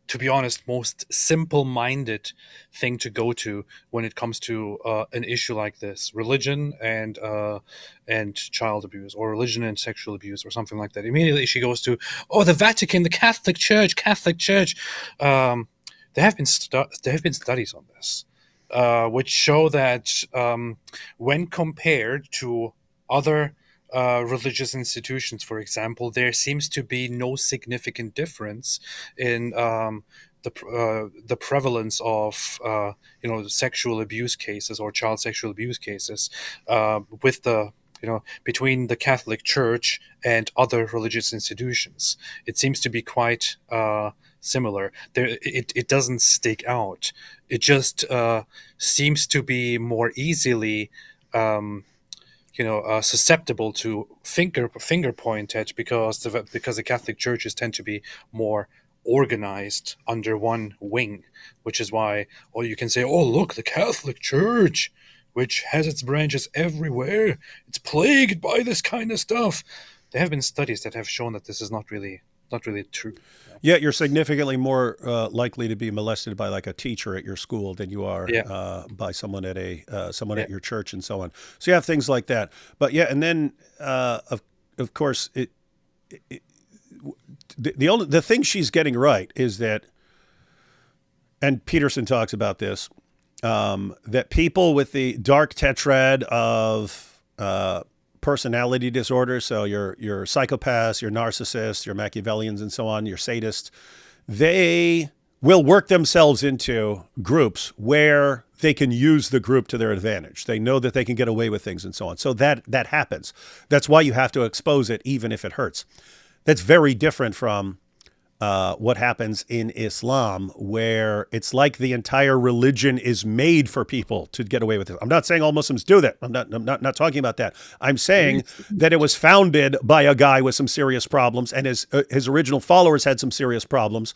S1: to be honest, most simple-minded thing to go to when it comes to an issue like this: religion and child abuse, or religion and sexual abuse, or something like that. Immediately she goes to, the Vatican, the Catholic Church. There have been studies on this, which show that when compared to other religious institutions, for example, there seems to be no significant difference in the prevalence of sexual abuse cases or child sexual abuse cases between the Catholic Church and other religious institutions. It seems to be quite similar. It doesn't stick out. It just seems to be more easily susceptible to finger pointed because the Catholic churches tend to be more organized under one wing, which is why you can say, look, the Catholic Church, which has its branches everywhere, it's plagued by this kind of stuff. There have been studies that have shown that this is not really true.
S2: Yeah, you're significantly more likely to be molested by like a teacher at your school than you are by someone at at your church and so on. So you have things like that. But yeah, and then of course the thing she's getting right is that, and Peterson talks about this, that people with the dark tetrad of personality disorder, so your psychopaths, your narcissists, your Machiavellians and so on, your sadists, they will work themselves into groups where they can use the group to their advantage. They know that they can get away with things and so on. So that happens. That's why you have to expose it even if it hurts. That's very different from what happens in Islam, where it's like the entire religion is made for people to get away with it. I'm not saying all Muslims do that. I'm not talking about that. I'm saying that it was founded by a guy with some serious problems, and his original followers had some serious problems,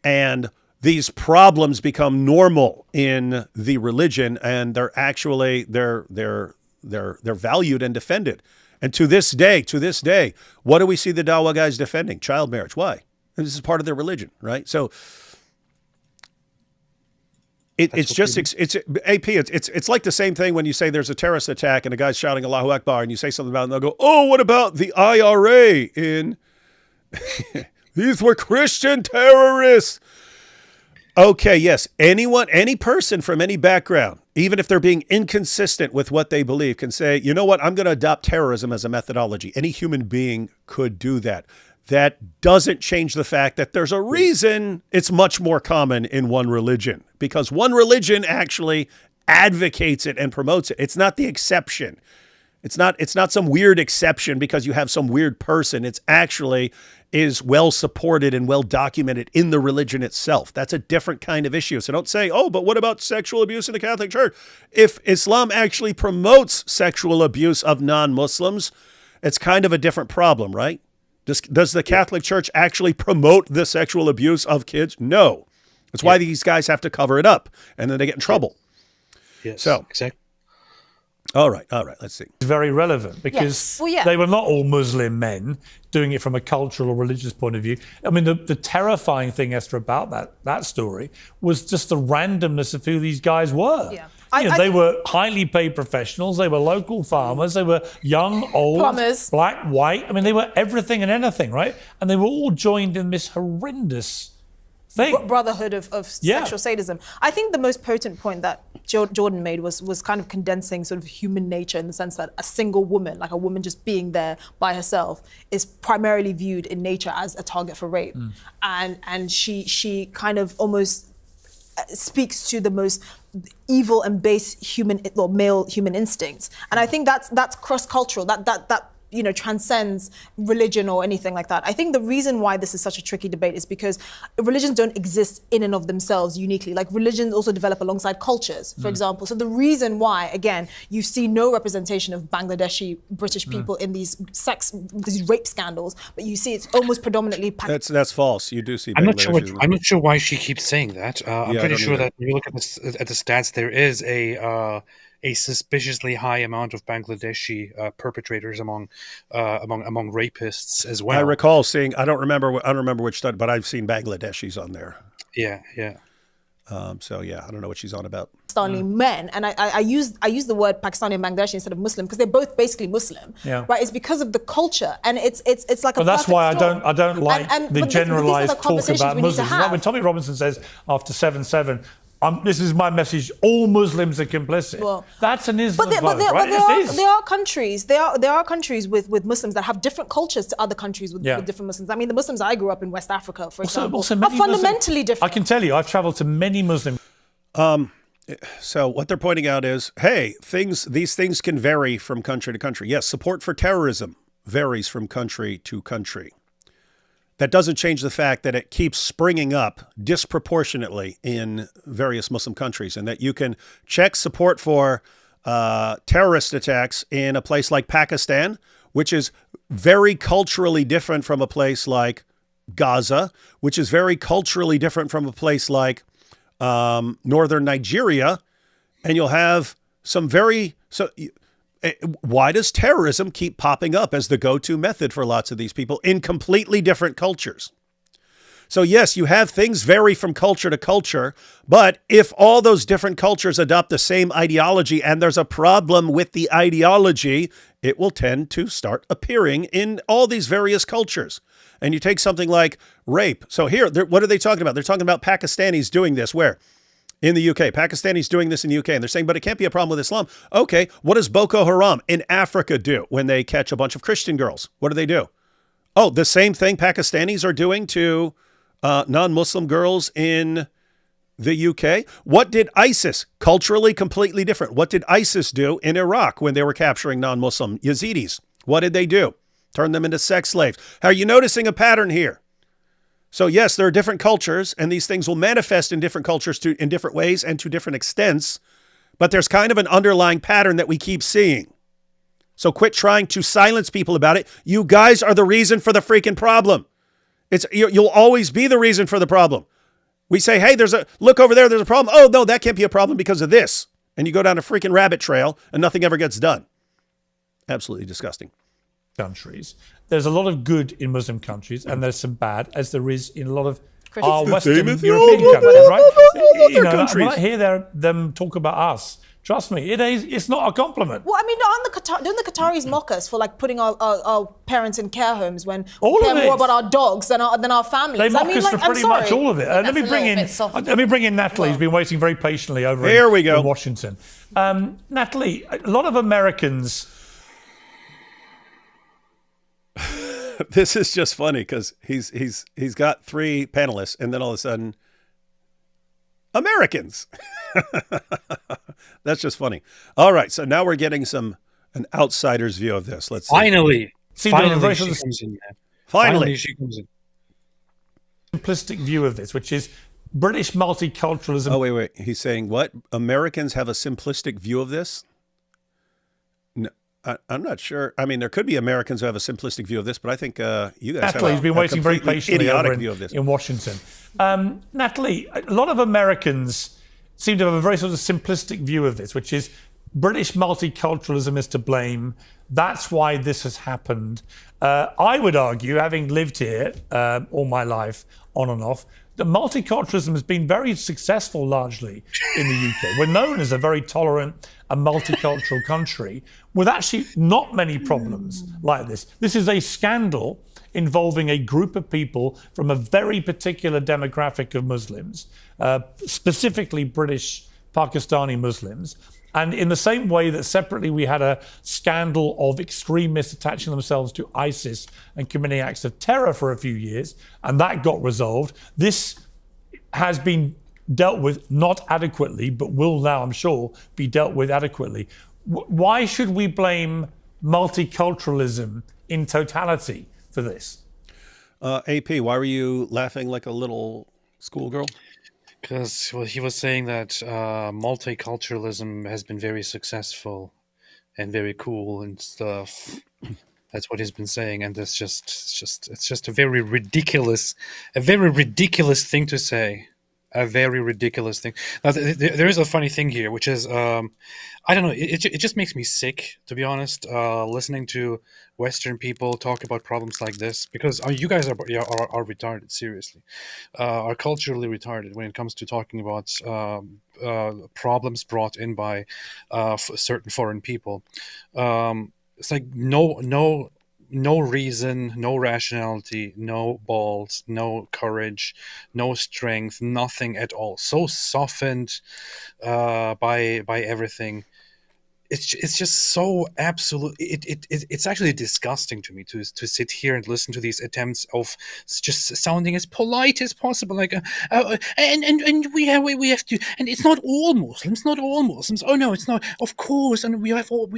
S2: and these problems become normal in the religion, and they're actually they're valued and defended. And to this day, what do we see the Dawa guys defending? Child marriage. Why? This is part of their religion, right? So it's like the same thing when you say there's a terrorist attack and a guy's shouting Allahu Akbar and you say something about it and they'll go, oh, what about the IRA in these were Christian terrorists. Okay, yes. Any person from any background, even if they're being inconsistent with what they believe, can say, you know what, I'm going to adopt terrorism as a methodology. Any human being could do that. That doesn't change the fact that there's a reason it's much more common in one religion, because one religion actually advocates it and promotes it. It's not the exception. It's not some weird exception because you have some weird person. It's actually is well supported and well documented in the religion itself. That's a different kind of issue. So don't say, oh, but what about sexual abuse in the Catholic Church? If Islam actually promotes sexual abuse of non-Muslims, it's kind of a different problem, right? Does the Catholic Church actually promote the sexual abuse of kids? No. That's why these guys have to cover it up, and then they get in trouble.
S1: Yes,
S2: so,
S1: exactly.
S2: All right. Let's see.
S3: It's very relevant because they were not all Muslim men doing it from a cultural or religious point of view. I mean, the terrifying thing, Esther, about that story was just the randomness of who these guys were. Yeah. They were highly paid professionals. They were local farmers. They were young, old,
S4: plumbers,
S3: black, white. I mean, they were everything and anything, right? And they were all joined in this horrendous thing.
S4: Brotherhood of sexual sadism. I think the most potent point that Jordan made was kind of condensing sort of human nature in the sense that a single woman, like a woman just being there by herself, is primarily viewed in nature as a target for rape. And she kind of almost speaks to the most evil and base male human instincts. And I think that's cross-cultural, that transcends religion or anything like that. I think the reason why this is such a tricky debate is because religions don't exist in and of themselves uniquely. Like religions also develop alongside cultures, for example. So the reason why, again, you see no representation of Bangladeshi British people in these rape scandals, but you see it's almost predominantly
S2: That's false. You do see.
S1: I'm not sure why she keeps saying that. I'm pretty sure that when you look at the stats, there is a suspiciously high amount of Bangladeshi perpetrators among rapists as well.
S2: I recall seeing. I don't remember which study, but I've seen Bangladeshis on there.
S1: Yeah.
S2: I don't know what she's on about.
S4: Pakistani men, and I use the word Pakistani and Bangladeshi instead of Muslim because they're both basically Muslim. Yeah. Right. It's because of the culture, and it's like.
S3: But that's why I don't like the generalized talk about Muslims. Like when Tommy Robinson says after 7/7. This is my message. All Muslims are complicit. Well, that's an Islam vote, right?
S4: There are countries. There are countries with Muslims that have different cultures to other countries with different Muslims. I mean, the Muslims I grew up in West Africa, for example, are fundamentally different.
S3: I can tell you, I've travelled to many Muslim.
S2: So what they're pointing out is, hey, these things can vary from country to country. Yes, support for terrorism varies from country to country. That doesn't change the fact that it keeps springing up disproportionately in various Muslim countries, and that you can check support for terrorist attacks in a place like Pakistan, which is very culturally different from a place like Gaza, which is very culturally different from a place like northern Nigeria, and you'll have some why does terrorism keep popping up as the go-to method for lots of these people in completely different cultures? So yes, you have things vary from culture to culture, but if all those different cultures adopt the same ideology and there's a problem with the ideology, it will tend to start appearing in all these various cultures. And you take something like rape. So here, what are they talking about? They're talking about Pakistanis doing this. Where? In the UK. Pakistanis doing this in the UK. And they're saying, but it can't be a problem with Islam. Okay, what does Boko Haram in Africa do when they catch a bunch of Christian girls? What do? Oh, the same thing Pakistanis are doing to non-Muslim girls in the UK. What did ISIS, culturally completely different, what did ISIS do in Iraq when they were capturing non-Muslim Yazidis? What did they do? Turn them into sex slaves. Are you noticing a pattern here? So yes, there are different cultures, and these things will manifest in different cultures in different ways and to different extents. But there's kind of an underlying pattern that we keep seeing. So quit trying to silence people about it. You guys are the reason for the freaking problem. You'll always be the reason for the problem. We say, hey, look over there, there's a problem. Oh, no, that can't be a problem because of this. And you go down a freaking rabbit trail and nothing ever gets done. Absolutely disgusting.
S3: Countries. There's a lot of good in Muslim countries, and there's some bad, as there is in a lot of
S4: Christian.
S3: our
S2: The
S3: Western
S2: same as the
S3: European
S2: old-
S3: countries, right?
S2: other
S3: When
S2: countries.
S3: I hear them talk about us, trust me, it's not a compliment.
S4: Well, I mean, don't the Qataris mock us for like putting our parents in care homes when
S3: All
S4: we
S3: of
S4: care more
S3: it.
S4: about our dogs than our families?
S3: They mock
S4: I mean,
S3: us
S4: like,
S3: for
S4: I'm
S3: pretty
S4: sorry.
S3: much all of it. Let
S5: That's
S3: me
S5: a
S3: bring
S5: little
S3: in
S5: bit soft.
S3: let me bring in Natalie, who's been waiting very patiently over
S2: Here we go.
S3: in Washington. Natalie, a lot of Americans.
S2: This is just funny because he's got 3 panelists, and then all of a sudden, Americans. That's just funny. All right, so now we're getting an outsider's view of this. Let's see.
S1: Finally,
S3: See, there are
S1: finally
S3: very
S1: she
S3: sort of
S1: comes in. Man.
S2: Finally.
S1: she comes in.
S3: Simplistic view of this, which is British multiculturalism.
S2: Oh, wait. He's saying what? Americans have a simplistic view of this? No, I'm not sure. I mean, there could be Americans who have a simplistic view of this, but I think you guys
S3: Natalie
S2: have
S3: has been
S2: a
S3: waiting very
S2: completely
S3: patiently
S2: idiotic
S3: over
S2: view of this.
S3: in Washington. Natalie, a lot of Americans seem to have a very sort of simplistic view of this, which is British multiculturalism is to blame. That's why this has happened. I would argue, having lived here all my life, on and off, that multiculturalism has been very successful largely in the UK. We're known as a very tolerant and multicultural country with actually not many problems like this. This is a scandal involving a group of people from a very particular demographic of Muslims, specifically British Pakistani Muslims. And in the same way that separately we had a scandal of extremists attaching themselves to ISIS and committing acts of terror for a few years, and that got resolved, this has been dealt with not adequately, but will now, I'm sure, be dealt with adequately. Why should we blame multiculturalism in totality for this?
S2: AP, why were you laughing like a little schoolgirl?
S1: Because he was saying that multiculturalism has been very successful and very cool and stuff. That's what he's been saying, and it's just a very ridiculous thing to say. A very ridiculous thing. Now, there is a funny thing here, which is I don't know. It just makes me sick, to be honest, listening to Western people talk about problems like this, because you guys are retarded. Seriously, are culturally retarded when it comes to talking about problems brought in by certain foreign people. It's like no reason, no rationality, no balls, no courage, no strength, nothing at all. So softened by everything. It's just so absolute. It's actually disgusting to me to sit here and listen to these attempts of just sounding as polite as possible, like and we have to, and it's not all Muslims, not all Muslims. Oh no, it's not. Of course, and we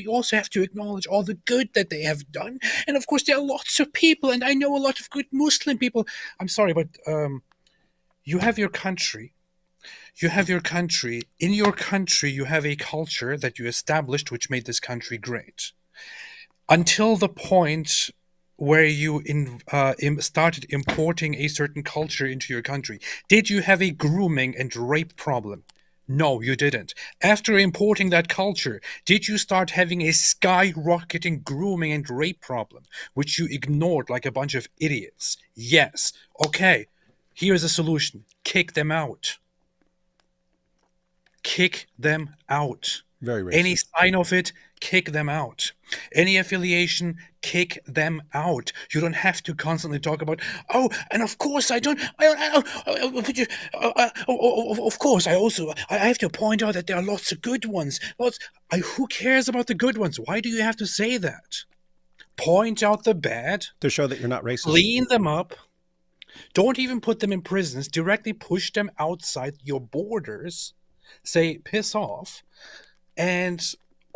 S1: also have to acknowledge all the good that they have done, and of course there are lots of people, and I know a lot of good Muslim people. I'm sorry, but you have your country. You have your country. In your country, you have a culture that you established, which made this country great. Until the point where you started importing a certain culture into your country, did you have a grooming and rape problem? No, you didn't. After importing that culture, did you start having a skyrocketing grooming and rape problem, which you ignored like a bunch of idiots? Yes. Okay, here's a solution. Kick them out. Kick them out.
S2: Very racist.
S1: Any sign of it, kick them out. Any affiliation, kick them out. You don't have to constantly talk about, oh, and of course I don't, of course I have to point out that there are lots of good ones. Who cares about the good ones? Why do you have to say that? Point out the bad.
S2: To show that you're not racist.
S1: Clean them up. Don't even put them in prisons. Directly push them outside your borders. Say, piss off. And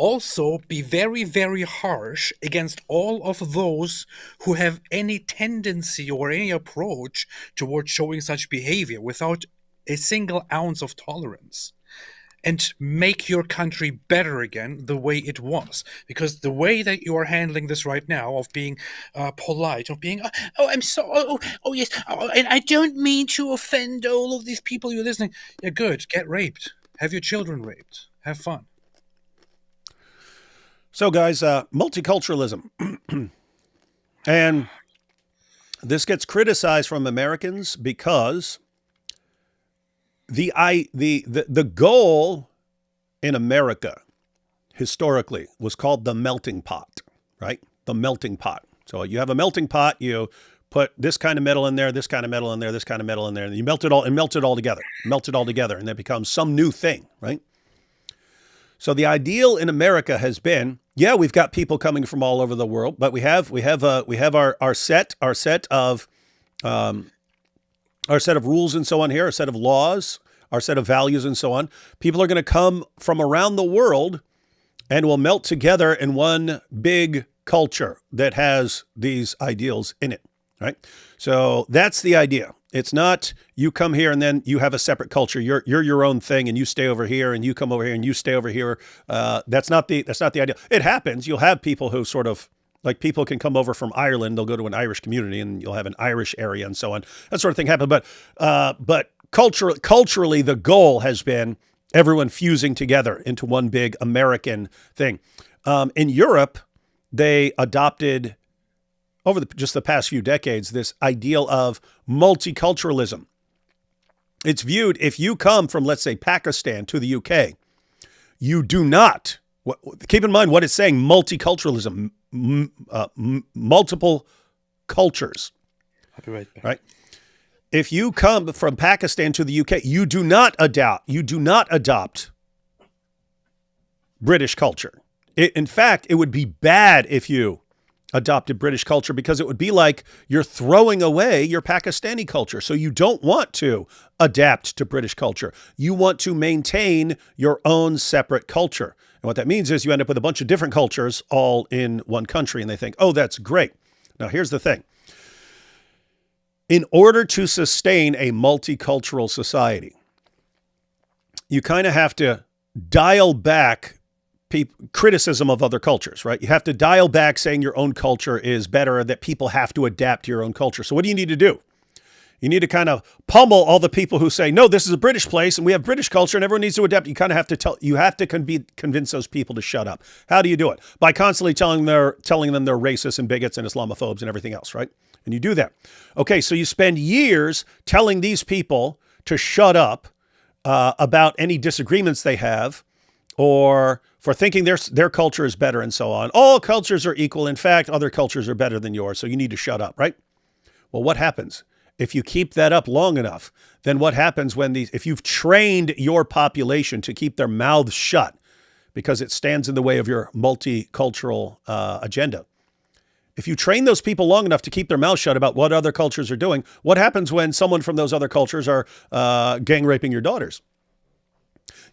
S1: also be very, very harsh against all of those who have any tendency or any approach towards showing such behavior without a single ounce of tolerance, and make your country better again the way it was. Because the way that you are handling this right now, of being polite, of being, I'm so, oh yes, and I don't mean to offend all of these people you're listening. Yeah, good. Get raped. Have your children raped. Have fun.
S2: So, guys, multiculturalism. And this gets criticized from Americans because the goal in America historically was called the melting pot, right? The melting pot. So you have a melting pot, you put this kind of metal in there, this kind of metal in there, this kind of metal in there, and you melt it all together, and that becomes some new thing, right? So the ideal in America has been, yeah, we've got people coming from all over the world, but we have our set of rules and so on here, our set of laws, our set of values and so on. People are going to come from around the world and will melt together in one big culture that has these ideals in it, right? So that's the idea. It's not you come here and then you have a separate culture. You're your own thing, and you stay over here, and you come over here and you stay over here. That's not the idea. It happens. You'll have people who sort of, like, people can come over from Ireland. They'll go to an Irish community, and you'll have an Irish area and so on. That sort of thing happens. But culturally, the goal has been everyone fusing together into one big American thing. In Europe, they adopted, over just the past few decades, this ideal of multiculturalism. It's viewed, if you come from, let's say, Pakistan to the UK, you do not, keep in mind what it's saying, multiculturalism, multiple cultures.
S1: I'll be right back.
S2: Right? If you come from Pakistan to the UK, you do not adopt British culture. In fact, it would be bad if you adopted British culture, because it would be like you're throwing away your Pakistani culture. So you don't want to adapt to British culture. You want to maintain your own separate culture. And what that means is you end up with a bunch of different cultures all in one country, and they think, oh, that's great. Now, here's the thing. In order to sustain a multicultural society, you kind of have to dial back criticism of other cultures, right? You have to dial back saying your own culture is better, that people have to adapt to your own culture. So what do you need to do? You need to kind of pummel all the people who say, no, this is a British place and we have British culture and everyone needs to adapt. You kind of have to convince those people to shut up. How do you do it? By constantly telling them they're racists and bigots and Islamophobes and everything else, right? And you do that. Okay, so you spend years telling these people to shut up about any disagreements they have, or for thinking their culture is better and so on. All cultures are equal. In fact, other cultures are better than yours, so you need to shut up, right? Well, what happens? If you keep that up long enough, then what happens if you've trained your population to keep their mouths shut because it stands in the way of your multicultural agenda? If you train those people long enough to keep their mouths shut about what other cultures are doing, what happens when someone from those other cultures are gang raping your daughters?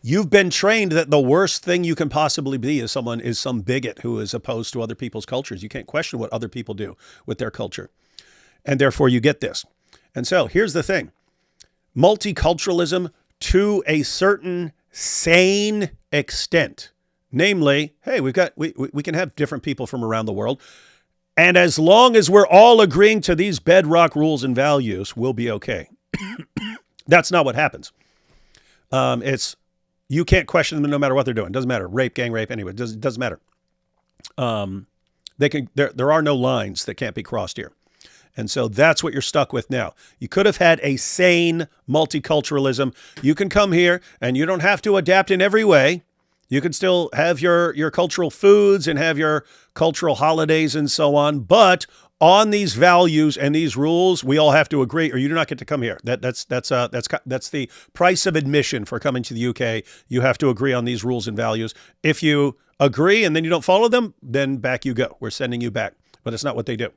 S2: You've been trained that the worst thing you can possibly be is some bigot who is opposed to other people's cultures. You can't question what other people do with their culture. And therefore you get this. And so here's the thing. Multiculturalism, to a certain sane extent, namely, hey, we can have different people from around the world. And as long as we're all agreeing to these bedrock rules and values, we'll be okay. That's not what happens. You can't question them no matter what they're doing. Doesn't matter. Rape, gang rape, anyway, it doesn't matter. There are no lines that can't be crossed here. And so that's what you're stuck with now. You could have had a sane multiculturalism. You can come here and you don't have to adapt in every way. You can still have your cultural foods and have your cultural holidays and so on. But on these values and these rules, we all have to agree, or you do not get to come here. That's the price of admission for coming to the UK. You have to agree on these rules and values. If you agree and then you don't follow them, then back you go. We're sending you back. But it's not what they do.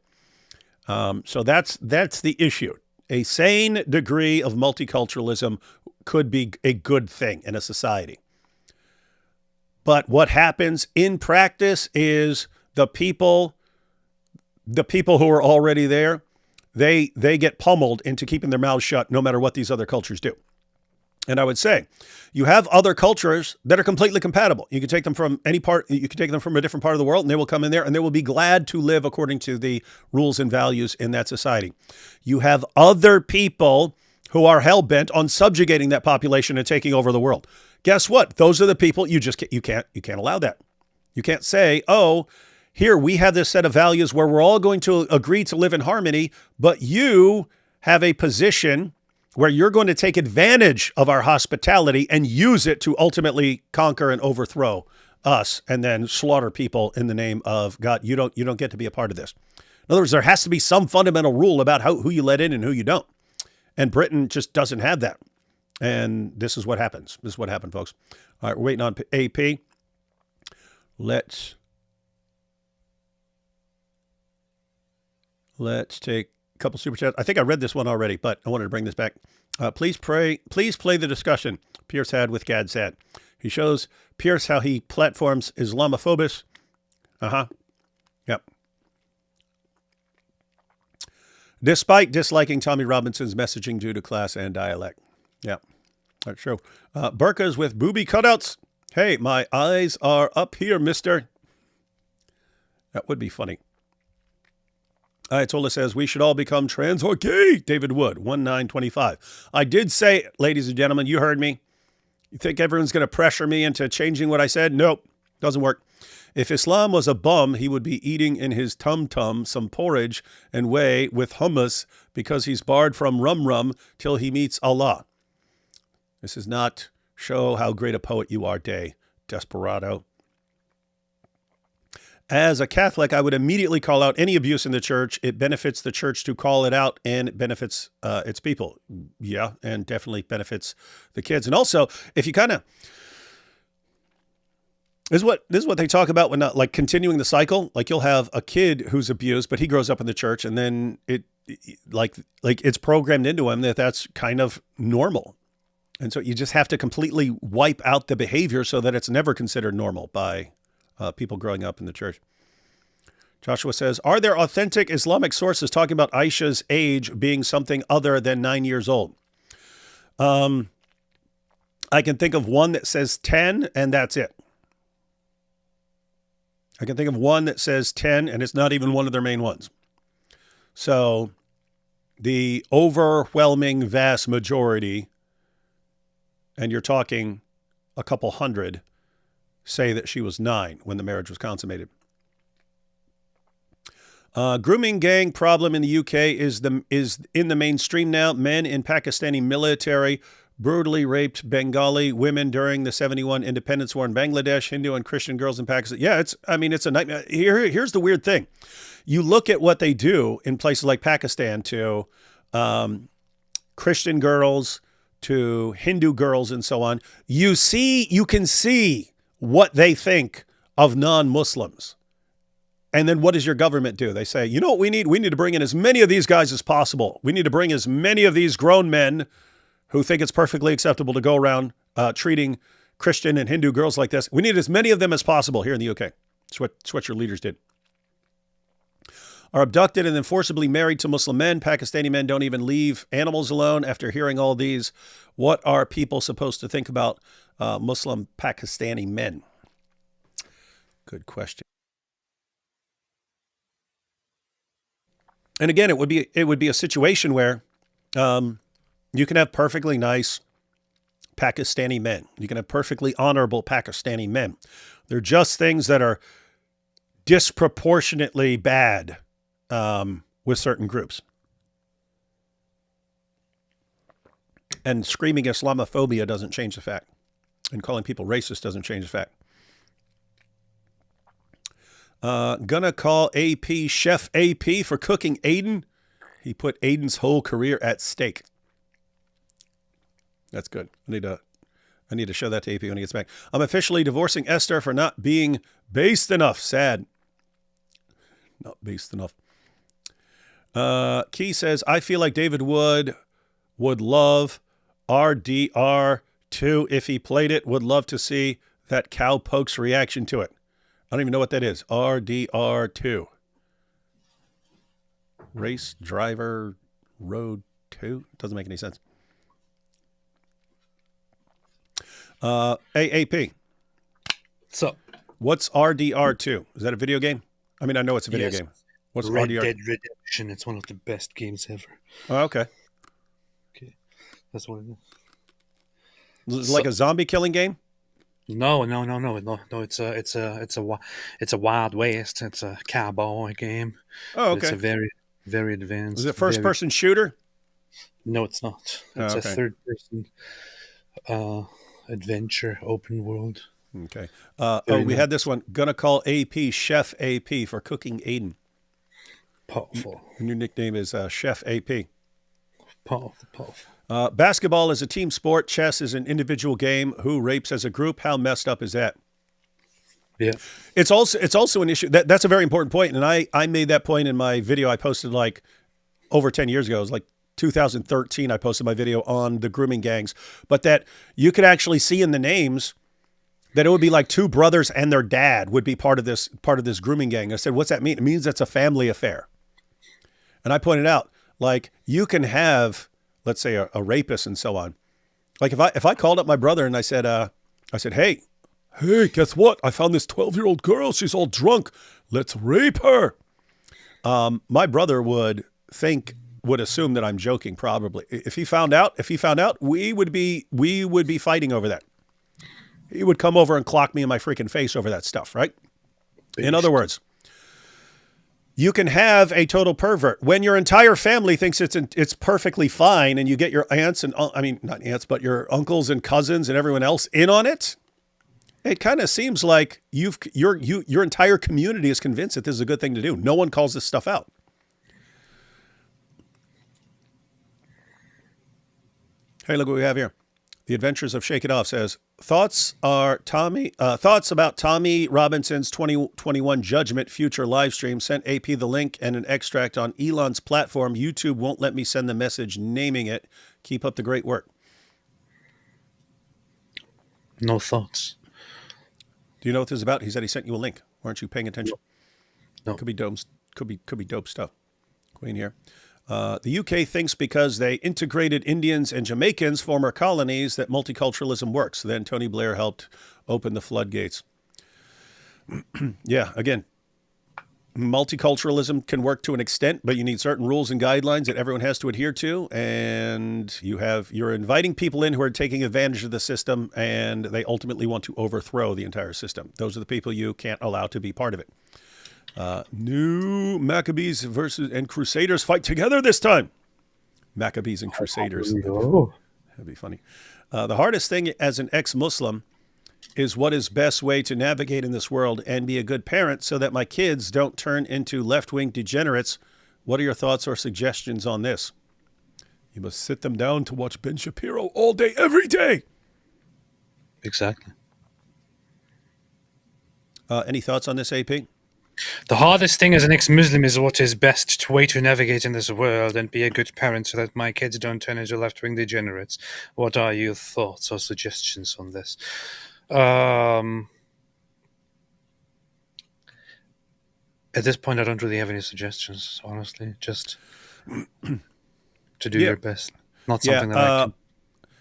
S2: So that's the issue. A sane degree of multiculturalism could be a good thing in a society. But what happens in practice is the people who are already there, they get pummeled into keeping their mouths shut no matter what these other cultures do. And I would say you have other cultures that are completely compatible. You can take them from any part, you can take them from a different part of the world, and they will come in there and they will be glad to live according to the rules and values in that society. You have other people who are hell-bent on subjugating that population and taking over the world. Guess what? Those are the people you can't allow that. You can't say, oh, here we have this set of values where we're all going to agree to live in harmony, but you have a position where you're going to take advantage of our hospitality and use it to ultimately conquer and overthrow us and then slaughter people in the name of God. You don't get to be a part of this. In other words, there has to be some fundamental rule about who you let in and who you don't. And Britain just doesn't have that. And this is what happens. This is what happened, folks. All right, we're waiting on AP. Let's take couple super chats. I think I read this one already, but I wanted to bring this back. Please play the discussion Piers had with Gad Saad. He shows Piers how he platforms Islamophobia. Yep. Despite disliking Tommy Robinson's messaging due to class and dialect. Yep. That's true. Burkas with booby cutouts. Hey, my eyes are up here, mister. That would be funny. Ayatollah says we should all become trans or gay. David Wood, 1925. I did say, ladies and gentlemen, you heard me. You think everyone's going to pressure me into changing what I said? Nope, doesn't work. If Islam was a bum, he would be eating in his tum-tum some porridge and whey with hummus because he's barred from rum till he meets Allah. This is not show how great a poet you are, day, desperado. As a Catholic, I would immediately call out any abuse in the church. It benefits the church to call it out, and it benefits its people. Yeah, and definitely benefits the kids. And also, if you kind of this is what they talk about when like continuing the cycle. Like you'll have a kid who's abused, but he grows up in the church, and then like it's programmed into him that that's kind of normal. And so you just have to completely wipe out the behavior so that it's never considered normal by people growing up in the church. Joshua says, are there authentic Islamic sources talking about Aisha's age being something other than 9 years old? I can think of one that says 10, and that's it. I can think of one that says 10, and it's not even one of their main ones. So the overwhelming vast majority, and you're talking a couple hundred, say that she was 9 when the marriage was consummated. Grooming gang problem in the UK is in the mainstream now. Men in Pakistani military brutally raped Bengali women during the 71 independence war in Bangladesh, Hindu and Christian girls in Pakistan. Yeah, it's a nightmare. Here's the weird thing. You look at what they do in places like Pakistan to Christian girls, to Hindu girls and so on. You can see what they think of non-Muslims. And then what does your government do? They say, you know what we need? We need to bring in as many of these guys as possible. We need to bring as many of these grown men who think it's perfectly acceptable to go around treating Christian and Hindu girls like this. We need as many of them as possible here in the UK. It's what your leaders did. Are abducted and then forcibly married to Muslim men. Pakistani men don't even leave animals alone. After hearing all these, what are people supposed to think about Muslim Pakistani men? Good question. And again, it would be a situation where you can have perfectly nice Pakistani men. You can have perfectly honorable Pakistani men. They're just things that are disproportionately bad with certain groups. And screaming Islamophobia doesn't change the fact. And calling people racist doesn't change the fact. Gonna call AP Chef AP for cooking Aiden. He put Aiden's whole career at stake. That's good. I need to show that to AP when he gets back. I'm officially divorcing Esther for not being based enough. Sad. Not based enough. Key says, I feel like David Wood would love RDR2 if he played it. Would love to see that cowpoke's reaction to it. I don't even know what that is. RDR2. Race Driver Road 2? Doesn't make any sense. AAP.
S1: So,
S2: What's RDR2? Is that a video game? I mean, I know it's a video
S1: yes,
S2: game. What's
S1: Red
S2: RDR?
S1: Dead Redemption. It's one of the best games ever.
S2: Oh, okay.
S1: Okay, that's what it is.
S2: Is it like a zombie killing game?
S1: No. It's a Wild West. It's a cowboy game.
S2: Oh,
S1: It's
S2: okay.
S1: a very, very advanced.
S2: Is it first-person shooter?
S1: No, it's not.
S2: Oh,
S1: It's
S2: okay.
S1: a third-person adventure, open world.
S2: Okay.
S1: Very
S2: We
S1: nice.
S2: had this one. Gonna call AP Chef AP for cooking Aiden.
S1: Powerful,
S2: And your nickname is Chef AP.
S1: powerful.
S2: Basketball is a team sport. Chess is an individual game. Who rapes as a group? How messed up is that?
S1: Yeah.
S2: It's also an issue. That's a very important point. And I made that point in my video I posted like over 10 years ago. It was like 2013. I posted my video on the grooming gangs. But that you could actually see in the names that it would be like two brothers and their dad would be part of this grooming gang. I said, what's that mean? It means it's a family affair. And I pointed out, like, you can have, let's say, a rapist and so on. Like if I called up my brother and I said, hey, guess what? I found this 12-year-old girl. She's all drunk. Let's rape her. My brother would assume that I'm joking. Probably, if he found out, we would be fighting over that. He would come over and clock me in my freaking face over that stuff, right? In other words, you can have a total pervert when your entire family thinks it's perfectly fine, and you get your aunts and not aunts, but your uncles and cousins and everyone else in on it. It kind of seems like your entire community is convinced that this is a good thing to do. No one calls this stuff out. Hey, look what we have here. The Adventures of Shake It Off says, thoughts about Tommy Robinson's 2021 Judgment Future live stream. Sent AP the link and an extract on Elon's platform. YouTube won't let me send the message naming it. Keep up the great work.
S1: No thoughts.
S2: Do you know what this is about? He said he sent you a link. Weren't you paying attention?
S1: No.
S2: Could be dope stuff. Queen here. The UK thinks because they integrated Indians and Jamaicans, former colonies, that multiculturalism works. Then Tony Blair helped open the floodgates. Yeah, again, multiculturalism can work to an extent, but you need certain rules and guidelines that everyone has to adhere to. And you're inviting people in who are taking advantage of the system, and they ultimately want to overthrow the entire system. Those are the people you can't allow to be part of it. New Maccabees and Crusaders fight together this time. Maccabees and Crusaders. That'd be funny. The hardest thing as an ex-Muslim is what is best way to navigate in this world and be a good parent so that my kids don't turn into left-wing degenerates. What are your thoughts or suggestions on this? You must sit them down to watch Ben Shapiro all day, every day.
S1: Exactly.
S2: Any thoughts on this, AP?
S1: The hardest thing as an ex-Muslim is what is best way to navigate in this world and be a good parent so that my kids don't turn into left-wing degenerates. What are your thoughts or suggestions on this? At this point, I don't really have any suggestions, honestly. Just to do your best. Not something that I can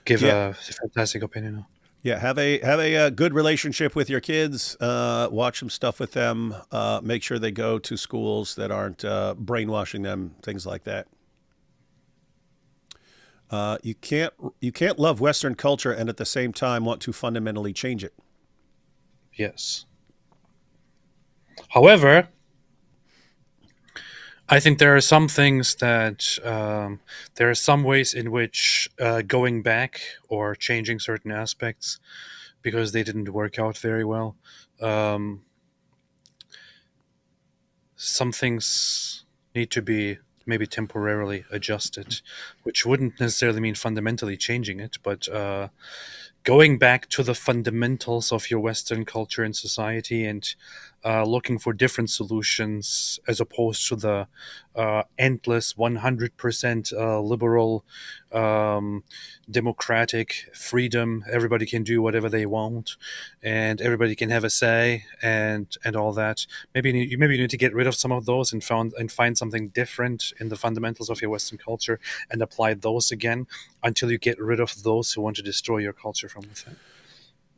S1: give a fantastic opinion on.
S2: Yeah, have a good relationship with your kids. Watch some stuff with them. Make sure they go to schools that aren't brainwashing them. Things like that. You can't love Western culture and at the same time want to fundamentally change it.
S1: Yes. However, I think there are some things that there are some ways in which going back or changing certain aspects because they didn't work out very well. Some things need to be maybe temporarily adjusted, which wouldn't necessarily mean fundamentally changing it, but going back to the fundamentals of your Western culture and society and looking for different solutions as opposed to the endless 100% liberal, democratic freedom. Everybody can do whatever they want, and everybody can have a say, and all that. Maybe you need to get rid of some of those and find something different in the fundamentals of your Western culture and apply those again until you get rid of those who want to destroy your culture from within.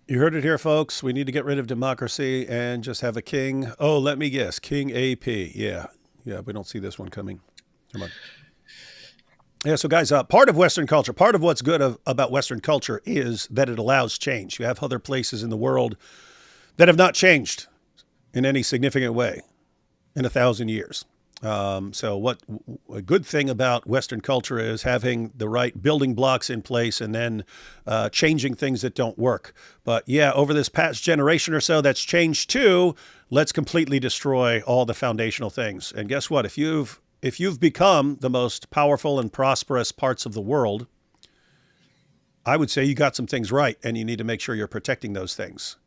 S2: You heard it here, folks. We need to get rid of democracy and just have a king. Oh, let me guess. King AP. Yeah. Yeah, we don't see this one coming. Come on. Yeah, so guys, part of Western culture, part of what's good about Western culture is that it allows change. You have other places in the world that have not changed in any significant way in 1,000 years. So what a good thing about Western culture is having the right building blocks in place and then changing things that don't work. But yeah, over this past generation or so, that's changed too. Let's completely destroy all the foundational things. And guess what? If you've become the most powerful and prosperous parts of the world, I would say you got some things right, and you need to make sure you're protecting those things.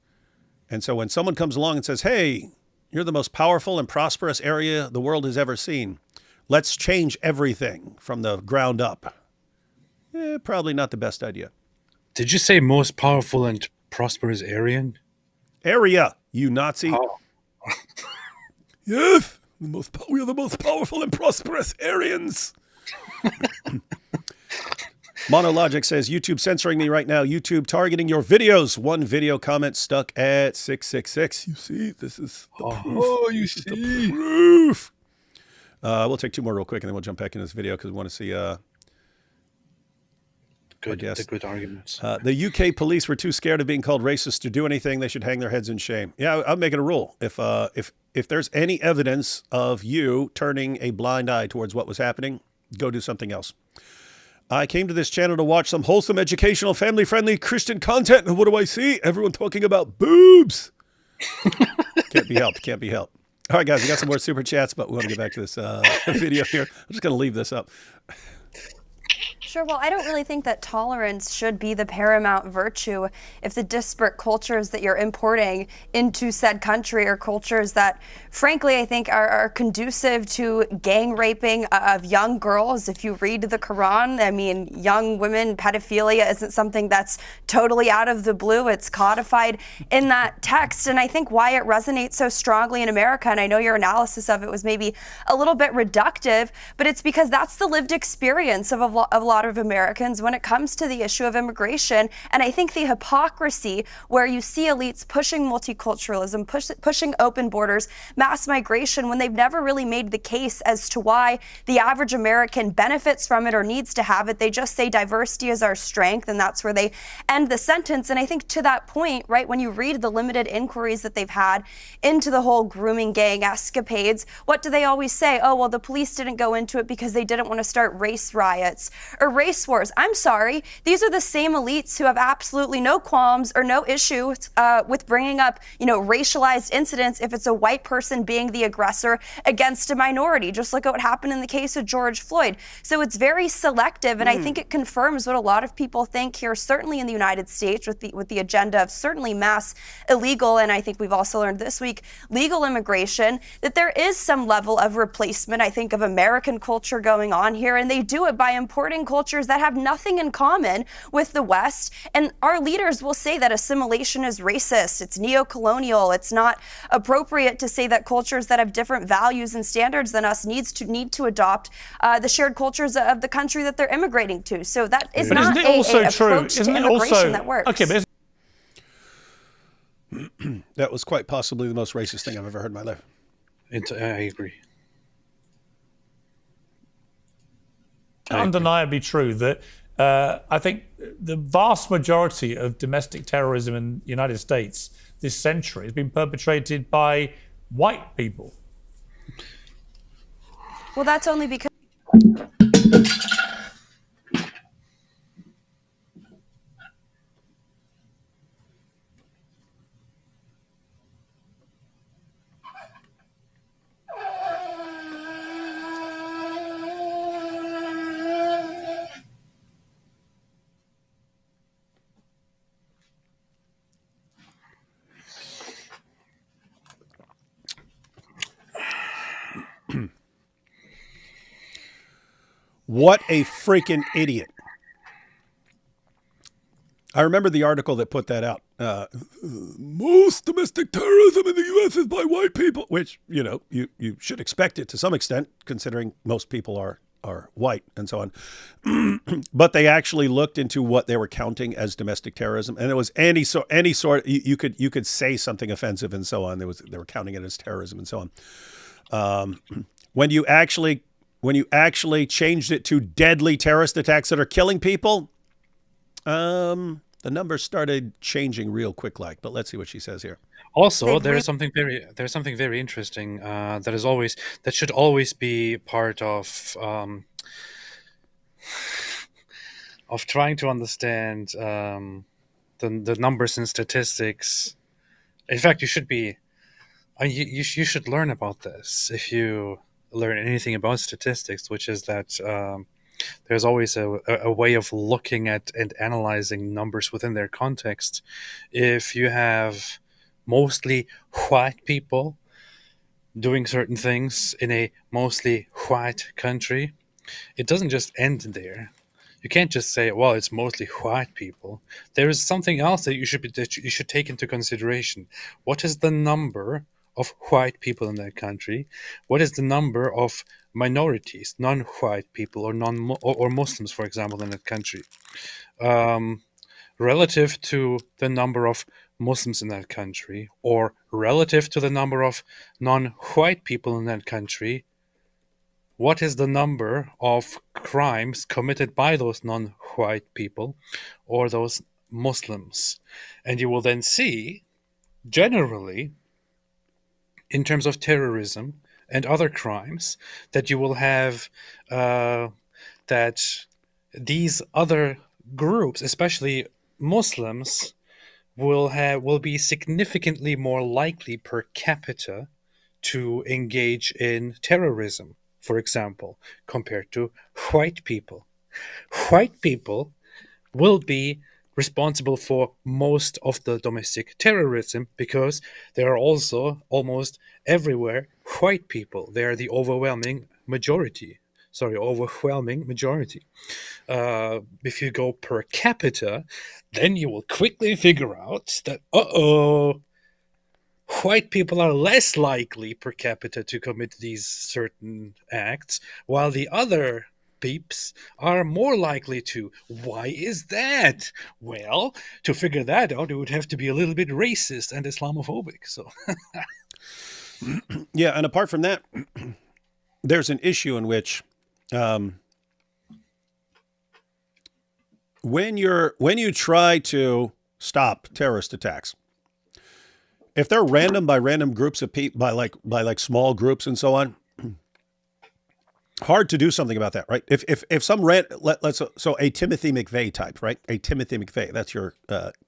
S2: And so when someone comes along and says, hey, you're the most powerful and prosperous area the world has ever seen, let's change everything from the ground up. Probably not the best idea.
S1: Did you say most powerful and prosperous Aryan?
S2: Area, you Nazi.
S1: Oh.
S2: Yes, we are the most powerful and prosperous Aryans. Monologic says, YouTube censoring me right now. YouTube targeting your videos. One video comment stuck at 666. You see, this is the proof.
S1: Oh, you
S2: this
S1: see.
S2: Is the proof. We'll take two more real quick, and then we'll jump back into this video because we want to see
S1: the good arguments.
S2: The UK police were too scared of being called racist to do anything. They should hang their heads in shame. Yeah, I'm making a rule. If there's any evidence of you turning a blind eye towards what was happening, go do something else. I came to this channel to watch some wholesome, educational, family-friendly Christian content. And what do I see? Everyone talking about boobs. Can't be helped. Can't be helped. All right, guys, we got some more super chats, but we want to get back to this video here. I'm just going to leave this up.
S8: Sure. Well, I don't really think that tolerance should be the paramount virtue if the disparate cultures that you're importing into said country are cultures that, frankly, I think are conducive to gang raping of young girls. If you read the Quran, I mean, young women, pedophilia isn't something that's totally out of the blue. It's codified in that text. And I think why it resonates so strongly in America, and I know your analysis of it was maybe a little bit reductive, but it's because that's the lived experience of a lot of Americans when it comes to the issue of immigration. And I think the hypocrisy where you see elites pushing multiculturalism, pushing open borders, mass migration, when they've never really made the case as to why the average American benefits from it or needs to have it. They just say diversity is our strength, and that's where they end the sentence. And I think to that point, right, when you read the limited inquiries that they've had into the whole grooming gang escapades, what do they always say? Oh, well, the police didn't go into it because they didn't want to start race riots or race wars. I'm sorry. These are the same elites who have absolutely no qualms or no issue with bringing up, racialized incidents if it's a white person being the aggressor against a minority, just like what happened in the case of George Floyd. So it's very selective, and I think it confirms what a lot of people think here, certainly in the United States, with the agenda of certainly mass illegal, and I think we've also learned this week, legal immigration, that there is some level of replacement, I think, of American culture going on here, and they do it by importing cultures that have nothing in common with the West. And our leaders will say that assimilation is racist, it's neo-colonial, it's not appropriate to say that cultures that have different values and standards than us need to adopt the shared cultures of the country that they're immigrating to. So that is
S3: but
S8: not
S3: isn't it also true?
S8: Approach
S3: Isn't
S8: to
S3: it
S8: immigration
S3: also
S8: that works.
S3: okay? But
S2: That was quite possibly the most racist thing I've ever heard in my life.
S1: I agree.
S3: Undeniably true that I think the vast majority of domestic terrorism in the United States this century has been perpetrated by white people.
S8: Well, that's only because
S2: What a freaking idiot. I remember the article that put that out. Most domestic terrorism in the U.S. is by white people, which, you know, you should expect it to some extent, considering most people are white and so on. But they actually looked into what they were counting as domestic terrorism, and it was any sort. You could say something offensive and so on. They were counting it as terrorism and so on. When you actually changed it to deadly terrorist attacks that are killing people, the numbers started changing real quick. But let's see what she says here.
S1: Also, there's something very interesting that should always be part of trying to understand the numbers and statistics. In fact, you should be. You should learn about this if you learn anything about statistics, which is that there's always a way of looking at and analyzing numbers within their context. If you have mostly white people doing certain things in a mostly white country, it doesn't just end there. You can't just say, well, it's mostly white people. There is something else that you should take into consideration. What is the number of white people in that country? What is the number of minorities, non-white people or Muslims, for example, in that country, relative to the number of Muslims in that country, or relative to the number of non-white people in that country? What is the number of crimes committed by those non-white people or those Muslims? And you will then see, generally, in terms of terrorism and other crimes, that you will have that these other groups, especially Muslims, will be significantly more likely per capita to engage in terrorism, for example, compared to white people. White people will be responsible for most of the domestic terrorism because there are also almost everywhere white people. They are the overwhelming majority. If you go per capita, then you will quickly figure out that, white people are less likely per capita to commit these certain acts, while the other peeps are more likely to. Why is that? Well, to figure that out, it would have to be a little bit racist and Islamophobic. So,
S2: yeah, and apart from that, there's an issue in which when you try to stop terrorist attacks, if they're random by random groups of people, by small groups and so on, hard to do something about that, right? If some so a Timothy McVeigh type, right? A Timothy McVeigh, that's your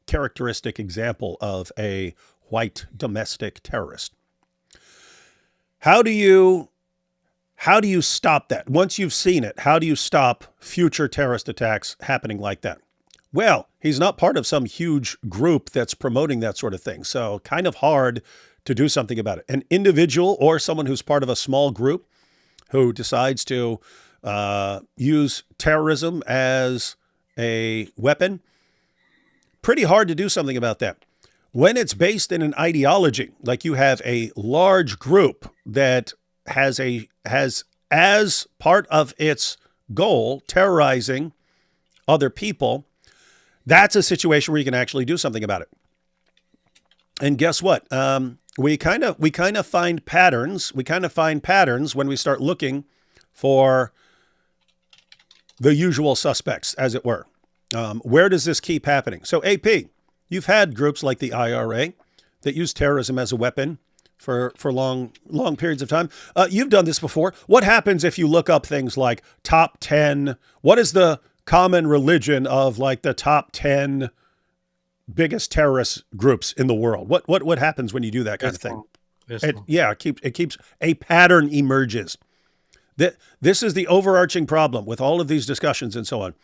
S2: characteristic example of a white domestic terrorist. How do you stop that? Once you've seen it, how do you stop future terrorist attacks happening like that? Well, he's not part of some huge group that's promoting that sort of thing. So kind of hard to do something about it. An individual or someone who's part of a small group who decides to use terrorism as a weapon, pretty hard to do something about that. When it's based in an ideology, like you have a large group that has as part of its goal terrorizing other people, that's a situation where you can actually do something about it. And guess what? We kind of find patterns. We kind of find patterns when we start looking for the usual suspects, as it were. Where does this keep happening? So AP, you've had groups like the IRA that use terrorism as a weapon for long periods of time. You've done this before. What happens if you look up things like top 10? What is the common religion of like the top 10 biggest terrorist groups in the world? What happens when you do that kind of thing? It keeps a pattern emerges. This is the overarching problem with all of these discussions and so on.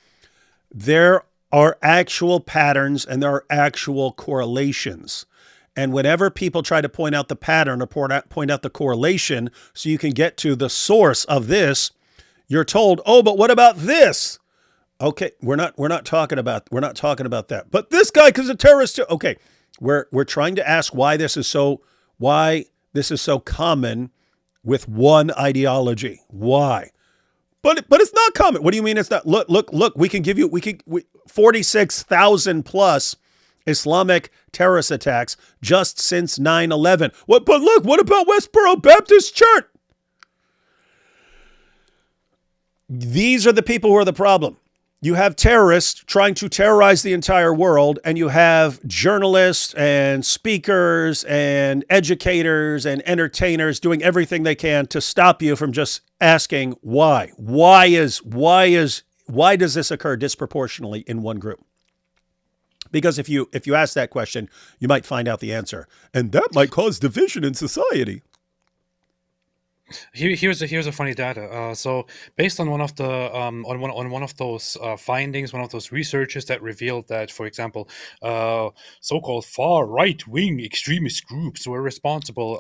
S2: There are actual patterns and there are actual correlations. And whenever people try to point out the pattern or point out the correlation so you can get to the source of this, you're told, oh, but what about this? Okay, we're not talking about that. But this guy, because a terrorist too. Okay, we're trying to ask why this is so common with one ideology. Why? But it's not common. What do you mean it's not? Look, we can give you 46,000 plus Islamic terrorist attacks just since 9/11. But look, what about Westboro Baptist Church? These are the people who are the problem. You have terrorists trying to terrorize the entire world, and you have journalists and speakers and educators and entertainers doing everything they can to stop you from just asking why. Why does this occur disproportionately in one group? Because if you ask that question, you might find out the answer, and that might cause division in society.
S1: Here's a funny data. So based on one of the on one of those findings, one of those researches that revealed that, for example, so-called far right-wing extremist groups were responsible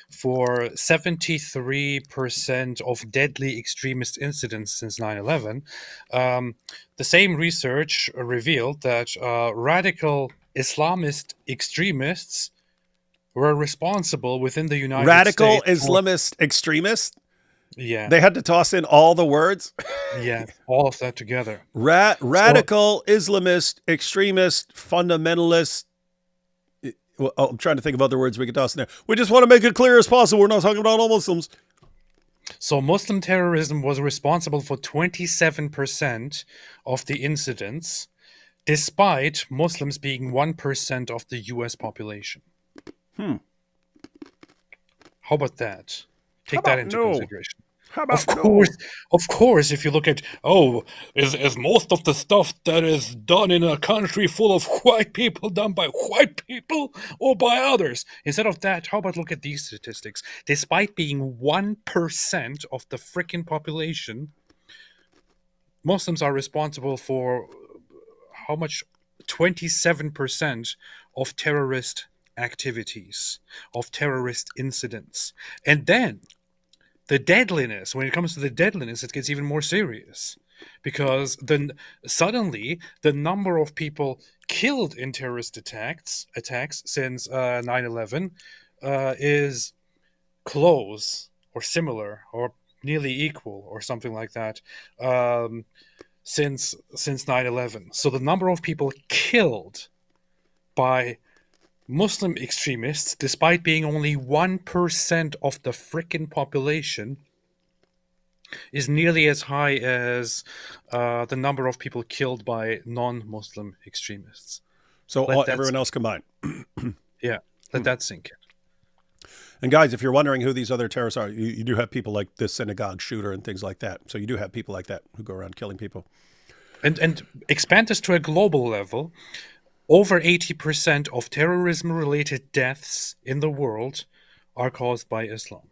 S1: for 73% of deadly extremist incidents since 9/11. The same research revealed that radical Islamist extremists were responsible within the United States.
S2: Radical Islamist extremists?
S1: Yeah.
S2: They had to toss in all the words?
S1: Yeah, all of that together.
S2: Radical Islamist, extremist, fundamentalist. Well, I'm trying to think of other words we could toss in there. We just want to make it clear as possible. We're not talking about all Muslims.
S1: So Muslim terrorism was responsible for 27% of the incidents, despite Muslims being 1% of the US population. How about that? Take that into consideration. Of course, if you look at, is most of the stuff that is done in a country full of white people done by white people or by others? Instead of that, how about look at these statistics? Despite being 1% of the freaking population, Muslims are responsible for how much? 27% of terrorist activities, of terrorist incidents. And then the deadliness, when it comes to the deadliness, it gets even more serious, because then suddenly the number of people killed in terrorist attacks since 9/11 is close or similar or nearly equal or something like that since 9/11. So the number of people killed by Muslim extremists, despite being only 1% of the frickin' population, is nearly as high as the number of people killed by non-Muslim extremists.
S2: So everyone else combined.
S1: Yeah, let that sink in.
S2: And guys, if you're wondering who these other terrorists are, you do have people like this synagogue shooter and things like that. So you do have people like that who go around killing people.
S1: And expand this to a global level. Over 80% of terrorism-related deaths in the world are caused by Islam.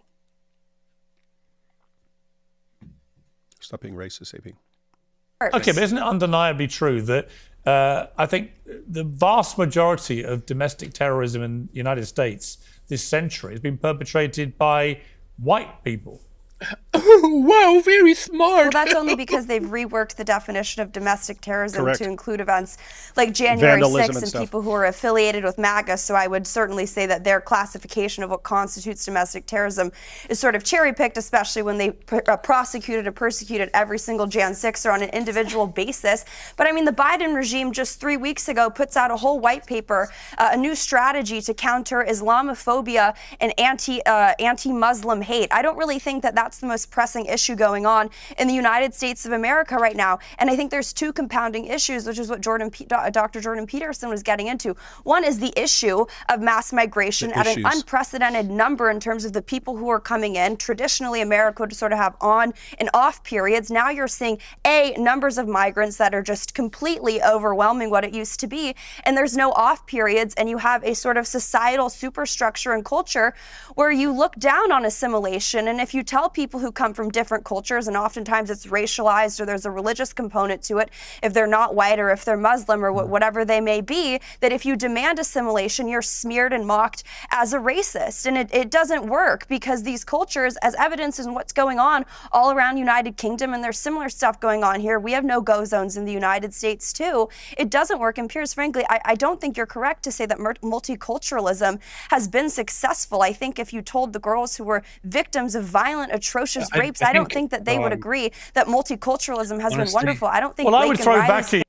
S2: Stop being racist, AP.
S3: Okay, but isn't it undeniably true that I think the vast majority of domestic terrorism in the United States this century has been perpetrated by white people?
S1: Wow, very smart.
S8: Well, that's only because they've reworked the definition of domestic terrorism
S2: Correct.
S8: to include events like January
S2: Vandalism
S8: 6th and
S2: stuff.
S8: people who are affiliated with MAGA. So I would certainly say that their classification of what constitutes domestic terrorism is sort of cherry-picked, especially when they prosecuted or persecuted every single Jan 6er on an individual basis. But I mean, the Biden regime just 3 weeks ago puts out a whole white paper, a new strategy to counter Islamophobia and anti-Muslim hate. I don't really think that that's the most pressing issue going on in the United States of America right now. And I think there's two compounding issues, which is what Dr. Jordan Peterson was getting into. One is the issue of mass migration at an unprecedented number in terms of the people who are coming in. Traditionally, America would sort of have on and off periods. Now you're seeing numbers of migrants that are just completely overwhelming what it used to be. And there's no off periods. And you have a sort of societal superstructure and culture where you look down on assimilation. And if you tell people who who come from different cultures, and oftentimes it's racialized or there's a religious component to it, if they're not white or if they're Muslim or whatever they may be, that if you demand assimilation, you're smeared and mocked as a racist. And it doesn't work, because these cultures, as evidenced in what's going on all around United Kingdom, and there's similar stuff going on here. We have no-go zones in the United States too. It doesn't work. And Piers, frankly, I don't think you're correct to say that multiculturalism has been successful. I think if you told the girls who were victims of violent, atrocious rapes, I don't think that they would agree that multiculturalism has been wonderful. I don't think.
S3: Well, I would throw back to you.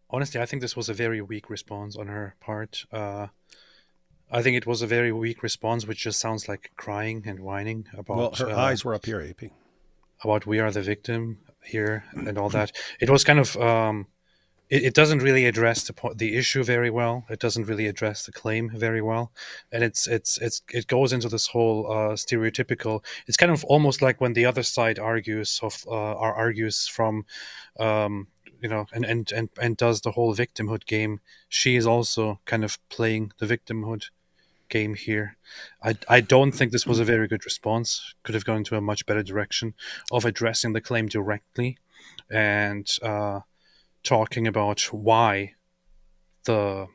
S1: Honestly, I think this was a very weak response on her part. I think it was a very weak response, which just sounds like crying and whining about.
S2: Well, her eyes were up here, AP.
S1: About we are the victim here and all that. It was kind of. It doesn't really address the issue very well. It doesn't really address the claim very well, and it goes into this whole stereotypical. It's kind of almost like when the other side argues from. And does the whole victimhood game. She is also kind of playing the victimhood game here. I don't think this was a very good response. Could have gone into a much better direction of addressing the claim directly and talking about why the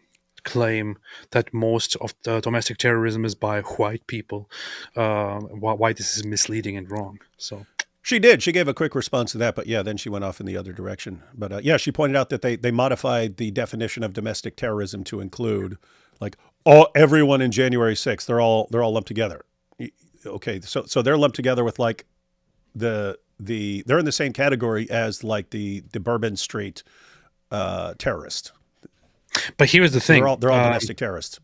S1: claim that most of the domestic terrorism is by white people, why this is misleading and wrong. So.
S2: She did. She gave a quick response to that, but yeah, then she went off in the other direction. But yeah, she pointed out that they modified the definition of domestic terrorism to include like everyone in January 6th. They're all lumped together. Okay, so they're lumped together with like they're in the same category as like the Bourbon Street terrorist.
S1: But here's the thing:
S2: they're all domestic terrorists.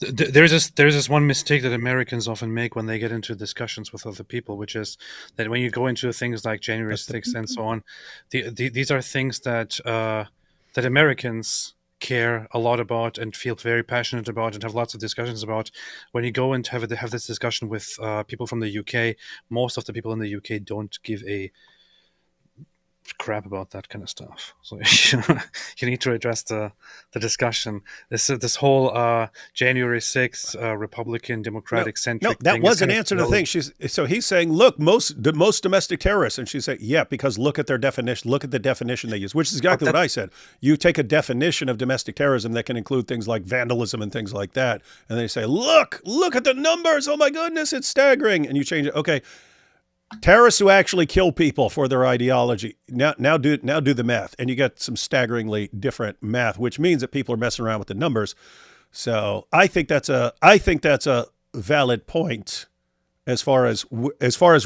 S1: There's this one mistake that Americans often make when they get into discussions with other people, which is that when you go into things like January 6th and so on, these are things that that Americans care a lot about and feel very passionate about and have lots of discussions about. When you go and have this discussion with people from the UK, most of the people in the UK don't give a crap about that kind of stuff. So you need to address the discussion. This whole January 6th Republican Democratic centric.
S2: No, that was an answer to the thing. So he's saying, look, most domestic terrorists, and she's saying, yeah, because look at their definition. Look at the definition they use, which is exactly what I said. You take a definition of domestic terrorism that can include things like vandalism and things like that, and they say, look at the numbers. Oh my goodness, it's staggering. And you change it. Okay. Terrorists who actually kill people for their ideology. Now do the math, and you get some staggeringly different math, which means that people are messing around with the numbers. So I think that's a valid point as far as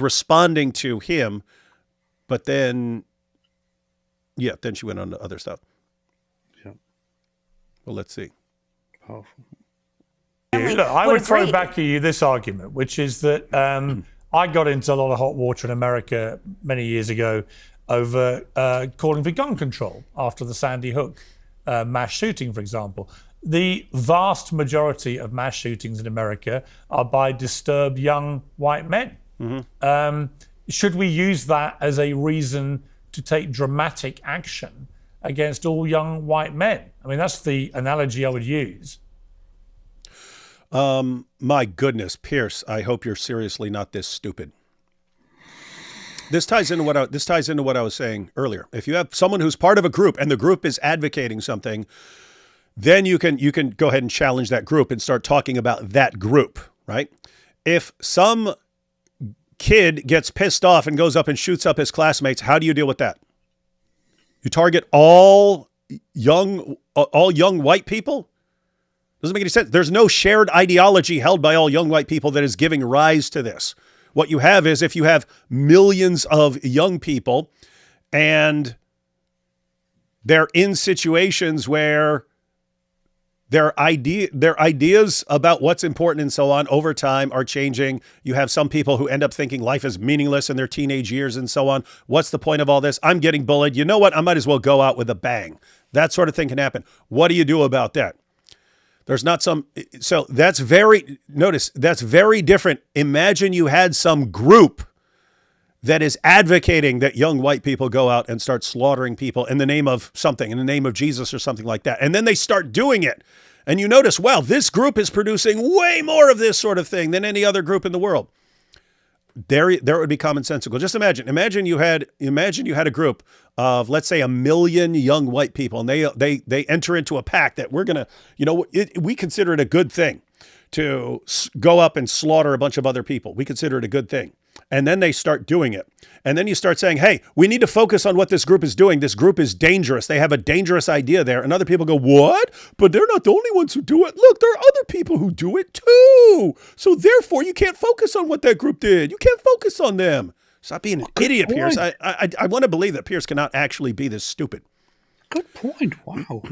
S2: responding to him. But then, then she went on to other stuff.
S1: Yeah.
S2: Well, let's see.
S1: Powerful.
S3: Look, I would throw back at you this argument, which is that. I got into a lot of hot water in America many years ago over calling for gun control after the Sandy Hook mass shooting, for example. The vast majority of mass shootings in America are by disturbed young white men. Mm-hmm. Should we use that as a reason to take dramatic action against all young white men? I mean, that's the analogy I would use.
S2: My goodness, Pierce, I hope you're seriously not this stupid. This ties into what I was saying earlier. If you have someone who's part of a group and the group is advocating something, then you can go ahead and challenge that group and start talking about that group, right? If some kid gets pissed off and goes up and shoots up his classmates, how do you deal with that? You target all young white people? Doesn't make any sense. There's no shared ideology held by all young white people that is giving rise to this. What you have is if you have millions of young people and they're in situations where their ideas about what's important and so on over time are changing. You have some people who end up thinking life is meaningless in their teenage years and so on. What's the point of all this? I'm getting bullied. You know what? I might as well go out with a bang. That sort of thing can happen. What do you do about that? There's not so that's very different. Imagine you had some group that is advocating that young white people go out and start slaughtering people in the name of something, in the name of Jesus or something like that. And then they start doing it. And you notice, wow, this group is producing way more of this sort of thing than any other group in the world. there would be commonsensical. Just imagine you had a group of, let's say, 1 million young white people, and they enter into a pact that we're gonna, we consider it a good thing to go up and slaughter a bunch of other people. We consider it a good thing. And then they start doing it. And then you start saying, hey, we need to focus on what this group is doing. This group is dangerous. They have a dangerous idea there. And other people go, what? But they're not the only ones who do it. Look, there are other people who do it too. So therefore, you can't focus on what that group did. You can't focus on them. Stop being an idiot,
S1: point.
S2: Piers. I want to believe that Piers cannot actually be this stupid.
S1: Good point. Wow.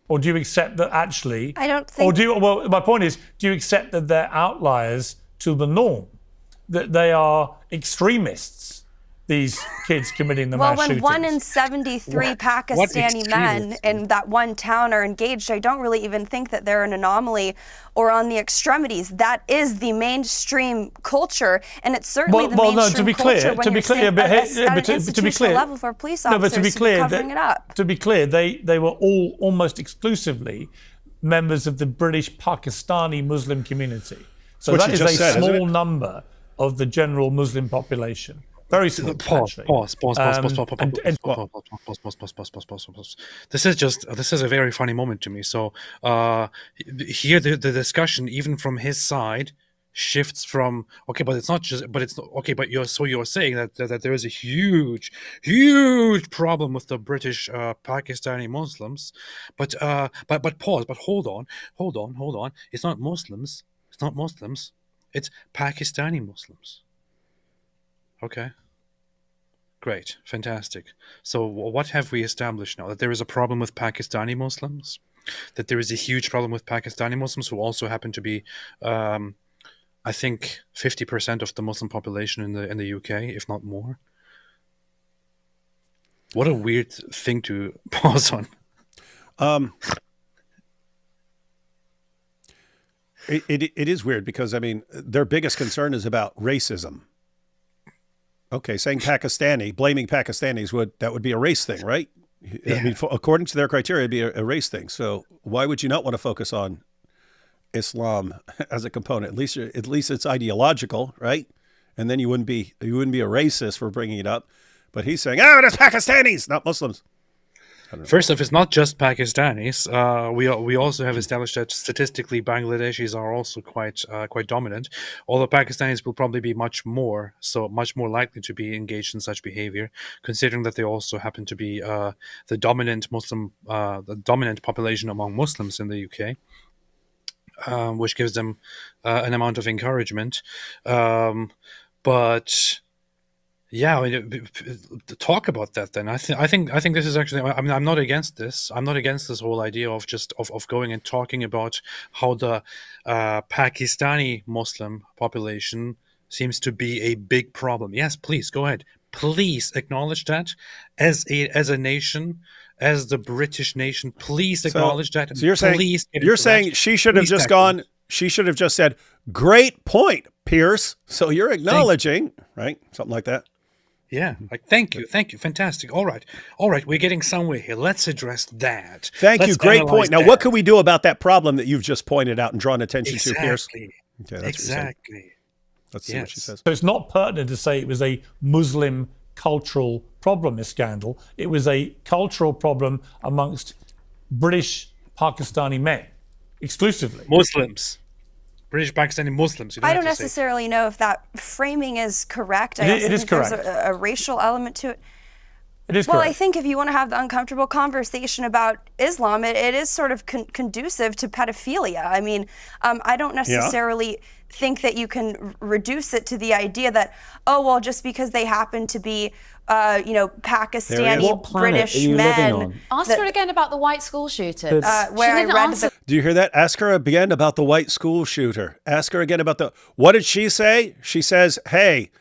S3: Or do you accept that actually?
S8: I don't think.
S3: Well, my point is, do you accept that they're outliers to the norm? That they are extremists, these kids committing the
S8: Well,
S3: mass
S8: when
S3: shootings?
S8: 1 in 73 Pakistani men in that one town are engaged, I don't really even think that they're an anomaly or on the extremities. That is the mainstream culture, and it's certainly the mainstream culture when you're saying at an institutional level for police officers to be covering it up.
S3: To be clear, they were all almost exclusively members of the British Pakistani Muslim community. So that is a small number of the general Muslim population. Very small.
S1: Pause. This is a very funny moment to me. So here the discussion, even from his side, shifts from but it's not just, but it's okay. But you're saying that there is a huge problem with the British Pakistani Muslims, but pause. But hold on. It's not Muslims. It's Pakistani Muslims. Okay. Great. Fantastic. So what have we established now? That there is a problem with Pakistani Muslims? That there is a huge problem with Pakistani Muslims who also happen to be, I think, 50% of the Muslim population in the UK, if not more? What a weird thing to pause on.
S2: It is weird because, I mean, their biggest concern is about racism. Okay, saying Pakistani, blaming Pakistanis, that would be a race thing, right? Yeah. I mean, according to their criteria, it'd be a race thing. So why would you not want to focus on Islam as a component? At least it's ideological, right? And then you wouldn't be a racist for bringing it up. But he's saying, it's Pakistanis, not Muslims.
S1: First off, it's not just Pakistanis. We also have established that statistically Bangladeshis are also quite dominant. Although Pakistanis will probably be much more likely to be engaged in such behavior, considering that they also happen to be the dominant population among Muslims in the UK, which gives them an amount of encouragement. But yeah, I mean, talk about that then. I think this is actually. I mean, I'm not against this. I'm not against this whole idea of just of going and talking about how the Pakistani Muslim population seems to be a big problem. Yes, please go ahead. Please acknowledge that as a nation, as the British nation. Please acknowledge that.
S2: So you're saying she should have just gone. She should have just said, "Great point, Piers." So you're acknowledging, right? Something like that.
S1: Yeah, like thank you, fantastic. All right, we're getting somewhere here. Let's address that.
S2: Thank you, great point. Now, what can we do about that problem that you've just pointed out and drawn attention to, Piers?
S1: Okay, exactly.
S2: Let's see what she says.
S3: So it's not pertinent to say it was a Muslim cultural problem, this scandal. It was a cultural problem amongst British Pakistani men, exclusively.
S1: Muslims. British Pakistani Muslims.
S8: I don't necessarily know if that framing is correct. I also think there's a racial element to it.
S3: It is correct.
S8: Well, I think if you want to have the uncomfortable conversation about Islam, it is sort of conducive to pedophilia. I mean, I don't necessarily think that you can reduce it to the idea that, just because they happen to be Pakistani British men.
S5: Ask her again about the white school shooter.
S2: Where I read Do you hear that? Ask her again about the white school shooter. Ask her again about what did she say? She says, hey,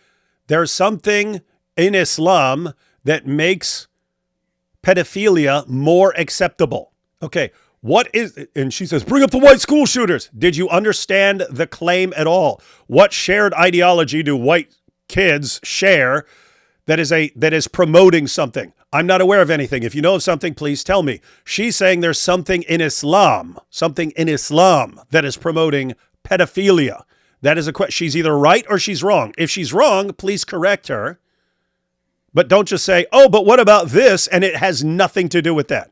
S2: there's something in Islam that makes pedophilia more acceptable. Okay, and she says, bring up the white school shooters. Did you understand the claim at all? What shared ideology do white kids share that is promoting something? I'm not aware of anything. If you know of something, please tell me. She's saying there's something in Islam that is promoting pedophilia. That is a question. She's either right or she's wrong. If she's wrong, please correct her. But don't just say, oh, but what about this? And it has nothing to do with that.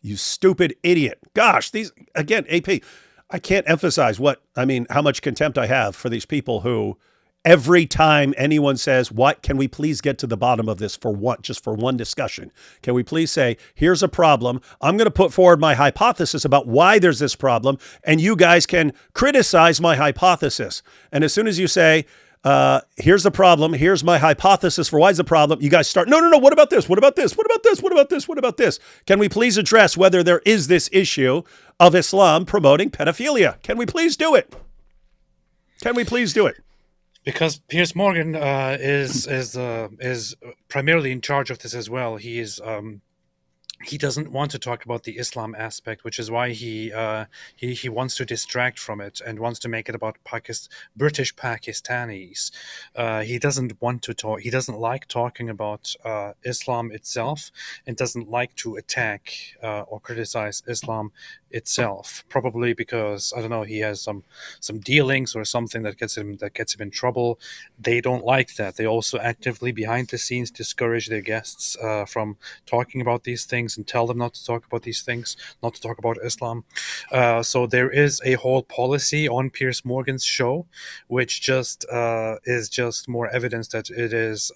S2: You stupid idiot. Gosh, these, again, AP, I can't emphasize how much contempt I have for these people who every time anyone says, what, can we please get to the bottom of this just for one discussion? Can we please say, here's a problem. I'm going to put forward my hypothesis about why there's this problem, and you guys can criticize my hypothesis. And as soon as you say, here's the problem, here's my hypothesis for why is the problem, you guys start, no, what about this? What about this? What about this? What about this? What about this? Can we please address whether there is this issue of Islam promoting pedophilia? Can we please do it? Can we please do it?
S1: Because Piers Morgan is primarily in charge of this as well. He doesn't want to talk about the Islam aspect, which is why he wants to distract from it and wants to make it about British Pakistanis. He doesn't want to talk. He doesn't like talking about Islam itself, and doesn't like to attack or criticize Islam itself. Probably because, I don't know, he has some dealings or something that gets him in trouble. They don't like that. They also actively behind the scenes discourage their guests from talking about these things and tell them not to talk about these things, not to talk about Islam. So there is a whole policy on Piers Morgan's show, which just is just more evidence that it is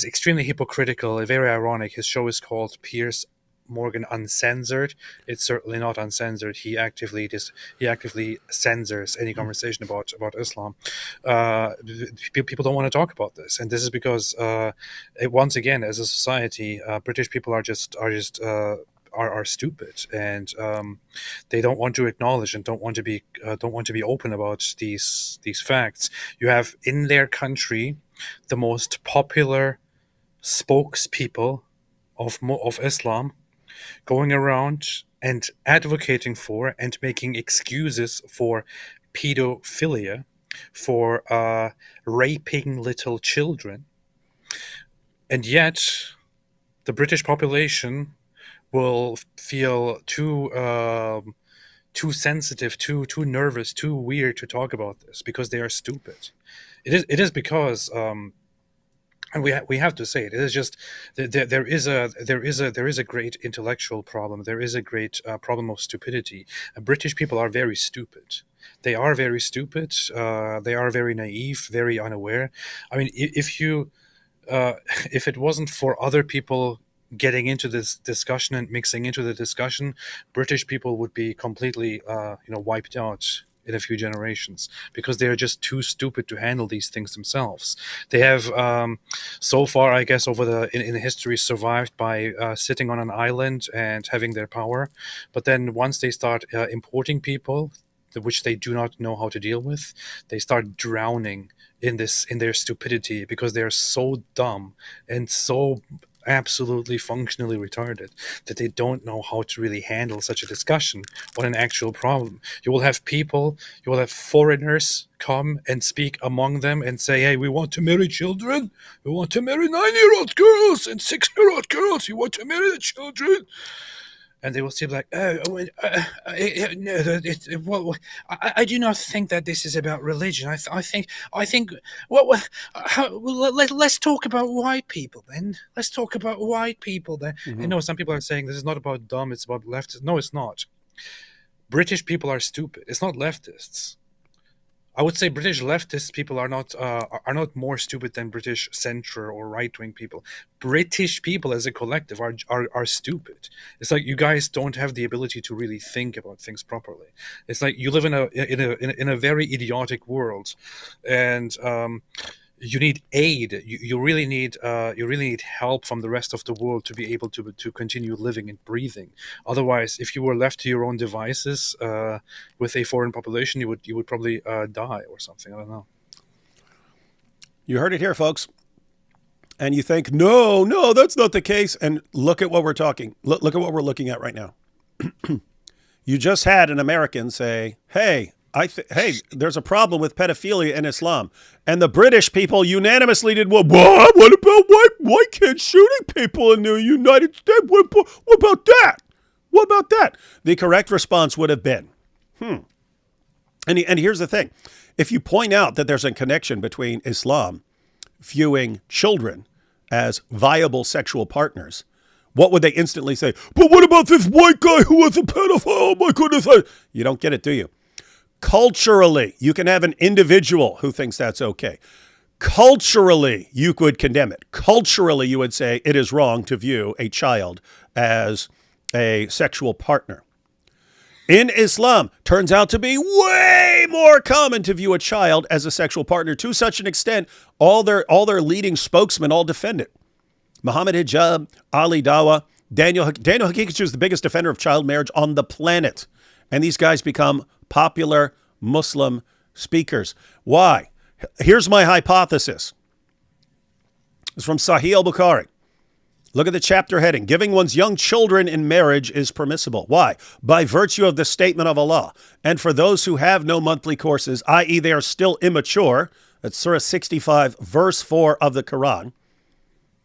S1: extremely hypocritical, very ironic. His show is called Piers Morgan Uncensored. It's certainly not uncensored. He actively censors any conversation about Islam. People don't want to talk about this, and this is because once again, as a society, British people are stupid, and they don't want to acknowledge and don't want to be open about these facts. You have in their country the most popular spokespeople of Islam going around and advocating for and making excuses for pedophilia, for raping little children. And yet the British population will feel too sensitive, too nervous, too weird to talk about this because they are stupid. It is because and we have to say it. It is just there is a great intellectual problem. There is a great problem of stupidity. British people are very stupid. They are very stupid. They are very naive, very unaware. I mean, if it wasn't for other people getting into this discussion and mixing into the discussion, British people would be completely wiped out in a few generations, because they are just too stupid to handle these things themselves. They have so far, I guess, in history survived by sitting on an island and having their power. But then once they start importing people, which they do not know how to deal with, they start drowning in their stupidity, because they are so dumb and so absolutely functionally retarded that they don't know how to really handle such a discussion on an actual problem. You will have foreigners come and speak among them and say, hey, we want to marry children. We want to marry 9-year-old girls and 6-year-old girls. You want to marry the children? And they will say like, no, I do not think that this is about religion. I think, let's talk about white people then. Let's talk about white people then.
S2: Mm-hmm.
S1: I know some people are saying this is not about dumb, it's about leftists. No, it's not. British people are stupid. It's not leftists. I would say British leftist people are not more stupid than British centre or right-wing people. British people as a collective are stupid. It's like you guys don't have the ability to really think about things properly. It's like you live in a very idiotic world, and you need aid. You really need help from the rest of the world to be able to continue living and breathing. Otherwise, if you were left to your own devices with a foreign population, you would probably die or something. I don't know.
S2: You heard it here, folks. And you think, no, that's not the case. And look at what we're talking. Look at what we're looking at right now. You just had an American say, hey, there's a problem with pedophilia in Islam. And the British people unanimously did, what about white kids shooting people in the United States? What about that? What about that? The correct response would have been, And here's the thing. If you point out that there's a connection between Islam viewing children as viable sexual partners, what would they instantly say? But what about this white guy who was a pedophile? Oh my goodness. You don't get it, do you? Culturally, you can have an individual who thinks that's okay. Culturally, you could condemn it. Culturally, you would say it is wrong to view a child as a sexual partner. In Islam, turns out to be way more common to view a child as a sexual partner, to such an extent, all their leading spokesmen all defend it. Muhammad Hijab, Ali Dawa, Daniel Haqiqatjou is the biggest defender of child marriage on the planet. And these guys become popular Muslim speakers. Why? Here's my hypothesis. It's from Sahih al-Bukhari. Look at the chapter heading. Giving one's young children in marriage is permissible. Why? By virtue of the statement of Allah. And for those who have no monthly courses, i.e. they are still immature, that's Surah 65, verse 4 of the Quran.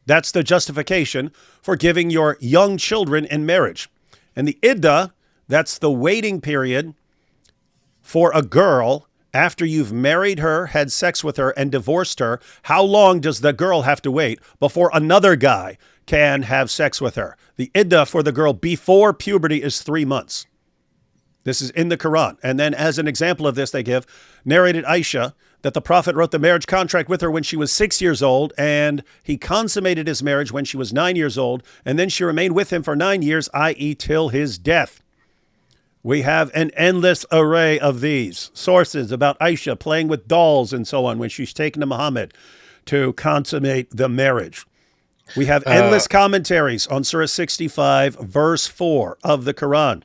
S2: That's the justification for giving your young children in marriage. And the iddah, that's the waiting period for a girl after you've married her, had sex with her, and divorced her. How long does the girl have to wait before another guy can have sex with her? The iddah for the girl before puberty is 3 months. This is in the Quran. And then as an example of this, they give, narrated Aisha, that the Prophet wrote the marriage contract with her when she was 6 years old, and he consummated his marriage when she was 9 years old, and then she remained with him for 9 years, i.e. till his death. We have an endless array of these sources about Aisha playing with dolls and so on when she's taken to Muhammad to consummate the marriage. We have endless commentaries on Surah 65, verse 4 of the Quran,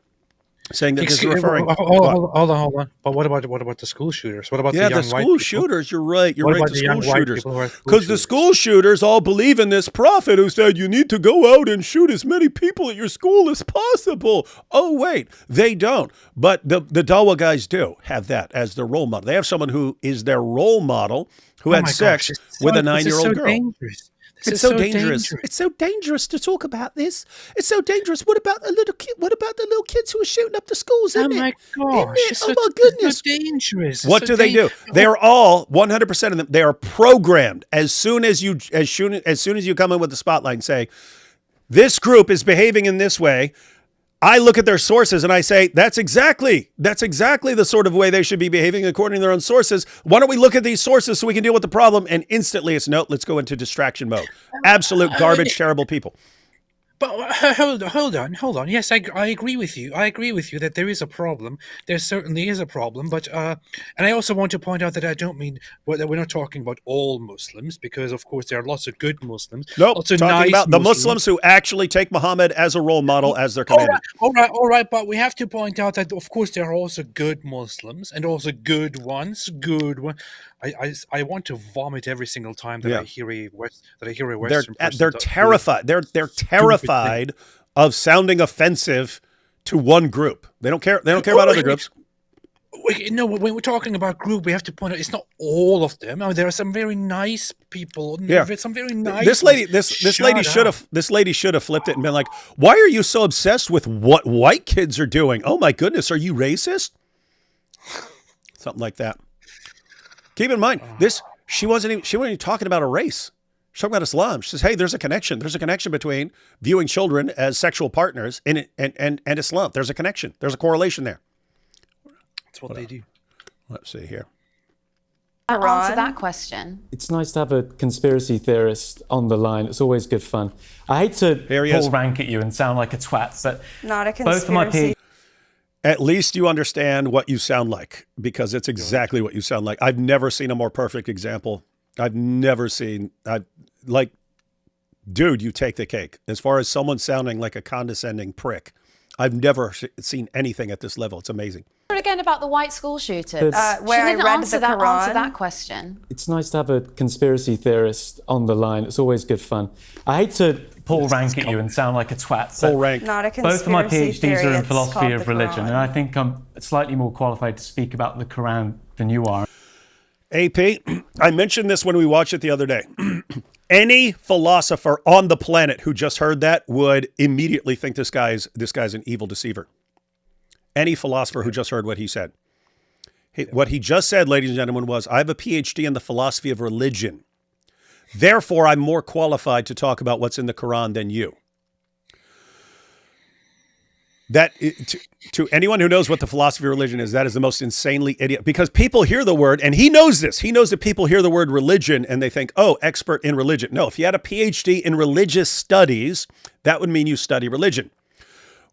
S2: saying that this is referring.
S1: Hold on. But what about the school shooters? What about the young
S2: the school
S1: white
S2: shooters? You're right. You're
S1: What
S2: right.
S1: about
S2: The
S1: the
S2: school
S1: young white
S2: shooters,
S1: people who are school
S2: because the
S1: shooters?
S2: school shooters all believe in this prophet who said you need to go out and shoot as many people at your school as possible. Oh wait, they don't. But the Dawa guys do have that as their role model. They have someone who is their role model who had
S1: my
S2: sex
S1: gosh, it's
S2: with a
S1: this is
S2: 9-year-old
S1: so
S2: girl.
S1: dangerous. This
S2: It's
S1: is
S2: so dangerous. It's so dangerous to talk about this. It's so dangerous. What about the little kid? What about the little kids who are shooting up the schools?
S1: Oh
S2: Isn't
S1: my
S2: it?
S1: gosh!
S2: Isn't it? Oh my goodness!
S1: It's so dangerous.
S2: What do they do? They are all 100% of them. They are programmed as soon as you come in with the spotlight and say, this group is behaving in this way. I look at their sources and I say, that's exactly the sort of way they should be behaving according to their own sources. Why don't we look at these sources so we can deal with the problem? And instantly it's no, let's go into distraction mode. Absolute garbage, terrible people.
S1: But hold on. Yes, I agree with you. I agree with you that there is a problem. There certainly is a problem. But and I also want to point out that I don't mean that we're not talking about all Muslims, because of course there are lots of good Muslims.
S2: Nope,
S1: lots of
S2: talking
S1: nice
S2: about the Muslims who actually take Muhammad as a role model, as their commander.
S1: All right. But we have to point out that of course there are also good Muslims and also good ones. I want to vomit every single time that I hear a Western person.
S2: They're terrified. They're terrified of sounding offensive to one group. They don't care. They don't care about other groups.
S1: No, when we're talking about group, we have to point out it's not all of them. I mean, there are some very nice people.
S2: Yeah.
S1: Some very nice.
S2: This lady should have flipped it and been like, "Why are you so obsessed with what white kids are doing? Oh my goodness, are you racist?" Something like that. Keep in mind, she wasn't even talking about a race. She's talking about Islam. She says, hey, there's a connection. There's a connection between viewing children as sexual partners and Islam. There's a connection. There's a correlation there.
S1: That's what they do.
S2: Let's see here.
S5: Answer that question.
S6: It's nice to have a conspiracy theorist on the line. It's always good fun. I hate to pull rank at you and sound like a twat, but
S8: not a
S6: both of my
S8: conspiracy.
S2: At least you understand what you sound like, because it's exactly what you sound like. I've never seen a more perfect example. Dude, you take the cake. As far as someone sounding like a condescending prick, I've never seen anything at this level. It's amazing.
S5: Again about the white school shooters.
S8: Where I read
S5: answer
S8: the Quran.
S5: that question.
S6: it's nice to have a conspiracy theorist on the line. It's always good fun. I hate to pull rank at you and sound like a twat, but
S2: Pull rank.
S8: Not a
S6: both of my
S8: conspiracy
S6: PhDs are
S8: theory,
S6: in
S8: it's
S6: philosophy
S8: called
S6: of
S8: the
S6: religion,
S8: Quran.
S6: and I think I'm slightly more qualified to speak about the Quran than you are.
S2: AP, I mentioned this when we watched it the other day. Any philosopher on the planet who just heard that would immediately think this guy's an evil deceiver. Any philosopher who just heard what he said. What he just said, ladies and gentlemen, was, I have a PhD in the philosophy of religion. Therefore, I'm more qualified to talk about what's in the Quran than you. That to anyone who knows what the philosophy of religion is, that is the most insanely idiot, because people hear the word, and he knows this. He knows that people hear the word religion and they think, oh, expert in religion. No, if you had a PhD in religious studies, that would mean you study religion.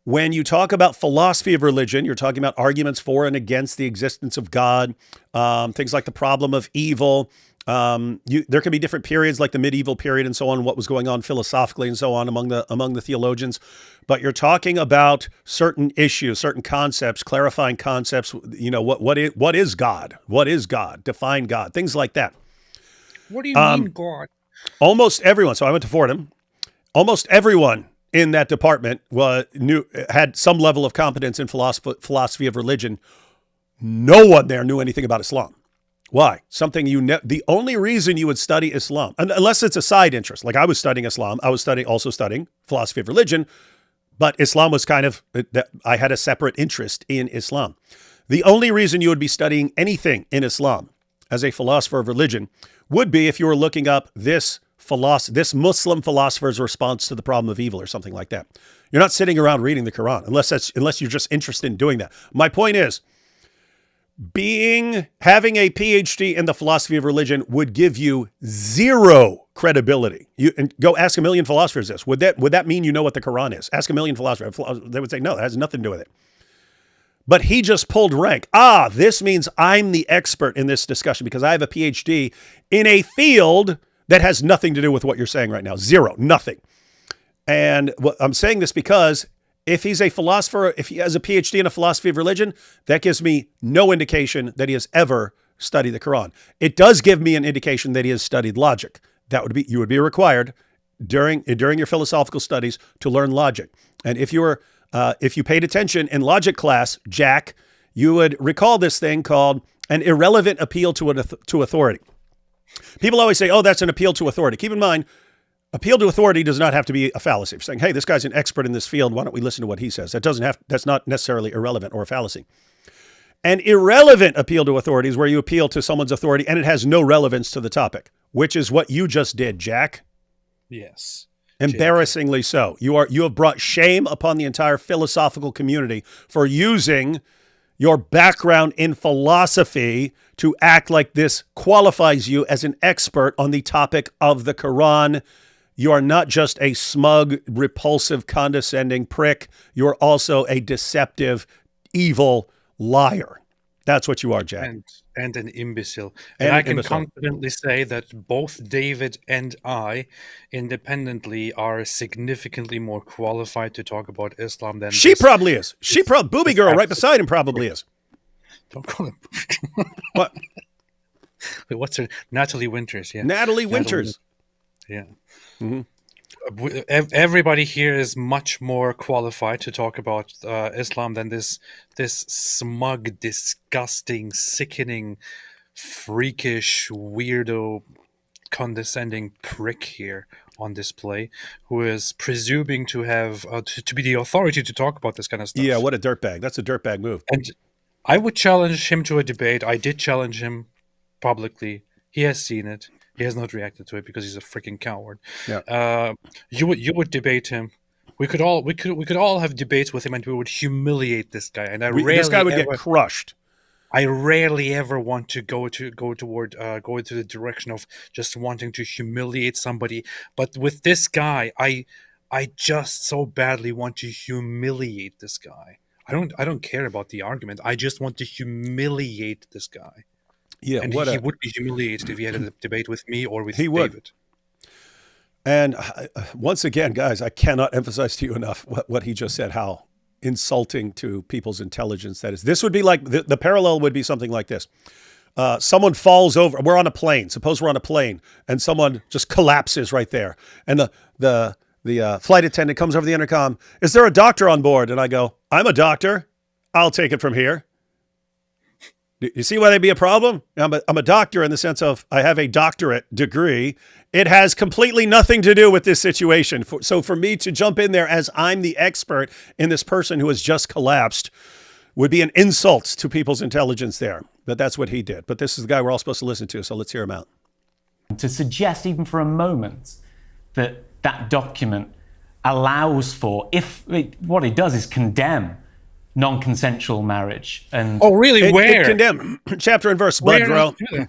S2: When you talk about philosophy of religion, you're talking about arguments for and against the existence of God, things like the problem of evil. There can be different periods, like the medieval period and so on, what was going on philosophically and so on among the theologians. But you're talking about certain issues, certain concepts, clarifying concepts. You know, what is God? What is God? Define God. Things like that.
S1: What do you mean, God?
S2: Almost everyone. So I went to Fordham. Almost everyone in that department had some level of competence in philosophy of religion. No one there knew anything about Islam. Why? Something the only reason you would study Islam, unless it's a side interest, like I was studying Islam, I was also studying philosophy of religion, but Islam was I had a separate interest in Islam. The only reason you would be studying anything in Islam as a philosopher of religion would be if you were looking up this Muslim philosopher's response to the problem of evil or something like that. You're not sitting around reading the Quran unless you're just interested in doing that. My point is, having a PhD in the philosophy of religion would give you zero credibility. And go ask a million philosophers this. Would that mean you know what the Quran is? Ask a million philosophers. They would say, no, that has nothing to do with it. But he just pulled rank. This means I'm the expert in this discussion because I have a PhD in a field that has nothing to do with what you're saying right now. Zero, nothing. And I'm saying this because if he's a philosopher, if he has a PhD in a philosophy of religion, that gives me no indication that he has ever studied the Quran. It does give me an indication that he has studied logic. You would be required during your philosophical studies to learn logic. And if you paid attention in logic class, Jack, you would recall this thing called an irrelevant appeal to authority. People always say, oh, that's an appeal to authority. Keep in mind, appeal to authority does not have to be a fallacy. If saying, hey, this guy's an expert in this field, why don't we listen to what he says? That's not necessarily irrelevant or a fallacy. An irrelevant appeal to authority is where you appeal to someone's authority and it has no relevance to the topic, which is what you just did, Jack.
S1: Yes.
S2: Embarrassingly so. You have brought shame upon the entire philosophical community for using your background in philosophy to act like this qualifies you as an expert on the topic of the Quran. You are not just a smug, repulsive, condescending prick. You are also a deceptive, evil liar. That's what you are, Jack.
S1: And an imbecile. And I can confidently say that both David and I, independently, are significantly more qualified to talk about Islam than
S2: she probably is. Booby girl right beside him probably is.
S1: Don't call him.
S2: What?
S1: Wait, what's her? Natalie Winters. Yeah.
S2: Natalie Winters.
S1: Yeah.
S2: Mm-hmm.
S1: Everybody here is much more qualified to talk about Islam than this smug, disgusting, sickening, freakish, weirdo, condescending prick here on display, who is presuming to have to be the authority to talk about this kind of stuff.
S2: Yeah, what a dirtbag! That's a dirtbag move.
S1: And I would challenge him to a debate. I did challenge him publicly. He has seen it. He has not reacted to it because he's a freaking coward.
S2: Yeah.
S1: You would debate him. We could all have debates with him, and we would humiliate this guy. And
S2: this guy would get crushed.
S1: I rarely ever want to go into the direction of just wanting to humiliate somebody. But with this guy, I just so badly want to humiliate this guy. I don't care about the argument. I just want to humiliate this guy.
S2: Yeah,
S1: and he would be humiliated if he had a debate with me or with David.
S2: Would. And once again, guys, I cannot emphasize to you enough what he just said, how insulting to people's intelligence that is. This would be like, the parallel would be something like this. Someone falls over. We're on a plane. Suppose we're on a plane and someone just collapses right there. And the flight attendant comes over the intercom. Is there a doctor on board? And I go, I'm a doctor. I'll take it from here. You see why that'd be a problem? I'm a doctor in the sense of I have a doctorate degree. It has completely nothing to do with this situation. So for me to jump in there as I'm the expert in this person who has just collapsed would be an insult to people's intelligence there. but that's what he did. But this is the guy we're all supposed to listen to, so let's hear him out.
S6: To suggest even for a moment that that document allows for, what it does is condemn non-consensual marriage. And
S1: Oh, really? Where?
S2: It condemn chapter and verse, blood,
S1: Where
S2: bro.
S1: does it do that?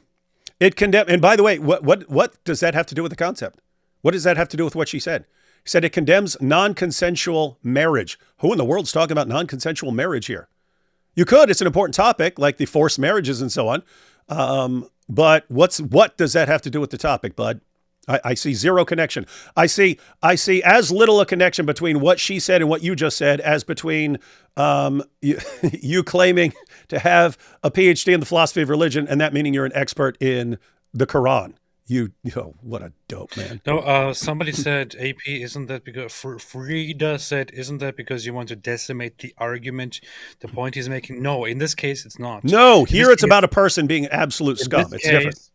S2: It condemn. And by the way, what does that have to do with the concept? What does that have to do with what she said? She said it condemns non-consensual marriage. Who in the world's talking about non-consensual marriage here? You could. It's an important topic, like the forced marriages and so on. But what does that have to do with the topic, bud? I see zero connection. I see as little a connection between what she said and what you just said as between you claiming to have a PhD in the philosophy of religion and that meaning you're an expert in the Quran. You know, what a dope, man.
S1: No, somebody said, AP, isn't that because, Frida said, isn't that because you want to decimate the argument, the point he's making? No, in this case, it's not.
S2: No, here it's about a person being absolute scum. It's different.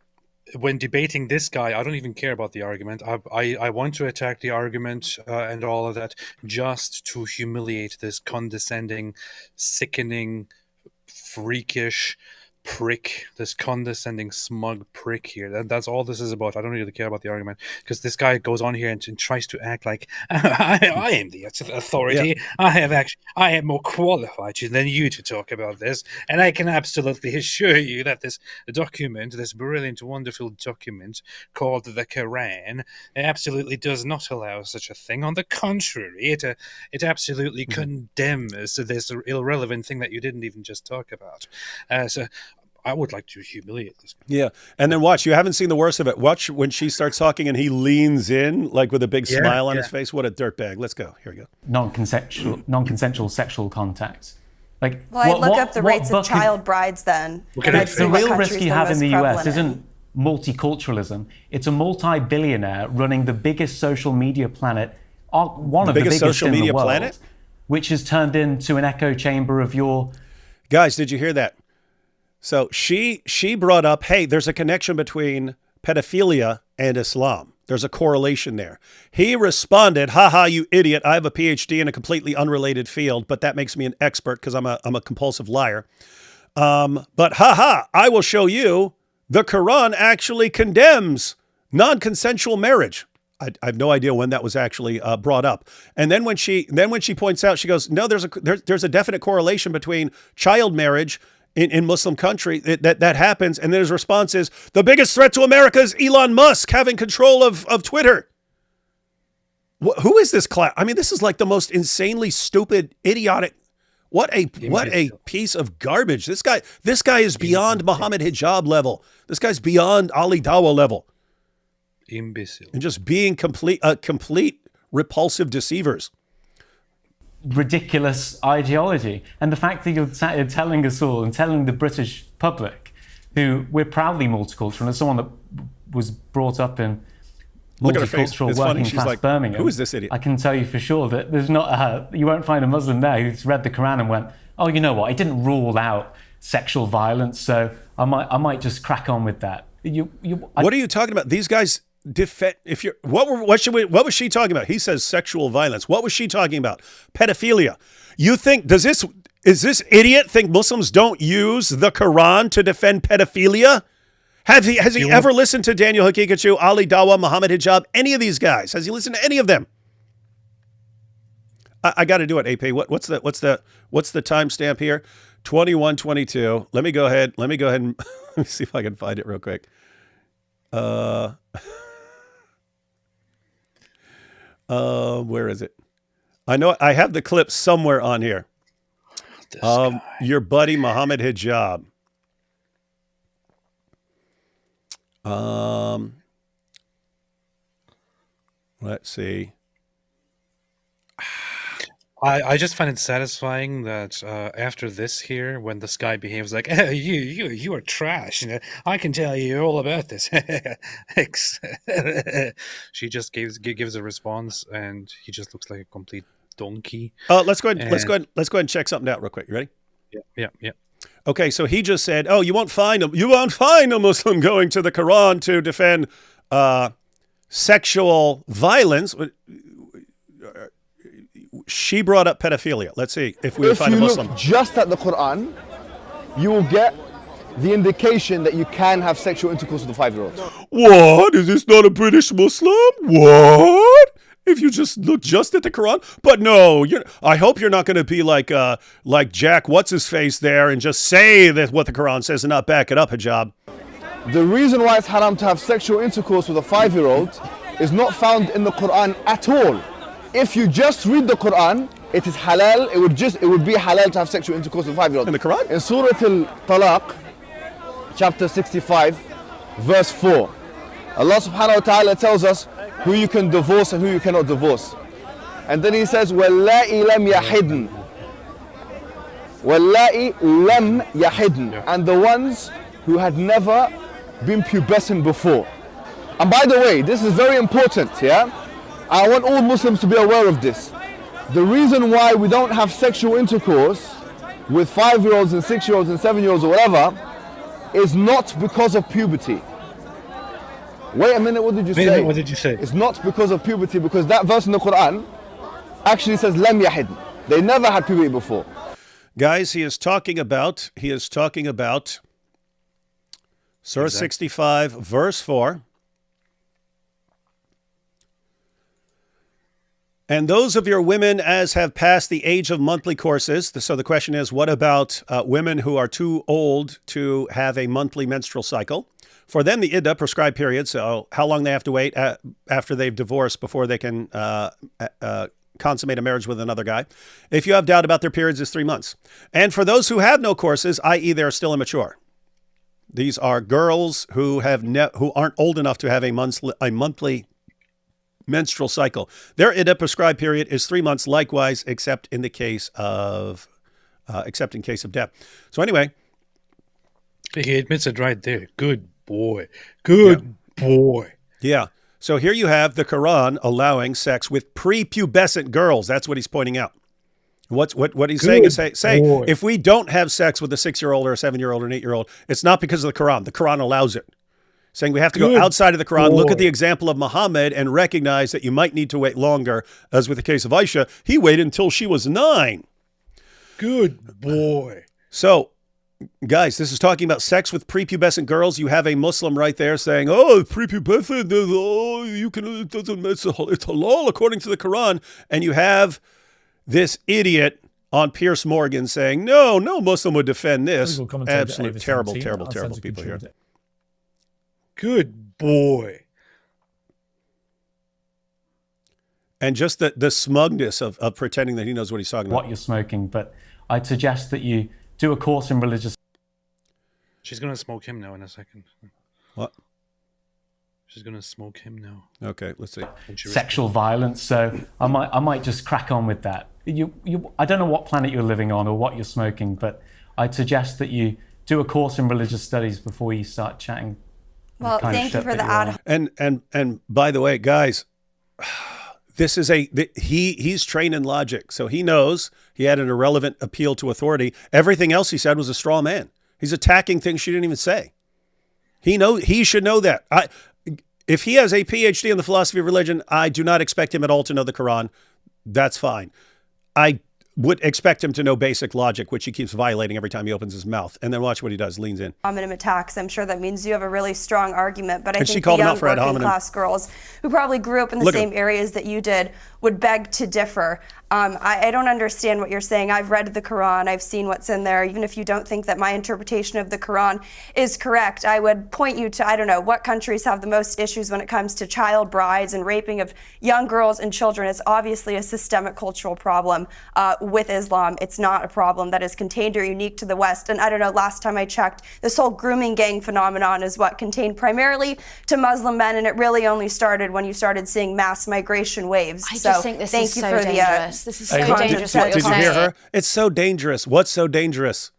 S1: When debating this guy, I don't even care about the argument. I want to attack the argument and all of that just to humiliate this condescending, sickening, freakish prick, this condescending, smug prick here. That's all this is about. I don't really care about the argument because this guy goes on here and tries to act like I am the authority. Yeah. I am more qualified than you to talk about this, and I can absolutely assure you that this document, this brilliant, wonderful document called the Quran, absolutely does not allow such a thing. On the contrary, it absolutely condemns this irrelevant thing that you didn't even just talk about. So I would like to humiliate this guy.
S2: Yeah. And then watch, you haven't seen the worst of it. Watch when she starts talking and he leans in like with a big smile on his face. What a dirtbag. Let's go. Here we go.
S6: Non-consensual sexual contact.
S8: I'd look up the rates of child brides then.
S6: The real risk you have in the US isn't multiculturalism. It's a multi-billionaire running the biggest social media planet, one of the biggest social media in the world, planet, which has turned into an echo chamber of your...
S2: Guys, did you hear that? So she brought up, hey, there's a connection between pedophilia and Islam. There's a correlation there. He responded, haha, you idiot. I have a PhD in a completely unrelated field, but that makes me an expert because I'm a compulsive liar. But haha, I will show you the Quran actually condemns non-consensual marriage. I have no idea when that was actually brought up. And then when she points out, she goes, no, there's a definite correlation between child marriage in Muslim country that happens. And then his response is, the biggest threat to America is Elon Musk having control of Twitter. Who is this class? I mean, this is like the most insanely stupid, idiotic. What a piece of garbage. This guy is beyond Muhammad hijab level. This guy's beyond Ali Dawah level.
S1: Imbecile.
S2: And just being complete repulsive deceivers.
S6: Ridiculous ideology. And the fact that you're telling us all and telling the British public, who we're proudly multicultural, as someone that was brought up in multicultural working class like, Birmingham,
S2: who is this idiot?
S6: I can tell you for sure that there's not you won't find a Muslim there who's read the Quran and went, oh, you know what, it didn't rule out sexual violence, so I might just crack on with that.
S2: What are you talking about? These guys defend. What was she talking about? He says sexual violence. What was she talking about? Pedophilia. You think does this idiot think Muslims don't use the Quran to defend pedophilia? Has he ever listened to Daniel Hakikachu, Ali Dawah, Muhammad Hijab, any of these guys? Has he listened to any of them? I got to do it, AP. What's the timestamp here? 21:22. Let me go ahead and let me see if I can find it real quick. Where is it? I know I have the clip somewhere on here. Your buddy Muhammad Hijab. Let's see.
S1: I just find it satisfying that after this here, when this guy behaves like, you are trash, I can tell you all about this. She just gives a response, and he just looks like a complete donkey.
S2: Let's go ahead and check something out real quick. You ready?
S1: Yeah.
S2: Okay, so he just said, "Oh, you won't find a Muslim going to the Quran to defend sexual violence." She brought up pedophilia. Let's see if we would find a Muslim.
S9: If you look just at the Quran, you will get the indication that you can have sexual intercourse with a 5-year-old.
S2: What? Is this not a British Muslim? What? If you just look just at the Quran? But no, I hope you're not going to be like Jack What's-His-Face there and just say that what the Quran says and not back it up, hijab.
S9: The reason why it's haram to have sexual intercourse with a 5-year-old is not found in the Quran at all. If you just read the Quran, it is halal. It would be halal to have sexual intercourse with a 5-year-old.
S2: In the Quran?
S9: In Surah Al-Talaq, chapter 65, verse 4, Allah subhanahu wa ta'ala tells us who you can divorce and who you cannot divorce. And then he says, وَاللَّائِ لَمْ يَحِدْنَ. وَاللَّائِ لَمْ يَحِدْنَ. And the ones who had never been pubescent before. And by the way, this is very important, yeah? I want all Muslims to be aware of this. The reason why we don't have sexual intercourse with 5-year-olds and 6-year-olds and 7-year-olds or whatever is not because of puberty. Wait a minute, what did you say?
S1: What did you say?
S9: It's not because of puberty, because that verse in the Quran actually says lam yahid. They never had puberty before.
S2: Guys, he is talking about Surah 65, verse 4. And those of your women as have passed the age of monthly courses. So the question is, what about women who are too old to have a monthly menstrual cycle? For them, the iddah, prescribed period, so how long they have to wait after they've divorced before they can consummate a marriage with another guy. If you have doubt about their periods, is 3 months. And for those who have no courses, i.e. they're still immature. These are girls who who aren't old enough to have a monthly menstrual cycle. Their iddah prescribed period is 3 months, likewise, except in case of death. So anyway,
S1: he admits it right there. Good boy. Good boy.
S2: Yeah. So here you have the Quran allowing sex with prepubescent girls. That's what he's pointing out. What he's saying is say if we don't have sex with a 6-year-old or a 7-year-old or an 8-year-old, it's not because of the Quran. The Quran allows it. Saying we have to go outside of the Quran, look at the example of Muhammad and recognize that you might need to wait longer. As with the case of Aisha, he waited until she was 9.
S1: Good boy.
S2: So, guys, this is talking about sex with prepubescent girls. You have a Muslim right there saying, "Oh, prepubescent, you can it's halal according to the Quran," and you have this idiot on Piers Morgan saying, "No Muslim would defend this." Absolute terrible people here.
S1: Good boy.
S2: And just the smugness of pretending that he knows what he's talking about.
S6: What you're smoking, but I'd suggest that you do a course in religious.
S1: She's going to smoke him now in a second.
S2: What?
S1: She's going to smoke him now.
S2: Okay, let's see.
S6: Sexual violence. So I might just crack on with that. I don't know what planet you're living on or what you're smoking, but I'd suggest that you do a course in religious studies before you start chatting.
S8: Well, thank you for the ad.
S2: And by the way, guys, this is he's trained in logic, so he knows he had an irrelevant appeal to authority. Everything else he said was a straw man. He's attacking things she didn't even say. He should know that. If he has a PhD in the philosophy of religion, I do not expect him at all to know the Quran. That's fine. I would expect him to know basic logic, which he keeps violating every time he opens his mouth. And then watch what he does, leans in.
S8: Attacks. I'm sure that means you have a really strong argument, but I
S2: And
S8: think
S2: she called
S8: the
S2: him
S8: young
S2: out for ad
S8: working
S2: hominem.
S8: class girls who probably grew up in the
S2: Look at
S8: same areas that you did would beg to differ. I don't understand what you're saying. I've read the Quran. I've seen what's in there. Even if you don't think that my interpretation of the Quran is correct, I would point you to, I don't know, what countries have the most issues when it comes to child brides and raping of young girls and children. It's obviously a systemic cultural problem with Islam. It's not a problem that is contained or unique to the West. And I don't know, last time I checked, this whole grooming gang phenomenon is what contained primarily to Muslim men, and it really only started when you started seeing mass migration waves.
S5: I just think this is so dangerous. This is so dangerous what you're
S2: Did you hear
S5: saying.
S2: her? It's so dangerous. What's so dangerous?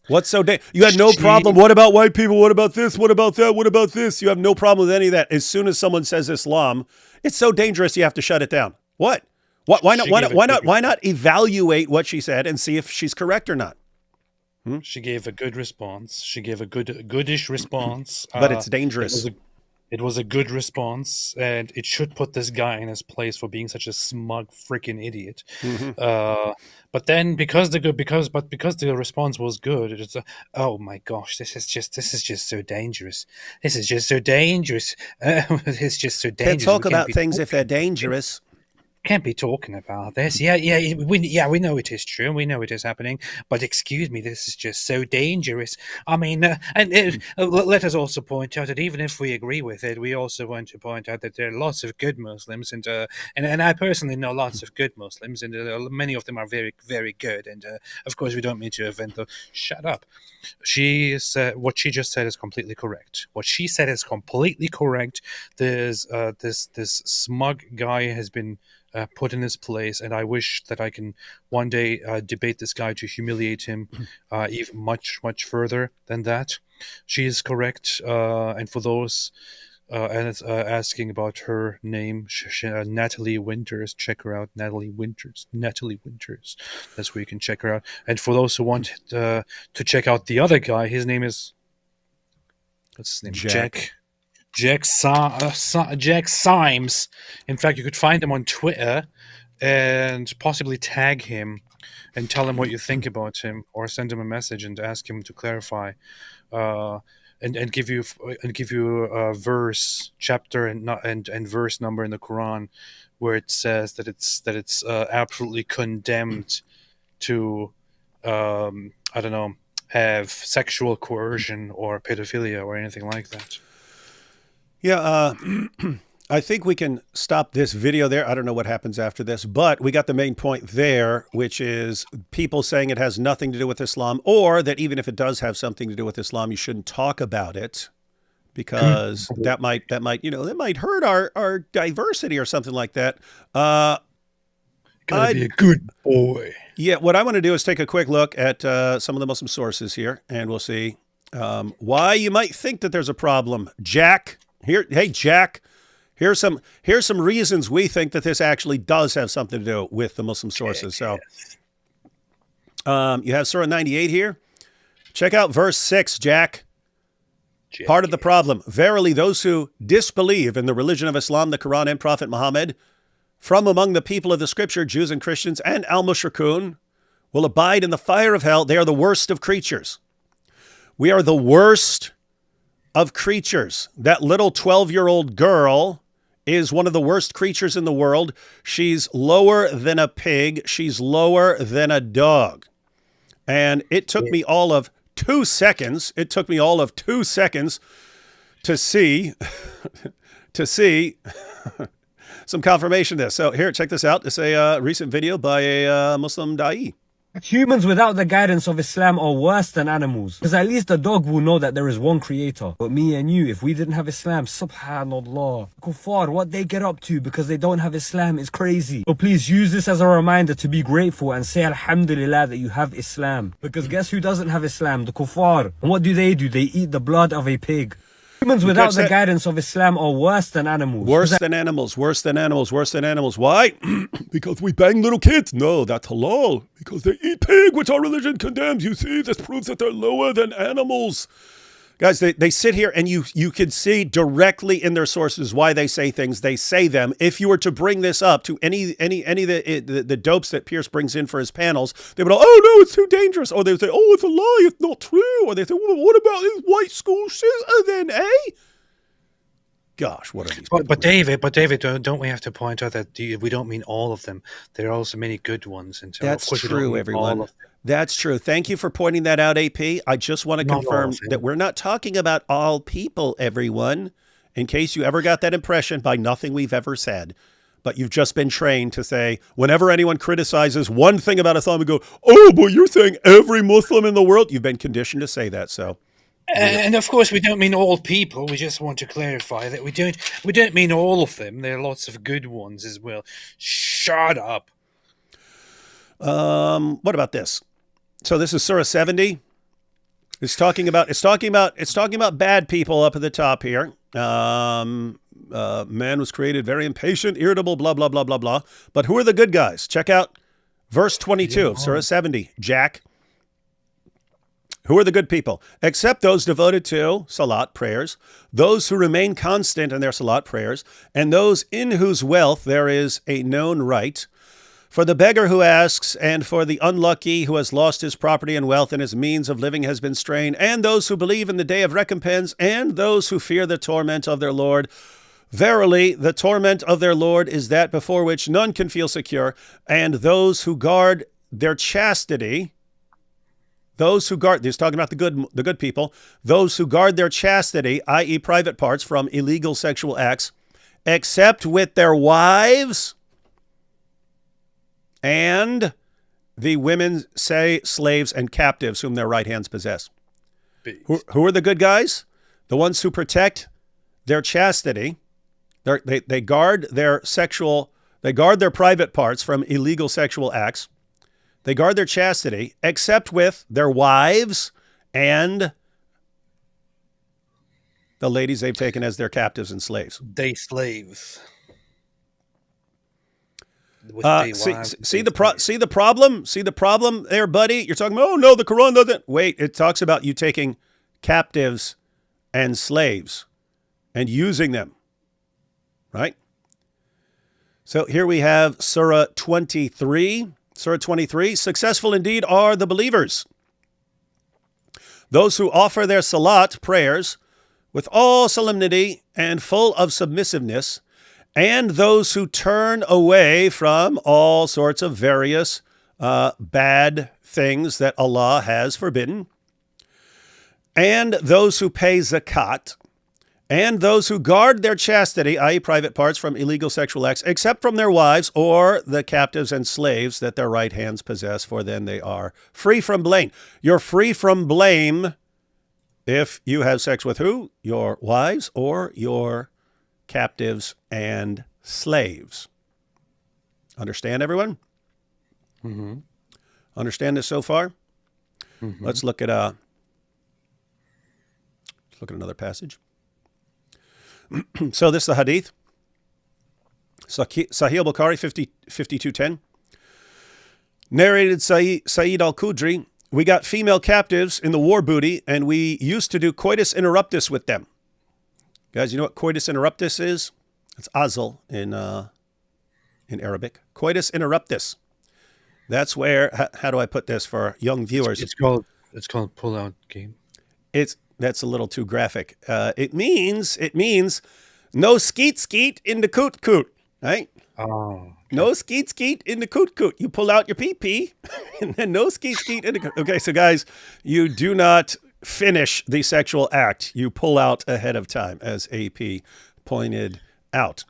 S2: What's so dangerous? You had no problem. What about white people? What about this? What about that? What about this? You have no problem with any of that. As soon as someone says Islam, it's so dangerous you have to shut it down. What? Why not evaluate what she said and see if she's correct or not?
S1: She gave a good response. She gave a goodish response.
S2: But it's dangerous.
S1: It was a good response, and it should put this guy in his place for being such a smug freaking idiot. But then, because the response was good, it's oh my gosh, this is just so dangerous. This is just so dangerous. It's just so dangerous.
S2: Can't talk
S1: We
S2: about
S1: be
S2: things if
S1: talking-
S2: they're dangerous.
S1: Can't be talking about this. Yeah, we know it is true. We know it is happening. But excuse me, this is just so dangerous. I mean, let us also point out that even if we agree with it, we also want to point out that there are lots of good Muslims, and I personally know lots of good Muslims, and many of them are very, very good. And of course, we don't mean to offend them. Shut up. What she just said is completely correct. What she said is completely correct. There's this smug guy has been put in his place, and I wish that I can one day debate this guy to humiliate him even much further than that. She is correct, and for those asking about her name, Natalie Winters, check her out. Natalie Winters. That's where you can check her out. And for those who want to check out the other guy, his name is, what's his name? Jack Symes. In fact, you could find him on Twitter and possibly tag him and tell him what you think about him, or send him a message and ask him to clarify, and give you a verse, chapter, and verse number in the Quran where it says that it's absolutely condemned to I don't know, have sexual coercion or pedophilia or anything like that.
S2: Yeah, I think we can stop this video there. I don't know what happens after this, but we got the main point there, which is people saying it has nothing to do with Islam, or that even if it does have something to do with Islam, you shouldn't talk about it because that might hurt our diversity or something like that.
S1: Gotta be a good boy.
S2: Yeah, what I want to do is take a quick look at some of the Muslim sources here, and we'll see why you might think that there's a problem. Jack. Hey, Jack, here's some reasons we think that this actually does have something to do with the Muslim sources. So you have Surah 98 here. Check out verse 6, Jack. Part of the problem. Verily, those who disbelieve in the religion of Islam, the Quran, and Prophet Muhammad, from among the people of the scripture, Jews and Christians, and al-mushrikun, will abide in the fire of hell. They are the worst of creatures. We are the worst of creatures. That little 12-year-old girl is one of the worst creatures in the world. She's lower than a pig. She's lower than a dog. And it took me all of 2 seconds. It took me all of 2 seconds to see some confirmation of this. So here, check this out. It's a recent video by a Muslim da'i.
S10: Humans without the guidance of Islam are worse than animals. Because at least a dog will know that there is one creator. But me and you, if we didn't have Islam, subhanallah. Kuffar, what they get up to because they don't have Islam is crazy. So please use this as a reminder to be grateful and say alhamdulillah that you have Islam. Because guess who doesn't have Islam? The kuffar. And what do? They eat the blood of a pig. Humans without the guidance of Islam are worse than animals.
S2: Worse than animals. Why? Because we bang little kids. No, that's halal. Because they eat pig, which our religion condemns. You see, this proves that they're lower than animals. Guys, they sit here and you can see directly in their sources why they say things. They say them. If you were to bring this up to any of the dopes that Piers brings in for his panels, they would go, oh no, it's too dangerous. Or they would say, oh, it's a lie, it's not true. Or they say, well, what about this white school shooter then, eh? Gosh, what are these people?
S1: But David, don't we have to point out that we don't mean all of them? There are also many good ones. And so
S2: that's
S1: of course
S2: true, everyone. That's true. Thank you for pointing that out, AP. I just want to confirm that we're not talking about all people, everyone, in case you ever got that impression by nothing we've ever said. But you've just been trained to say, whenever anyone criticizes one thing about Islam, we go, oh, but you're saying every Muslim in the world? You've been conditioned to say that, so...
S1: And of course, we don't mean all people. We just want to clarify that we don't mean all of them. There are lots of good ones as well. Shut up.
S2: What about this? So this is Surah 70. It's talking about bad people up at the top here. Man was created very impatient, irritable, blah blah blah blah blah. But who are the good guys? Check out verse 22 of Surah 70. Jack. Who are the good people? Except those devoted to salat prayers, those who remain constant in their salat prayers, and those in whose wealth there is a known right. For the beggar who asks, and for the unlucky who has lost his property and wealth and his means of living has been strained, and those who believe in the day of recompense, and those who fear the torment of their Lord. Verily, the torment of their Lord is that before which none can feel secure, and those who guard their chastity, those who guard, he's talking about the good people, those who guard their chastity, i.e. private parts, from illegal sexual acts, except with their wives and the women, say, slaves and captives whom their right hands possess. Who are the good guys? The ones who protect their chastity. They guard their private parts from illegal sexual acts. They guard their chastity, except with their wives and the ladies they've taken as their captives and slaves.
S1: They slaves.
S2: See the problem? See the problem there, buddy? You're talking about, oh no, the Quran doesn't. Wait, it talks about you taking captives and slaves and using them, right? So here we have Surah 23. Surah 23, successful indeed are the believers, those who offer their salat prayers with all solemnity and full of submissiveness, and those who turn away from all sorts of various bad things that Allah has forbidden, and those who pay zakat, and those who guard their chastity, i.e. private parts, from illegal sexual acts, except from their wives or the captives and slaves that their right hands possess, for then they are free from blame. You're free from blame if you have sex with who? Your wives or your captives and slaves. Understand, everyone?
S1: Mm-hmm.
S2: Understand this so far?
S1: Mm-hmm.
S2: Let's look at another passage. So this is the hadith. Sahih al-Bukhari 5210. Narrated Sayyid al-Khudri, we got female captives in the war booty, and we used to do coitus interruptus with them. Guys, you know what coitus interruptus is? It's azl in Arabic. Coitus interruptus. That's where, how do I put this for young viewers?
S1: It's called pull-out game.
S2: That's a little too graphic. It means no skeet in the coot, right?
S1: Oh. Okay.
S2: No skeet in the coot. You pull out your pee, and then no skeet in the coot. Okay, so guys, you do not finish the sexual act. You pull out ahead of time, as AP pointed out.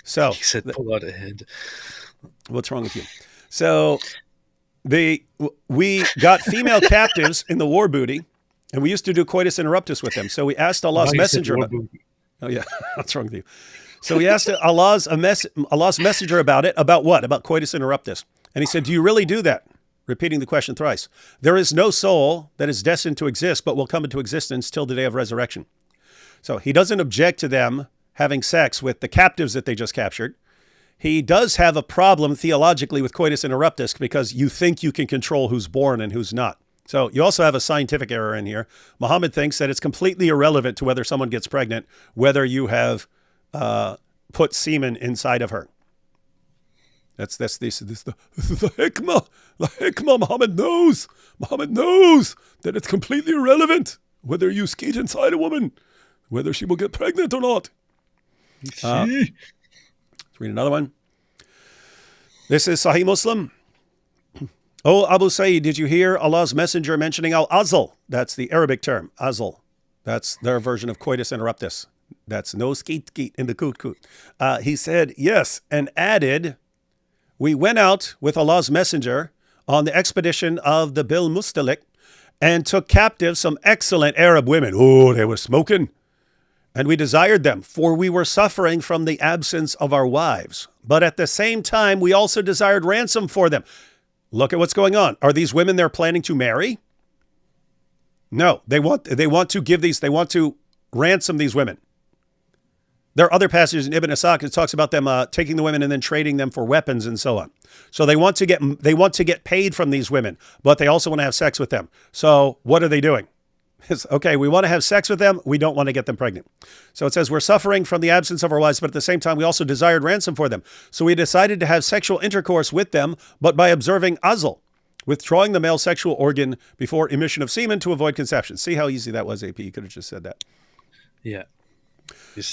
S2: So
S1: He said pull out ahead.
S2: what's wrong with you? So we got female captives in the war booty, and we used to do coitus interruptus with them. So we asked Allah's messenger. Oh yeah, what's wrong with you? So we asked Allah's messenger about it. About what? About coitus interruptus. And he said, do you really do that? Repeating the question thrice. There is no soul that is destined to exist, but will come into existence till the day of resurrection. So he doesn't object to them having sex with the captives that they just captured. He does have a problem theologically with coitus interruptus because you think you can control who's born and who's not. So you also have a scientific error in here. Muhammad thinks that it's completely irrelevant to whether someone gets pregnant, whether you have put semen inside of her. This is the hikmah. The hikmah. Muhammad knows that it's completely irrelevant whether you skeet inside a woman, whether she will get pregnant or not. Let's read another one. This is Sahih Muslim. Oh, Abu Sa'id, did you hear Allah's messenger mentioning al-azl? That's the Arabic term, azl. That's their version of coitus interruptus. That's no skeet in the coot. He said, yes, and added, we went out with Allah's messenger on the expedition of the Bil Mustalik and took captive some excellent Arab women. Oh, they were smoking. And we desired them, for we were suffering from the absence of our wives. But at the same time, we also desired ransom for them. Look at what's going on. Are these women they're planning to marry? No, they want to ransom these women. There are other passages in Ibn Ishaq that talks about them taking the women and then trading them for weapons and so on. So they want to get paid from these women, but they also want to have sex with them. So what are they doing? It's, okay, we want to have sex with them. We don't want to get them pregnant. So it says, we're suffering from the absence of our wives, but at the same time, we also desired ransom for them. So we decided to have sexual intercourse with them, but by observing azl, withdrawing the male sexual organ before emission of semen to avoid conception. See how easy that was, AP? You could have just said that.
S1: Yeah.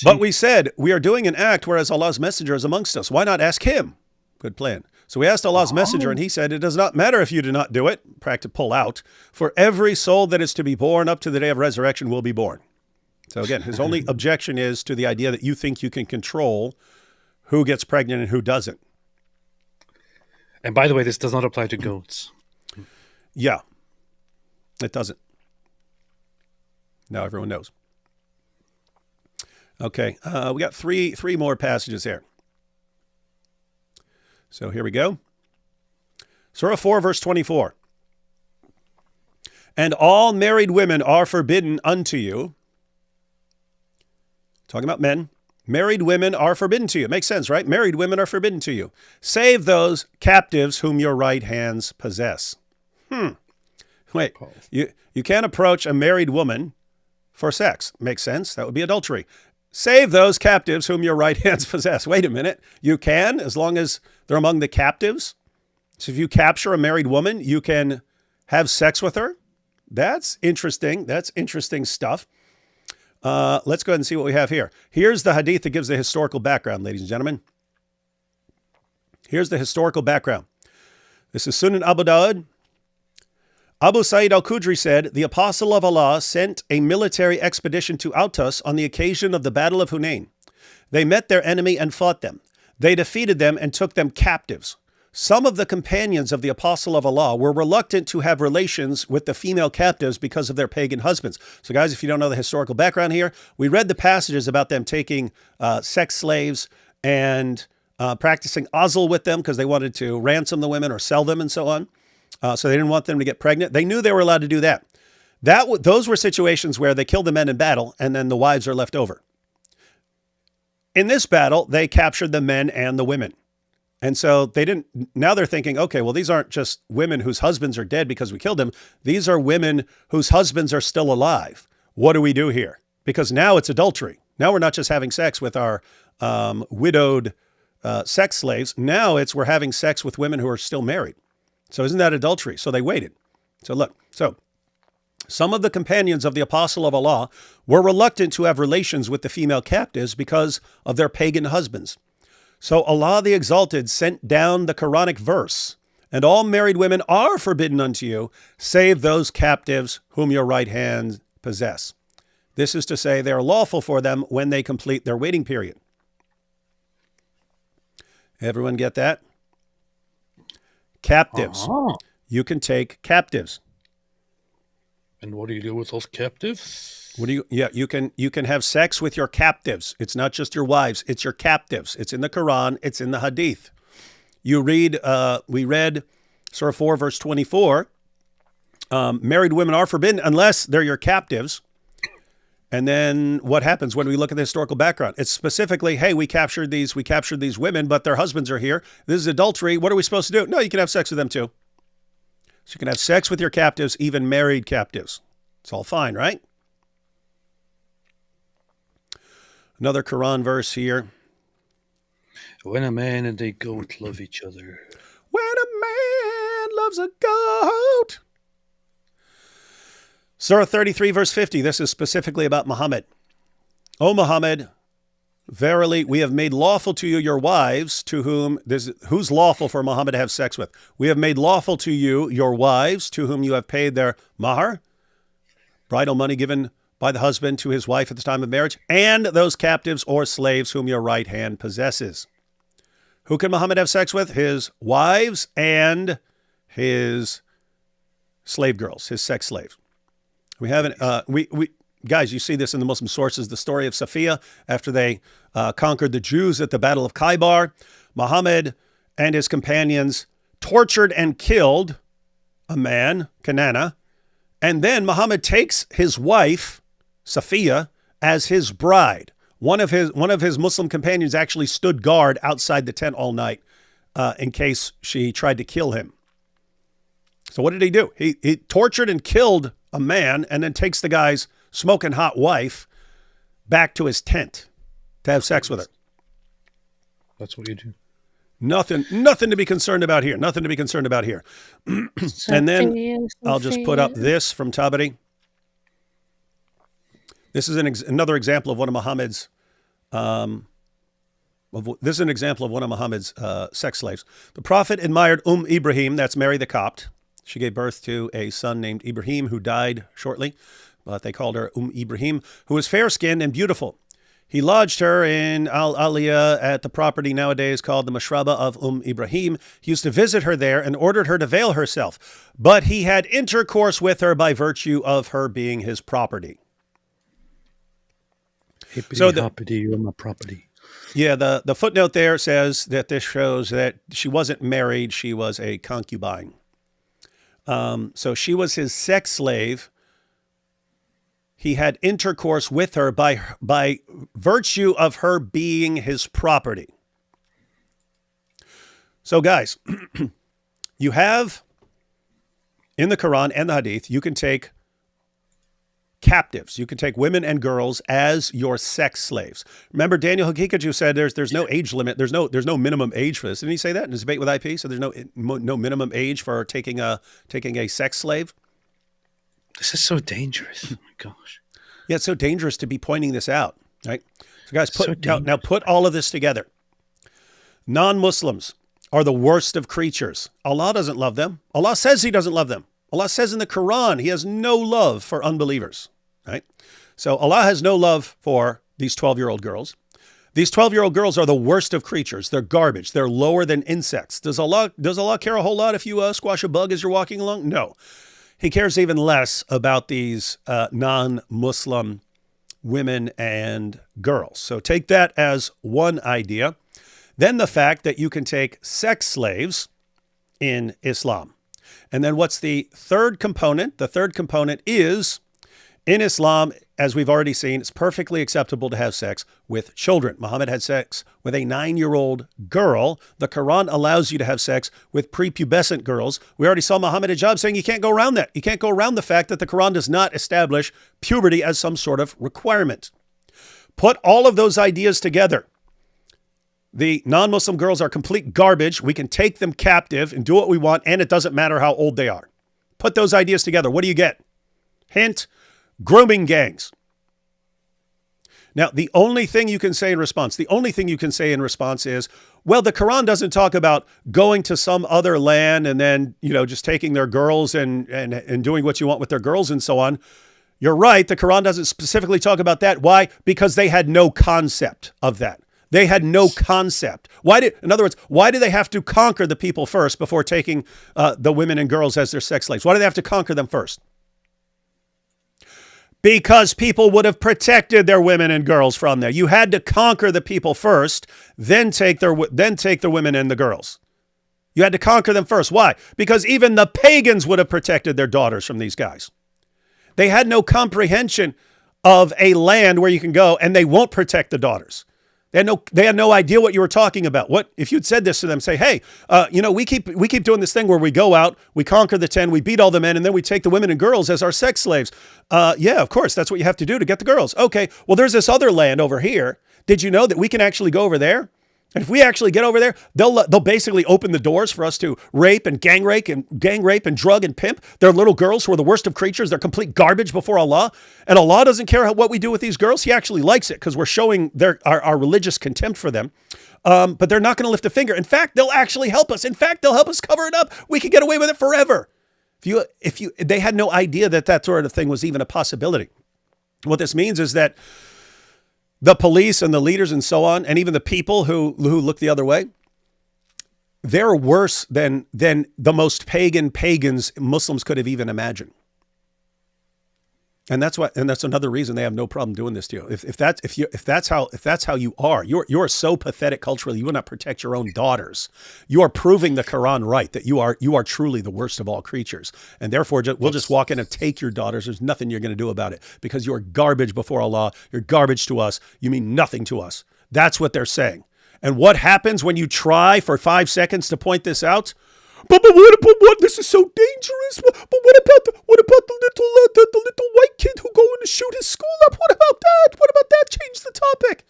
S2: But we said, we are doing an act, whereas Allah's messenger is amongst us. Why not ask him? Good plan. So we asked Allah's messenger, and he said, it does not matter if you do not do it, practice pull out, for every soul that is to be born up to the day of resurrection will be born. So again, his only objection is to the idea that you think you can control who gets pregnant and who doesn't.
S1: And by the way, this does not apply to goats.
S2: Yeah, it doesn't. Now everyone knows. Okay, we got three more passages here. So here we go. Surah 4, verse 24. And all married women are forbidden unto you. Talking about men. Married women are forbidden to you. Makes sense, right? Married women are forbidden to you. Save those captives whom your right hands possess. Wait, you can't approach a married woman for sex. Makes sense. That would be adultery. Save those captives whom your right hands possess. Wait a minute. You can, as long as they're among the captives. So if you capture a married woman, you can have sex with her. That's interesting. That's interesting stuff. Let's go ahead and see what we have here. Here's the hadith that gives the historical background, ladies and gentlemen. Here's the historical background. This is Sunan Abu Dawud. Abu Sa'id al-Khudri said, the apostle of Allah sent a military expedition to Autas on the occasion of the Battle of Hunain. They met their enemy and fought them. They defeated them and took them captives. Some of the companions of the apostle of Allah were reluctant to have relations with the female captives because of their pagan husbands. So guys, if you don't know the historical background here, we read the passages about them taking sex slaves and practicing azl with them because they wanted to ransom the women or sell them and so on. So they didn't want them to get pregnant. They knew they were allowed to do that. Those were situations where they killed the men in battle and then the wives are left over. In this battle, they captured the men and the women. And so now they're thinking, okay, well, these aren't just women whose husbands are dead because we killed them. These are women whose husbands are still alive. What do we do here? Because now it's adultery. Now we're not just having sex with our widowed sex slaves. Now we're having sex with women who are still married. So isn't that adultery? So they waited. So look, some of the companions of the apostle of Allah were reluctant to have relations with the female captives because of their pagan husbands. So Allah the Exalted sent down the Quranic verse, and all married women are forbidden unto you, save those captives whom your right hand possess. This is to say they are lawful for them when they complete their waiting period. Everyone get that? Captives. You can take captives.
S1: And what do you do with those captives?
S2: You can have sex with your captives. It's not just your wives, it's your captives. It's in the Quran, it's in the Hadith. We read Surah 4, verse 24. Married women are forbidden unless they're your captives. And then what happens when we look at the historical background? It's specifically, hey, we captured these women, but their husbands are here. This is adultery. What are we supposed to do? No, you can have sex with them too. So you can have sex with your captives, even married captives. It's all fine, right? Another Quran verse here.
S1: When a man and a goat love each other.
S2: When a man loves a goat. Surah 33, verse 50. This is specifically about Muhammad. O Muhammad, verily we have made lawful to you your wives, to who's lawful for Muhammad to have sex with. We have made lawful to you your wives, to whom you have paid their mahar, bridal money given by the husband to his wife at the time of marriage, and those captives or slaves whom your right hand possesses. Who can Muhammad have sex with? His wives and his slave girls, his sex slaves. We haven't, guys, you see this in the Muslim sources, the story of Safiya after they conquered the Jews at the Battle of Khaybar. Muhammad and his companions tortured and killed a man, Kanana, and then Muhammad takes his wife, Safiya, as his bride. One of his Muslim companions actually stood guard outside the tent all night in case she tried to kill him. So what did he do? He tortured and killed a man and then takes the guy's smoking hot wife back to his tent to have sex with her.
S1: That's what you do.
S2: Nothing to be concerned about here. Nothing to be concerned about here. And then I'll just put up this from Tabari. This is another example of one of Muhammad's sex slaves. The Prophet admired Ibrahim, that's Mary the Copt. She gave birth to a son named Ibrahim who died shortly, but they called her Ibrahim, who was fair-skinned and beautiful. He lodged her in Al-Aliyah at the property nowadays called the Mashraba of Ibrahim. He used to visit her there and ordered her to veil herself, but he had intercourse with her by virtue of her being his property.
S1: Hippity you're my property.
S2: Yeah, the footnote there says that this shows that she wasn't married, she was a concubine. So she was his sex slave. He had intercourse with her by virtue of her being his property. So guys, you have in the Quran and the Hadith, you can take captives. You can take women and girls as your sex slaves. Remember, Daniel Hakikaju said there's no age limit. There's no minimum age for this. Didn't he say that in his debate with IP? So there's no minimum age for taking a sex slave.
S1: This is so dangerous. Oh my gosh.
S2: Yeah, it's so dangerous to be pointing this out, right? So guys, now put all of this together. Non-Muslims are the worst of creatures. Allah doesn't love them. Allah says he doesn't love them. Allah says in the Quran, he has no love for unbelievers, right? So Allah has no love for these 12-year-old girls. These 12-year-old girls are the worst of creatures. They're garbage. They're lower than insects. Does Allah care a whole lot if you squash a bug as you're walking along? No. He cares even less about these non-Muslim women and girls. So take that as one idea. Then the fact that you can take sex slaves in Islam. And then what's the third component? The third component is, in Islam, as we've already seen, it's perfectly acceptable to have sex with children. Muhammad had sex with a 9-year-old girl. The Quran allows you to have sex with prepubescent girls. We already saw Muhammad hijab saying you can't go around that. You can't go around the fact that the Quran does not establish puberty as some sort of requirement. Put all of those ideas together. The non-Muslim girls are complete garbage. We can take them captive and do what we want, and it doesn't matter how old they are. Put those ideas together. What do you get? Hint, grooming gangs. Now, the only thing you can say in response is, well, the Quran doesn't talk about going to some other land and then, just taking their girls and doing what you want with their girls and so on. You're right. The Quran doesn't specifically talk about that. Why? Because they had no concept of that. They had no concept. In other words, why do they have to conquer the people first before taking the women and girls as their sex slaves? Why do they have to conquer them first? Because people would have protected their women and girls from there. You had to conquer the people first, then take the women and the girls. You had to conquer them first. Why? Because even the pagans would have protected their daughters from these guys. They had no comprehension of a land where you can go and they won't protect the daughters. They had no idea what you were talking about. What if you'd said this to them? Say, hey, we keep doing this thing where we go out, we conquer the 10, we beat all the men, and then we take the women and girls as our sex slaves. Yeah, of course, that's what you have to do to get the girls. Okay, well, there's this other land over here. Did you know that we can actually go over there? And if we actually get over there, they'll basically open the doors for us to rape and gang rape and drug and pimp their little girls who are the worst of creatures. They're complete garbage before Allah. And Allah doesn't care what we do with these girls. He actually likes it because we're showing our religious contempt for them. But they're not going to lift a finger. In fact, they'll actually help us. In fact, they'll help us cover it up. We could get away with it forever. They had no idea that sort of thing was even a possibility. What this means is that the police and the leaders and so on, and even the people who look the other way, they're worse than the most pagans Muslims could have even imagined. And that's another reason they have no problem doing this to you. If that's how you are, you're so pathetic culturally. You will not protect your own daughters. You are proving the Quran right, that you are truly the worst of all creatures, and therefore we'll just walk in and take your daughters. There's nothing you're going to do about it because you're garbage before Allah. You're garbage to us. You mean nothing to us. That's what they're saying. And what happens when you try for 5 seconds to point this out? But what? This is so dangerous. But what about the little white kid who going to shoot his school up? What about that? What about that? Change the topic.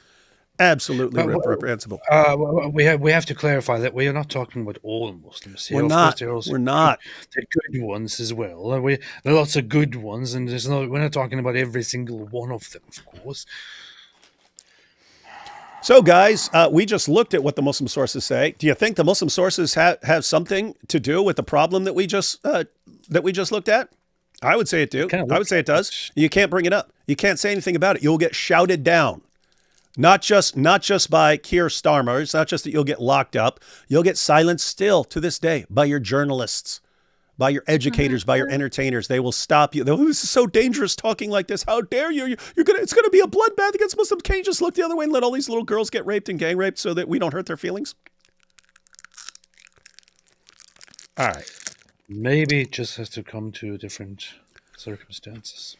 S2: Absolutely reprehensible.
S1: We have to clarify that we are not talking about all Muslims here.
S2: We're not. We're not.
S1: The good ones as well. There are lots of good ones, and we're not talking about every single one of them, of course.
S2: So, guys, we just looked at what the Muslim sources say. Do you think the Muslim sources have something to do with the problem that we just looked at? I would say it do. I would say it does. You can't bring it up. You can't say anything about it. You'll get shouted down. Not just by Keir Starmer. It's not just that you'll get locked up. You'll get silenced still to this day by your journalists, by your educators, by your entertainers. They will stop you. This is so dangerous talking like this. How dare you? It's gonna be a bloodbath against Muslims. Can you just look the other way and let all these little girls get raped and gang raped so that we don't hurt their feelings? All right.
S1: Maybe it just has to come to different circumstances.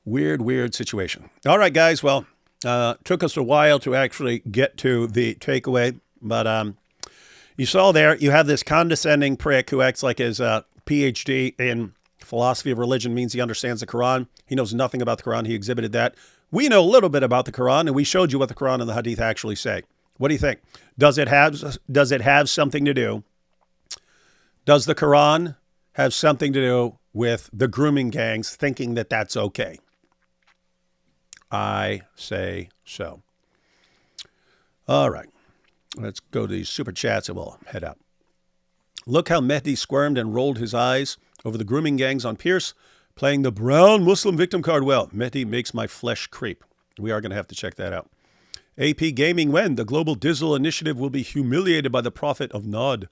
S2: Weird situation. All right, guys. Well, took us a while to actually get to the takeaway, but you saw there, you have this condescending prick who acts like his PhD in philosophy of religion means he understands the Quran. He knows nothing about the Quran. He exhibited that. We know a little bit about the Quran, and we showed you what the Quran and the Hadith actually say. What do you think? Does it have something to do? Does the Quran have something to do with the grooming gangs thinking that that's okay? I say so. All right. Let's go to these super chats and we'll head out. Look how Mehdi squirmed and rolled his eyes over the grooming gangs on Pierce, playing the brown Muslim victim card well. Mehdi makes my flesh creep. We are going to have to check that out. AP Gaming, when the Global Dizzle Initiative will be humiliated by the Prophet of Nod.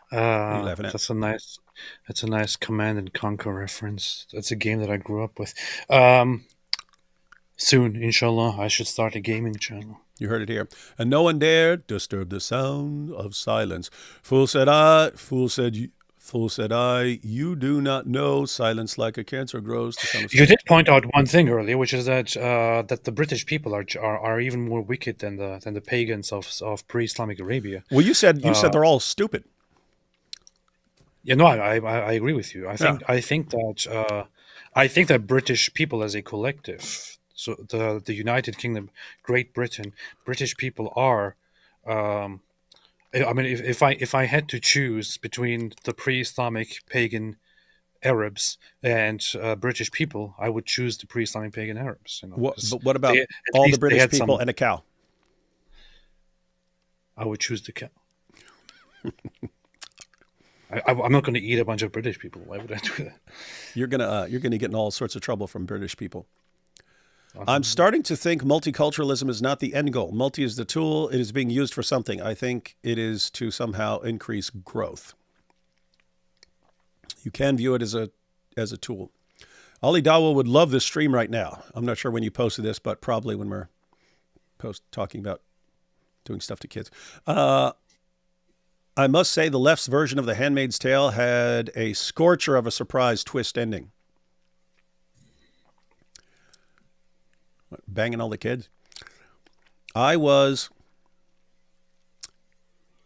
S1: That's a nice Command and Conquer reference. That's a game that I grew up with. Soon, inshallah, I should start a gaming channel.
S2: You heard it here. And no one dared disturb the sound of silence. Fool said I, you do not know silence like a cancer grows.
S1: You did point out one thing earlier, which is that that the British people are even more wicked than the pagans of pre-Islamic Arabia.
S2: Well, you said they're all stupid.
S1: Yeah, no, I agree with you. I think that British people as a collective, so the United Kingdom, Great Britain, British people are. I mean, if I had to choose between the pre-Islamic pagan Arabs and British people, I would choose the pre-Islamic pagan Arabs.
S2: But what about all the British people and a cow?
S1: I would choose the cow. I'm not going to eat a bunch of British people. Why would I do that?
S2: You're gonna get in all sorts of trouble from British people. I'm starting to think multiculturalism is not the end goal. Multi is the tool. It is being used for something. I think it is to somehow increase growth. You can view it as a tool. Ali Dawa would love this stream right now. I'm not sure when you posted this, but probably when we're talking about doing stuff to kids. I must say the left's version of The Handmaid's Tale had a scorcher of a surprise twist ending. What, banging all the kids? I was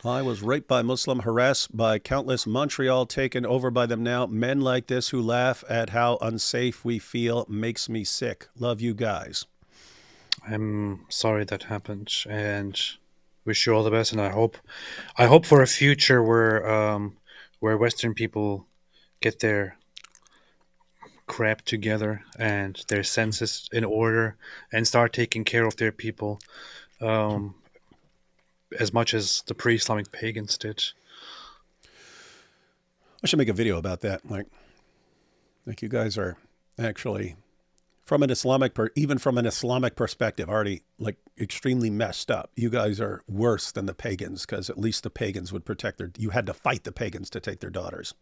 S2: raped by Muslim, harassed by countless, Montreal taken over by them now. Men like this who laugh at how unsafe we feel makes me sick. Love you guys.
S1: I'm sorry that happened, and wish you all the best. And I hope for a future where Western people get their crap together and their senses in order and start taking care of their people as much as the pre-Islamic pagans did.
S2: I should make a video about that. Like you guys are actually, from an Islamic perspective, already like extremely messed up. You guys are worse than the pagans because at least the pagans would protect you had to fight the pagans to take their daughters.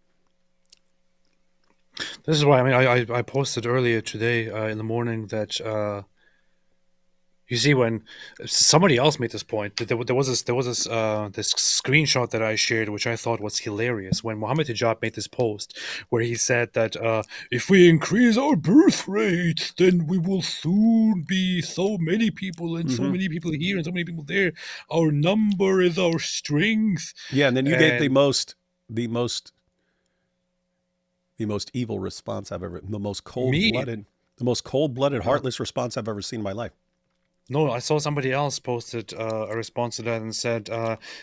S1: This is why I posted earlier today in the morning that you see, when somebody else made this point, that there was this screenshot that I shared, which I thought was hilarious, when Mohammed Hijab made this post where he said that if we increase our birth rate, then we will soon be so many people, and so many people here and so many people there. Our number is our strength.
S2: Yeah, and then you gave the
S1: And
S2: most evil response I've ever, the most cold-blooded, heartless response I've ever seen in my life.
S1: No, I saw somebody else posted a response to that and said,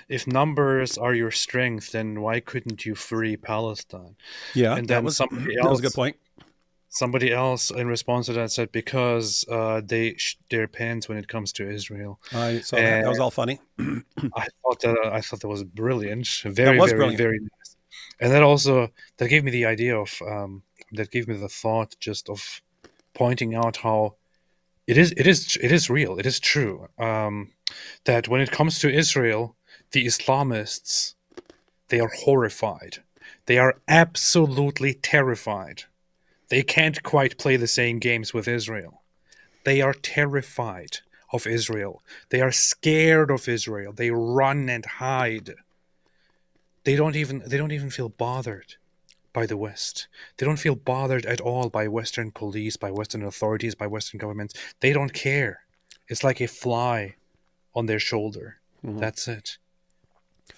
S1: if numbers are your strength, then why couldn't you free Palestine?
S2: Yeah,
S1: And
S2: that
S1: then
S2: was
S1: somebody
S2: that was a good
S1: else,
S2: point.
S1: somebody else in response to that said, because they their pants when it comes to Israel.
S2: I saw that. That was
S1: And
S2: all funny.
S1: I thought that was brilliant,
S2: That
S1: very,
S2: was
S1: very,
S2: brilliant.
S1: very nice. And that gave me the idea of that gave me the thought just of pointing out how it is real. It is true that when it comes to Israel, the Islamists, they are horrified. They are absolutely terrified. They can't quite play the same games with Israel. They are terrified of Israel. They are scared of Israel. They run and hide. They don't even feel bothered by the West. They don't feel bothered at all by Western police, by Western authorities, by Western governments. They don't care. It's like a fly on their shoulder. That's it.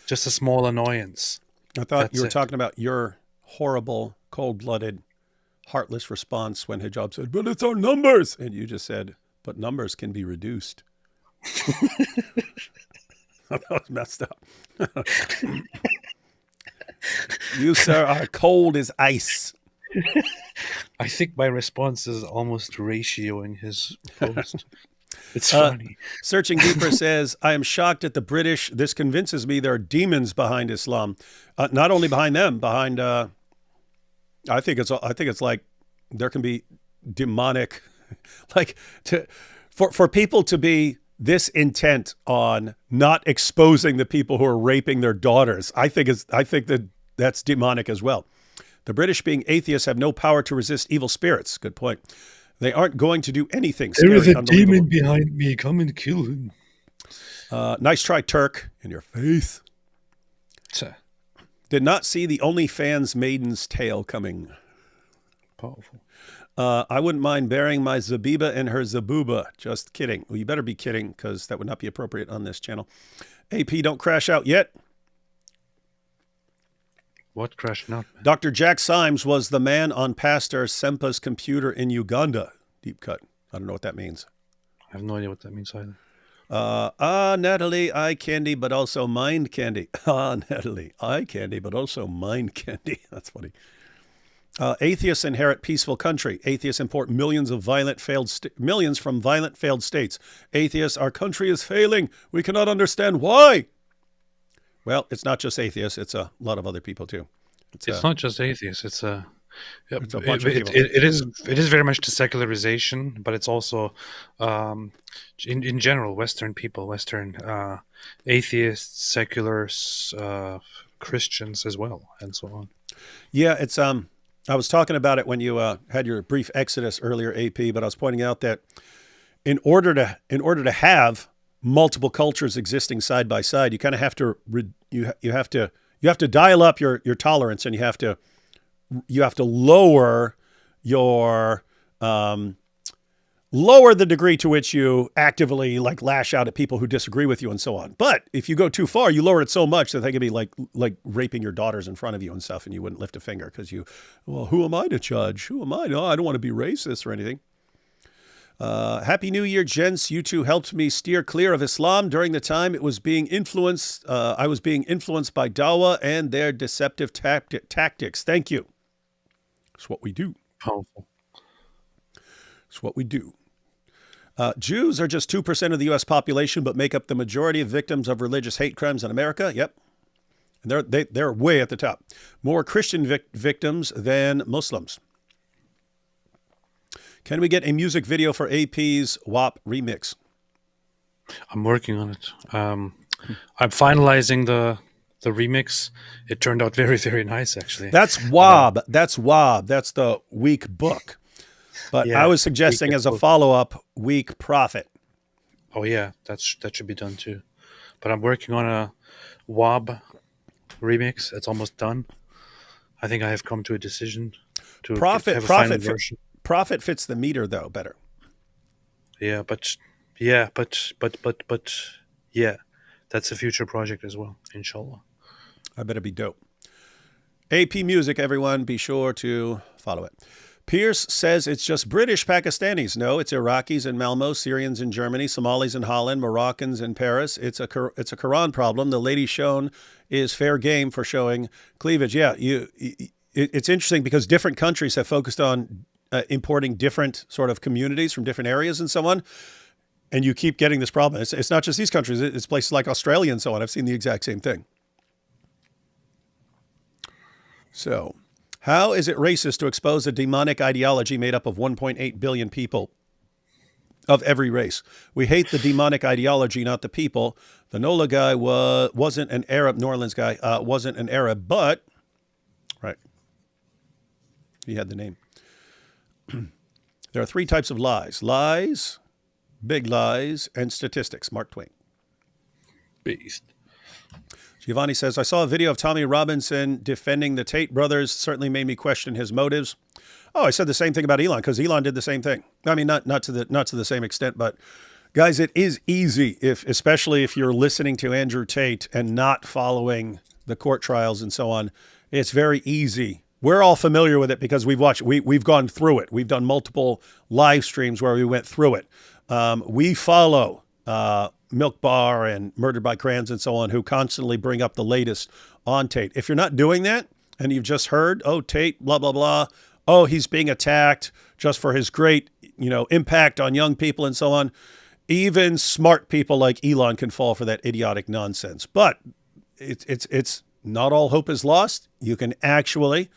S1: Just a small annoyance.
S2: I thought
S1: That's
S2: you were
S1: it.
S2: talking about your horrible, cold-blooded, heartless response when Hijab said, "But it's our numbers," and you just said, "But numbers can be reduced." That was messed up. You, sir, are cold as ice.
S1: I think my response is almost ratioing his post. It's funny.
S2: Searching Deeper says, "I am shocked at the British. This convinces me there are demons behind Islam. Not only behind them, behind. I think it's like there can be demonic, like for people to be this intent on not exposing the people who are raping their daughters. I think that's demonic as well. The British, being atheists, have no power to resist evil spirits." Good point. "They aren't going to do anything scary,
S1: There is a
S2: unbelievable."
S1: demon behind me. Come and kill him.
S2: Nice try, Turk. In your face.
S1: So,
S2: Did not see the OnlyFans maiden's tail coming.
S1: powerful.
S2: I wouldn't mind burying my Zabiba in her Zabuba. Just kidding. Well, you better be kidding, because that would not be appropriate on this channel. AP, don't crash out yet.
S1: What crashed out?
S2: Dr. Jack Symes was the man on Pastor Sempa's computer in Uganda. Deep cut. I don't know what that means.
S1: I have no idea what that means either.
S2: Natalie, eye candy, but also mind candy. Natalie, eye candy, but also mind candy. That's funny. Atheists inherit peaceful country. Atheists import millions from violent failed states. Atheists, our country is failing. We cannot understand why. Well, it's not just atheists. It's a lot of other people too.
S1: It's not just atheists. It's a
S2: bunch of people.
S1: It is very much the secularization, but it's also in general Western people, Western atheists, seculars, Christians as well, and so on.
S2: Yeah, it's I was talking about it when you had your brief exodus earlier, AP, but I was pointing out that in order to have multiple cultures existing side by side, you kind of have to you have to dial up your tolerance, and you have to lower your lower the degree to which you actively like lash out at people who disagree with you and so on. But if you go too far, you lower it so much that they could be like raping your daughters in front of you and stuff, and you wouldn't lift a finger because well, who am I to judge? Who am I? No, I don't want to be racist or anything. Happy New Year, gents. You two helped me steer clear of Islam during the time it was being influenced. I was being influenced by Dawah and their deceptive tactics. Thank you. It's what we do.
S1: Powerful.
S2: It's what we do. Jews are just 2% of the U.S. population, but make up the majority of victims of religious hate crimes in America. Yep. And they're way at the top. More Christian victims than Muslims. Can we get a music video for AP's WAP remix?
S1: I'm working on it. I'm finalizing the the remix. It turned out very, very nice, actually.
S2: That's Wob. That's Wob. That's the weak book. But
S1: Yeah,
S2: I was suggesting
S1: weak
S2: as a
S1: book.
S2: follow-up, weak prophet.
S1: Oh yeah, that should be done too. But I'm working on a Wob remix. It's almost done. I think I have come to a decision to
S2: Prophet,
S1: have a final
S2: prophet,
S1: version.
S2: prophet fits the meter though better.
S1: Yeah, but yeah, that's a future project as well, inshallah.
S2: I bet it'd be dope. AP Music, everyone, be sure to follow it. Pierce says it's just British Pakistanis. No, it's Iraqis in Malmo, Syrians in Germany, Somalis in Holland, Moroccans in Paris. It's a Quran problem. The lady shown is fair game for showing cleavage. Yeah, it's interesting because different countries have focused on importing different sort of communities from different areas and so on. And you keep getting this problem. It's not just these countries. It's places like Australia and so on. I've seen the exact same thing. So, how is it racist to expose a demonic ideology made up of 1.8 billion people of every race? We hate the demonic ideology, not the people. The NOLA guy wasn't an Arab, New Orleans guy, wasn't an Arab, but, right, he had the name. There are three types of lies. Lies, big lies, and statistics. Mark Twain.
S1: Beast.
S2: Giovanni says, I saw a video of Tommy Robinson defending the Tate brothers. Certainly made me question his motives. Oh, I said the same thing about Elon because Elon did the same thing. I mean, not to the same extent, but guys, it is easy especially if you're listening to Andrew Tate and not following the court trials and so on. It's very easy. We're all familiar with it because we've watched. We've gone through it. We've done multiple live streams where we went through it. We follow Milk Bar and Murdered by Crayons and so on, who constantly bring up the latest on Tate. If you're not doing that and you've just heard, oh, Tate, blah, blah, blah, oh, he's being attacked just for his great, impact on young people and so on, even smart people like Elon can fall for that idiotic nonsense. But it's not all hope is lost. You can actually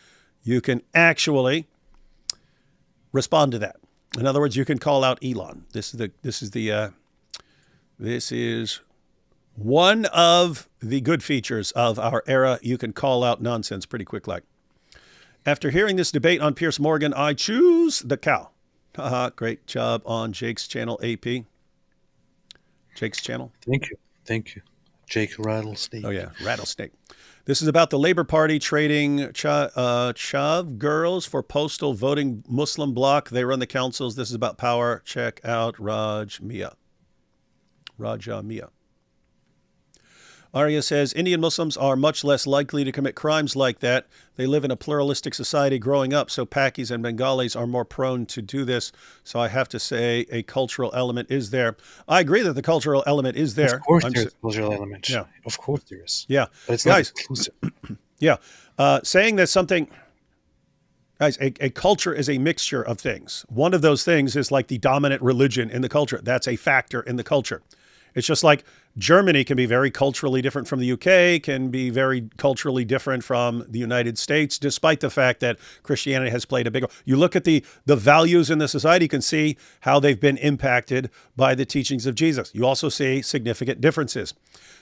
S2: respond to that. In other words, you can call out Elon. This is one of the good features of our era. You can call out nonsense pretty quick like. After hearing this debate on Piers Morgan, I choose the cow. Great job on Jake's channel, AP. Jake's channel.
S1: Thank you. Jake Rattlesnake.
S2: Oh, yeah, Rattlesnake. This is about the Labor Party trading chav girls for postal voting Muslim bloc. They run the councils. This is about power. Check out Raja Mia. Arya says, Indian Muslims are much less likely to commit crimes like that. They live in a pluralistic society growing up, so Pakis and Bengalis are more prone to do this. So I have to say a cultural element is there. I agree that the cultural element is there.
S1: Of course there's a cultural element.
S2: Yeah.
S1: Of course there is.
S2: Yeah.
S1: But it's
S2: Guys,
S1: not exclusive.
S2: Yeah. Saying that something... Guys, a culture is a mixture of things. One of those things is like the dominant religion in the culture. That's a factor in the culture. It's just like Germany can be very culturally different from the UK, can be very culturally different from the United States, despite the fact that Christianity has played a big role. You look at the values in the society, you can see how they've been impacted by the teachings of Jesus. You also see significant differences.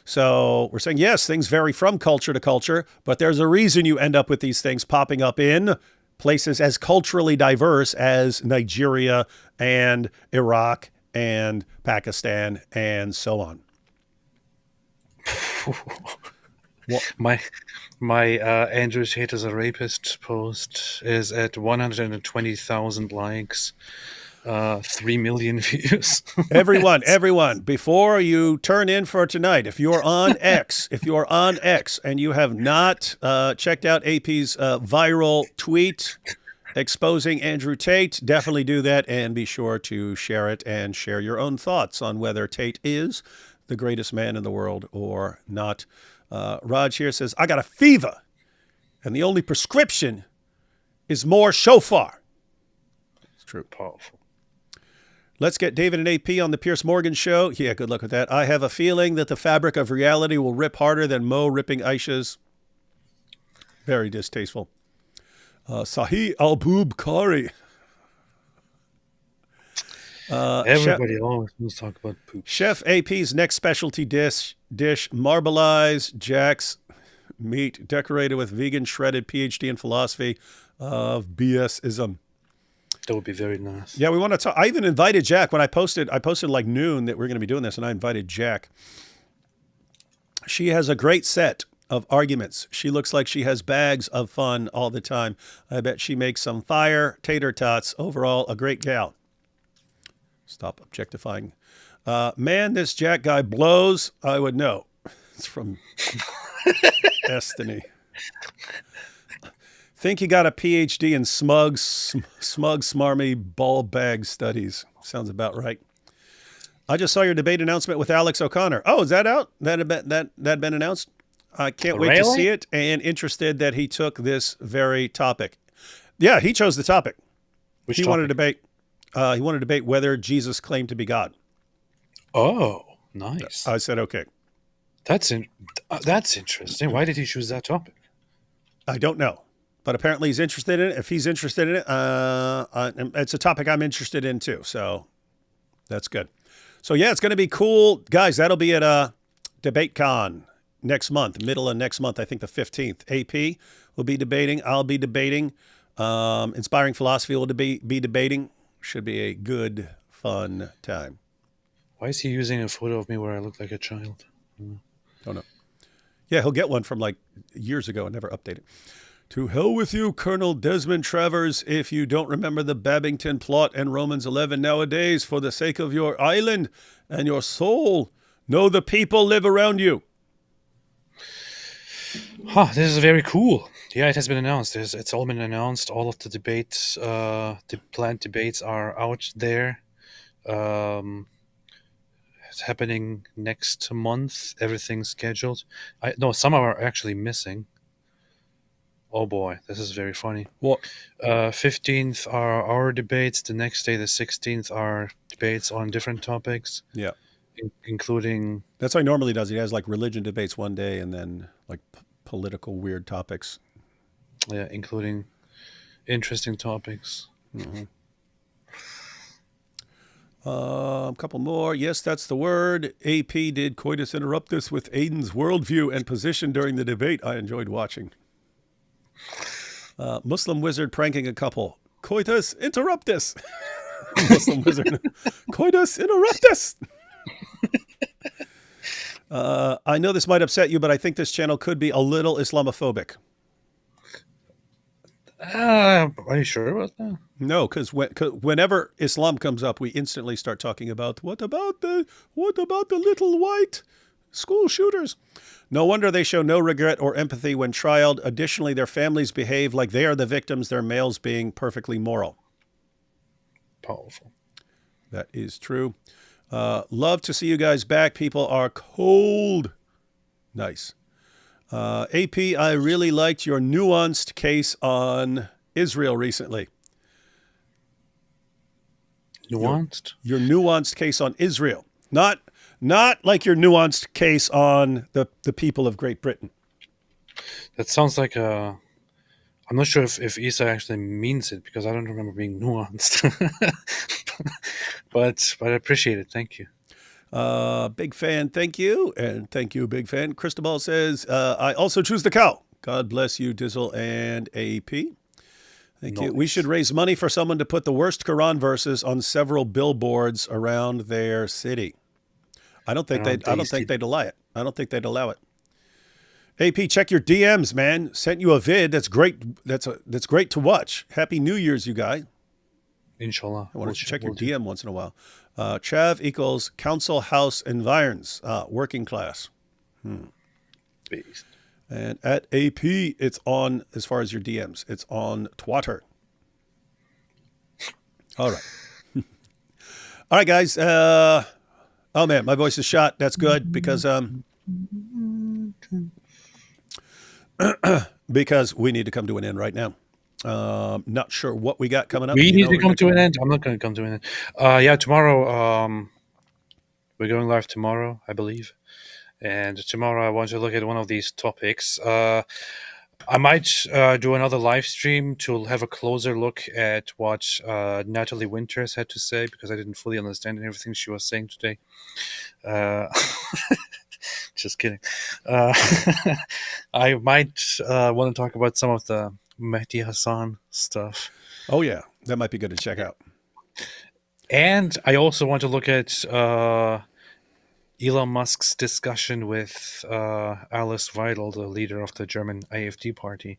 S2: So we're saying, yes, things vary from culture to culture, but there's a reason you end up with these things popping up in places as culturally diverse as Nigeria and Iraq and Pakistan and so on.
S1: My Andrew Tate as a rapist post is at 120,000 likes, 3 million views.
S2: Everyone, before you turn in for tonight, if you're on X and you have not checked out AP's viral tweet exposing Andrew Tate, definitely do that and be sure to share it and share your own thoughts on whether Tate is the greatest man in the world or not. Raj here says, I got a fever and the only prescription is more shofar. It's true.
S1: Powerful.
S2: Let's get David and AP on the Piers Morgan show. Yeah, good luck with that. I have a feeling that the fabric of reality will rip harder than Mo ripping Aisha's. Very distasteful. Sahih al-Boob Kari.
S1: Everybody always wants to talk about poop.
S2: Chef AP's next specialty dish, marbleized Jack's meet decorated with vegan shredded PhD in philosophy of BSism.
S1: That would be very nice.
S2: Yeah, we want to talk. I even invited Jack when I posted like noon that we're going to be doing this, and I invited Jack. She has a great set of arguments. She looks like she has bags of fun all the time. I bet she makes some fire tater tots. Overall, a great gal. Stop objectifying. Man, this Jack guy blows. I would know. It's from Destiny. Think he got a PhD in smug, smarmy ball bag studies. Sounds about right. I just saw your debate announcement with Alex O'Connor. Oh, is that out? That been announced? I can't wait to see it, and interested that he took this very topic. Yeah, he chose the topic.
S1: Which
S2: he
S1: topic?
S2: wanted to debate. He wanted to debate whether Jesus claimed to be God.
S1: Oh, nice.
S2: I said okay.
S1: That's interesting. Why did he choose that topic?
S2: I don't know, but apparently he's interested in it. If he's interested in it, it's a topic I'm interested in too. So that's good. So yeah, it's going to be cool, guys. That'll be at DebateCon next month, middle of next month. I think the 15th. AP will be debating. I'll be debating. Inspiring Philosophy will be debating. Should be a good, fun time.
S1: Why is he using a photo of me where I look like a child?
S2: Don't know. Yeah, he'll get one from like years ago and never update it. To hell with you, Colonel Desmond Travers, if you don't remember the Babington plot and Romans 11 nowadays, for the sake of your island and your soul, know the people live around you.
S1: This is very cool. Yeah, it has been announced. It's all been announced. All of the debates, the planned debates are out there. It's happening next month. Everything's scheduled. No, some are actually missing. Oh boy, this is very funny.
S2: What?
S1: 15th are our debates. The next day, the 16th, are debates on different topics.
S2: Yeah.
S1: Including...
S2: That's how he normally does. He has like religion debates one day and then like political weird topics.
S1: Yeah, including interesting topics.
S2: Mm-hmm. A couple more. Yes, that's the word. AP did coitus interruptus with Aiden's worldview and position during the debate. I enjoyed watching. Muslim wizard pranking a couple. Coitus interruptus. Muslim wizard. Coitus interruptus. I know this might upset you, but I think this channel could be a little Islamophobic.
S1: Are you sure about that?
S2: No, because whenever Islam comes up, we instantly start talking about what about the little white school shooters? No wonder they show no regret or empathy when trialed. Additionally, their families behave like they are the victims, their males being perfectly moral.
S1: Powerful.
S2: That is true. Love to see you guys back. People are cold. Nice. AP, I really liked your nuanced case on Israel recently.
S1: Nuanced?
S2: Your nuanced case on Israel. Not like your nuanced case on the people of Great Britain.
S1: That sounds like a... I'm not sure if Isa actually means it, because I don't remember being nuanced. but I appreciate it. Thank you.
S2: Big fan, thank you. And thank you, big fan. Cristobal says, I also choose the cow. God bless you, Dizzle and AP. Thank you. We should raise money for someone to put the worst Quran verses on several billboards around their city. I don't think they'd allow it. I don't think they'd allow it. AP, check your DMs, man. Sent you a vid. That's great. That's great to watch. Happy New Year's, you guys.
S1: Inshallah.
S2: I want to check your DM once in a while. Chav equals council house environs, working class.
S1: Beast.
S2: And at AP, it's on, as far as your DMs, it's on Twitter. All right. All right, guys. Oh, man, my voice is shot. That's good because because we need to come to an end right now. Not sure what we got coming up.
S1: We need to come to an end. I'm not going to come to an end. Yeah, tomorrow, we're going live tomorrow, I believe. And tomorrow I want to look at one of these topics. I might do another live stream to have a closer look at what Natalie Winters had to say, because I didn't fully understand everything she was saying today. Just kidding. Uh, I might want to talk about some of the Mehdi Hassan stuff.
S2: Oh, yeah. That might be good to check out.
S1: And I also want to look at Elon Musk's discussion with Alice Weidel, the leader of the German AfD party,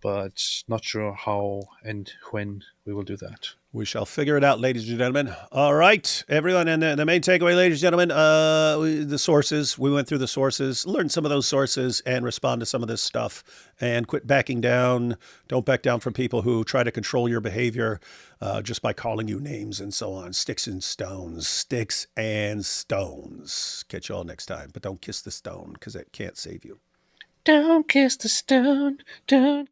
S1: but not sure how and when we will do that.
S2: We shall figure it out, ladies and gentlemen. All right, everyone. And the main takeaway, ladies and gentlemen, the sources. We went through the sources, learned some of those sources, and respond to some of this stuff. And quit backing down. Don't back down from people who try to control your behavior just by calling you names and so on. Sticks and stones. Sticks and stones. Catch you all next time. But don't kiss the stone because it can't save you.
S7: Don't kiss the stone. Don't.